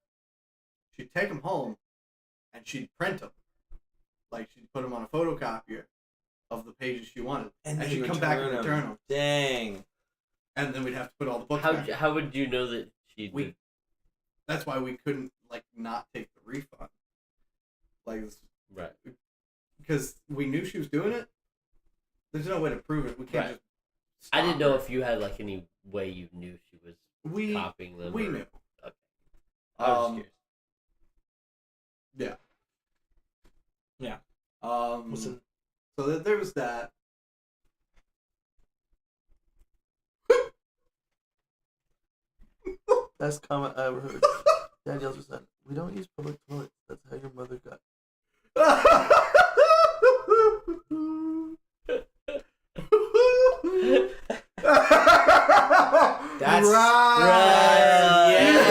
she'd take them home, and she'd print them. Like, she'd put them on a photocopier of the pages she wanted, and she'd come back and return them. Dang. And then we'd have to put all the books back. How would you know that she did? That's why we couldn't, like, not take the refund. Like, Right. Because we knew she was doing it. There's no way to prove it. We can't just stop I didn't know her. if you had like any way you knew she was copying them. We knew. Okay. I was just curious. Yeah. Listen. So there was that. Best comment I ever heard. Dad yells at son, "We don't use public toilets. That's how your mother got." That's right. Yeah.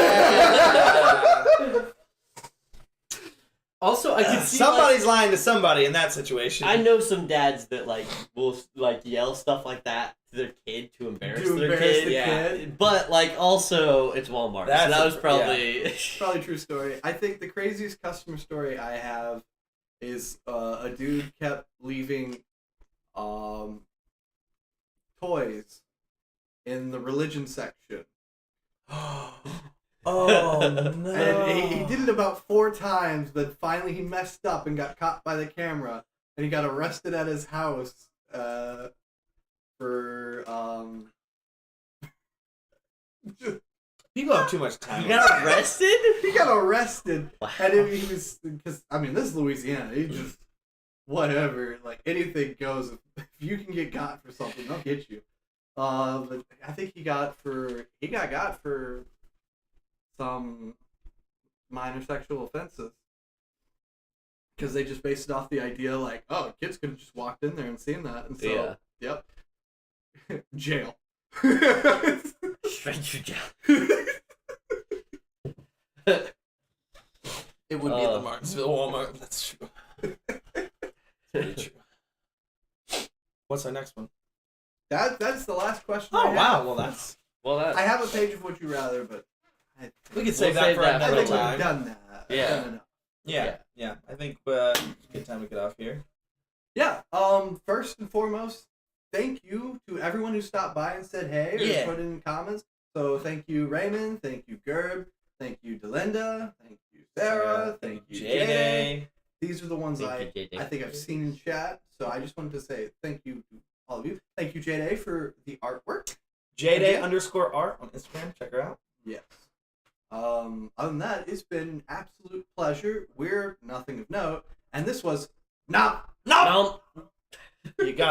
Also, I can see somebody's lying to somebody in that situation. I know some dads that like will like yell stuff like that to their kid to embarrass their kid. kid. But like also it's Walmart. So that was probably probably a true story. I think the craziest customer story I have is a dude kept leaving toys in the religion section. Oh no! And he did it about 4 times, but finally he messed up and got caught by the camera, and he got arrested at his house for People have too much time. You got arrested? He got arrested, Wow. and he was, because I mean, this is Louisiana. He just whatever, like anything goes. If you can get got for something, they'll get you. But I think he got for some minor sexual offenses. Because they just based it off the idea like, oh, kids could have just walked in there and seen that. And so, yep. Jail. Straight to jail. It would be at the Martinsville Walmart. That's true. Very true. What's our next one? That's the last question. Oh, I have. wow. Well, that's... I have a page of Would You Rather, but... We could save that for another I think time. we've done that. Yeah. I think it's a good time to get off here. Yeah. First and foremost, thank you to everyone who stopped by and said hey or put in comments. So thank you, Raymond. Thank you, Gerb. Thank you, Delinda. Thank you, Sarah. Thank you, Jay. These are the ones I think I've seen in chat. So I just wanted to say thank you to all of you. Thank you, Jay, for the artwork. Jday_art on Instagram. Check her out. Yes. Other than that, it's been an absolute pleasure. We're nothing of note, and this was no. You got